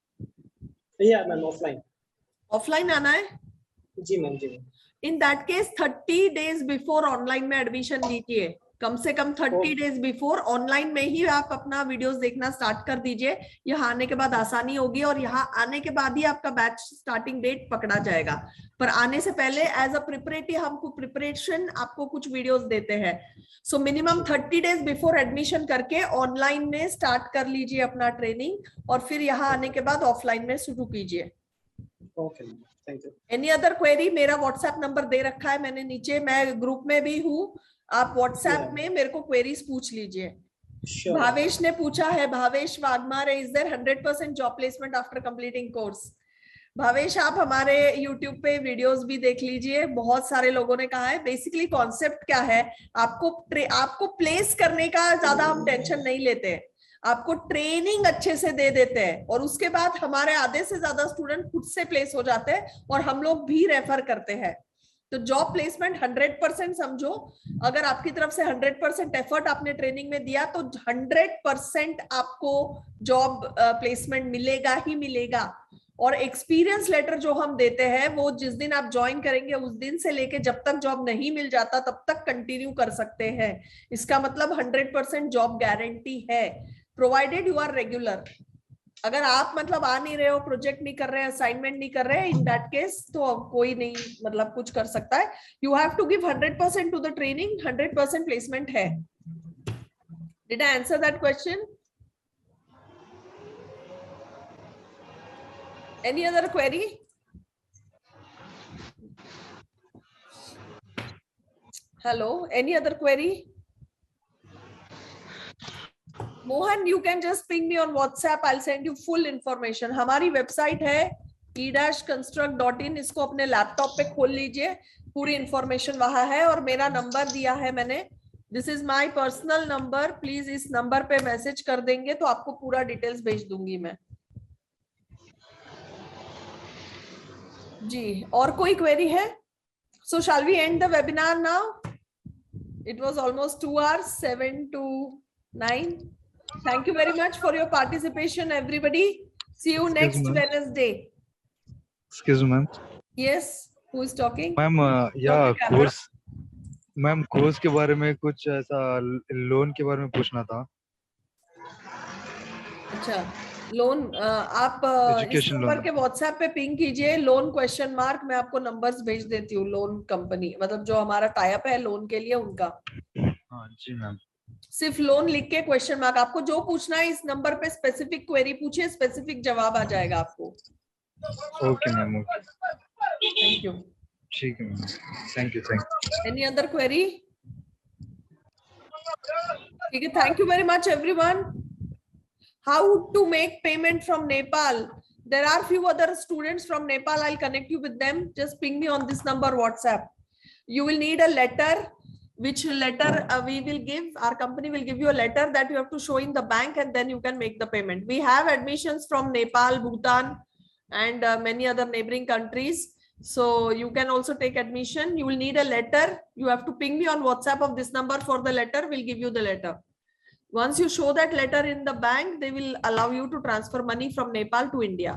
या मैम, ऑफलाइन आना है. जी मैम, जी ma'am. In that case, 30 days before online में एडमिशन लीजिए. कम से कम 30 डेज बिफोर ऑनलाइन में ही आप अपना वीडियोस देखना स्टार्ट कर दीजिए। यहाँ आने के बाद आसानी होगी और यहाँ आने के बाद ही आपका बैच स्टार्टिंग डेट पकड़ा जाएगा। पर आने से पहले एज अ प्रिपरेटरी हमको प्रिपरेशन आपको कुछ वीडियोस देते हैं। So minimum 30 days before admission करके ऑनलाइन में स्टार्ट कर लीजिए अपना ट्रेनिंग और फिर यहाँ आने के बाद ऑफलाइन में शुरू कीजिए। Okay, thank you. Any other query? मेरा व्हाट्सएप नंबर दे रखा है मैंने नीचे, मैं ग्रुप में भी हूँ, आप व्हाट्सएप में मेरे को क्वेरीज पूछ लीजिए। भावेश ने पूछा है, Bhavesh Waghmare, is there 100% job placement after completing course? Bhavesh आप हमारे YouTube पे वीडियोस भी देख लीजिए, बहुत सारे लोगों ने कहा है। बेसिकली कॉन्सेप्ट क्या है, आपको प्लेस करने का ज्यादा हम टेंशन नहीं लेते हैं, आपको ट्रेनिंग अच्छे से दे देते हैं और उसके बाद हमारे आधे से ज्यादा स्टूडेंट खुद से प्लेस हो जाते हैं और हम लोग भी रेफर करते हैं। तो जॉब प्लेसमेंट 100% समझो, अगर आपकी तरफ से 100% एफर्ट आपने ट्रेनिंग में दिया तो 100% आपको जॉब प्लेसमेंट मिलेगा ही मिलेगा। और एक्सपीरियंस लेटर जो हम देते हैं वो जिस दिन आप ज्वाइन करेंगे उस दिन से लेके जब तक जॉब नहीं मिल जाता तब तक कंटिन्यू कर सकते हैं। इसका मतलब 100% जॉब गारंटी है, प्रोवाइडेड यू आर रेगुलर। अगर आप मतलब आ नहीं रहे हो, प्रोजेक्ट नहीं कर रहे, असाइनमेंट नहीं कर रहे, इन दैट केस तो कोई नहीं मतलब कुछ कर सकता है। You have to give 100% to the training, 100% placement है। Did I answer that question? Any other query? Hello, any other query? Mohan, you can just ping me on WhatsApp. I'll send you full information. हमारी website है e-construct.in, इसको अपने laptop पे खोल लीजिए, पूरी information वहां है। और मेरा नंबर दिया है मैंने, this is my personal number, please इस नंबर पे मैसेज कर देंगे तो आपको पूरा डिटेल्स भेज दूंगी मैं। जी, और कोई क्वेरी है? So shall we end the webinar now? It was almost 2 hours, 7 to 9. Thank you very much for your participation, everybody. See you next Wednesday. Excuse me, ma'am. Yes, who is talking? Ma'am, yeah, course के बारे में कुछ ऐसा loan के बारे में पूछना था। अच्छा, लोन आप इस नंबर के व्हाट्सएप पे पिंग कीजिए, लोन क्वेश्चन मार्क, मैं आपको नंबर्स भेज देती हूँ। लोन कंपनी मतलब जो हमारा टाई अप है लोन के लिए उनका। हाँ जी मैम। सिर्फ लोन लिख के क्वेश्चन मार्क, आपको जो पूछना है इस नंबर पे स्पेसिफिक क्वेरी पूछिए, स्पेसिफिक जवाब आ जाएगा आपको। Okay ma'am, thank you. ठीक है ma'am, thank you. Any other query? ठीक है, thank you very much everyone. How to make payment from Nepal? There are few other students from Nepal. I'll connect you with them. Just ping me on this number WhatsApp. You will need a letter. Which letter we will give? Our company will give you a letter that you have to show in the bank, and then you can make the payment. We have admissions from Nepal, Bhutan, and many other neighboring countries. So you can also take admission. You will need a letter. You have to ping me on WhatsApp of this number for the letter. We'll give you the letter. Once you show that letter in the bank, they will allow you to transfer money from Nepal to India.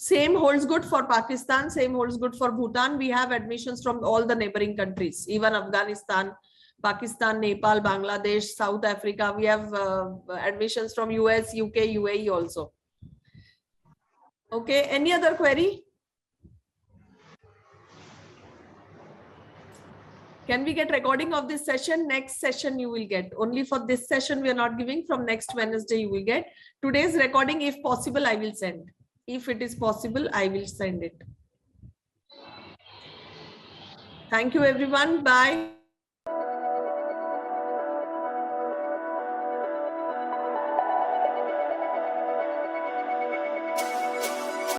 Same holds good for Pakistan, same holds good for Bhutan. We have admissions from all the neighboring countries, even Afghanistan, Pakistan, Nepal, Bangladesh, South Africa. We have admissions from US, UK, UAE also. Okay, any other query? Can we get recording of this session? Next session you will get. Only for this session we are not giving. From next Wednesday you will get. Today's recording, if possible, I will send. If it is possible, I will send it. Thank you everyone. Bye.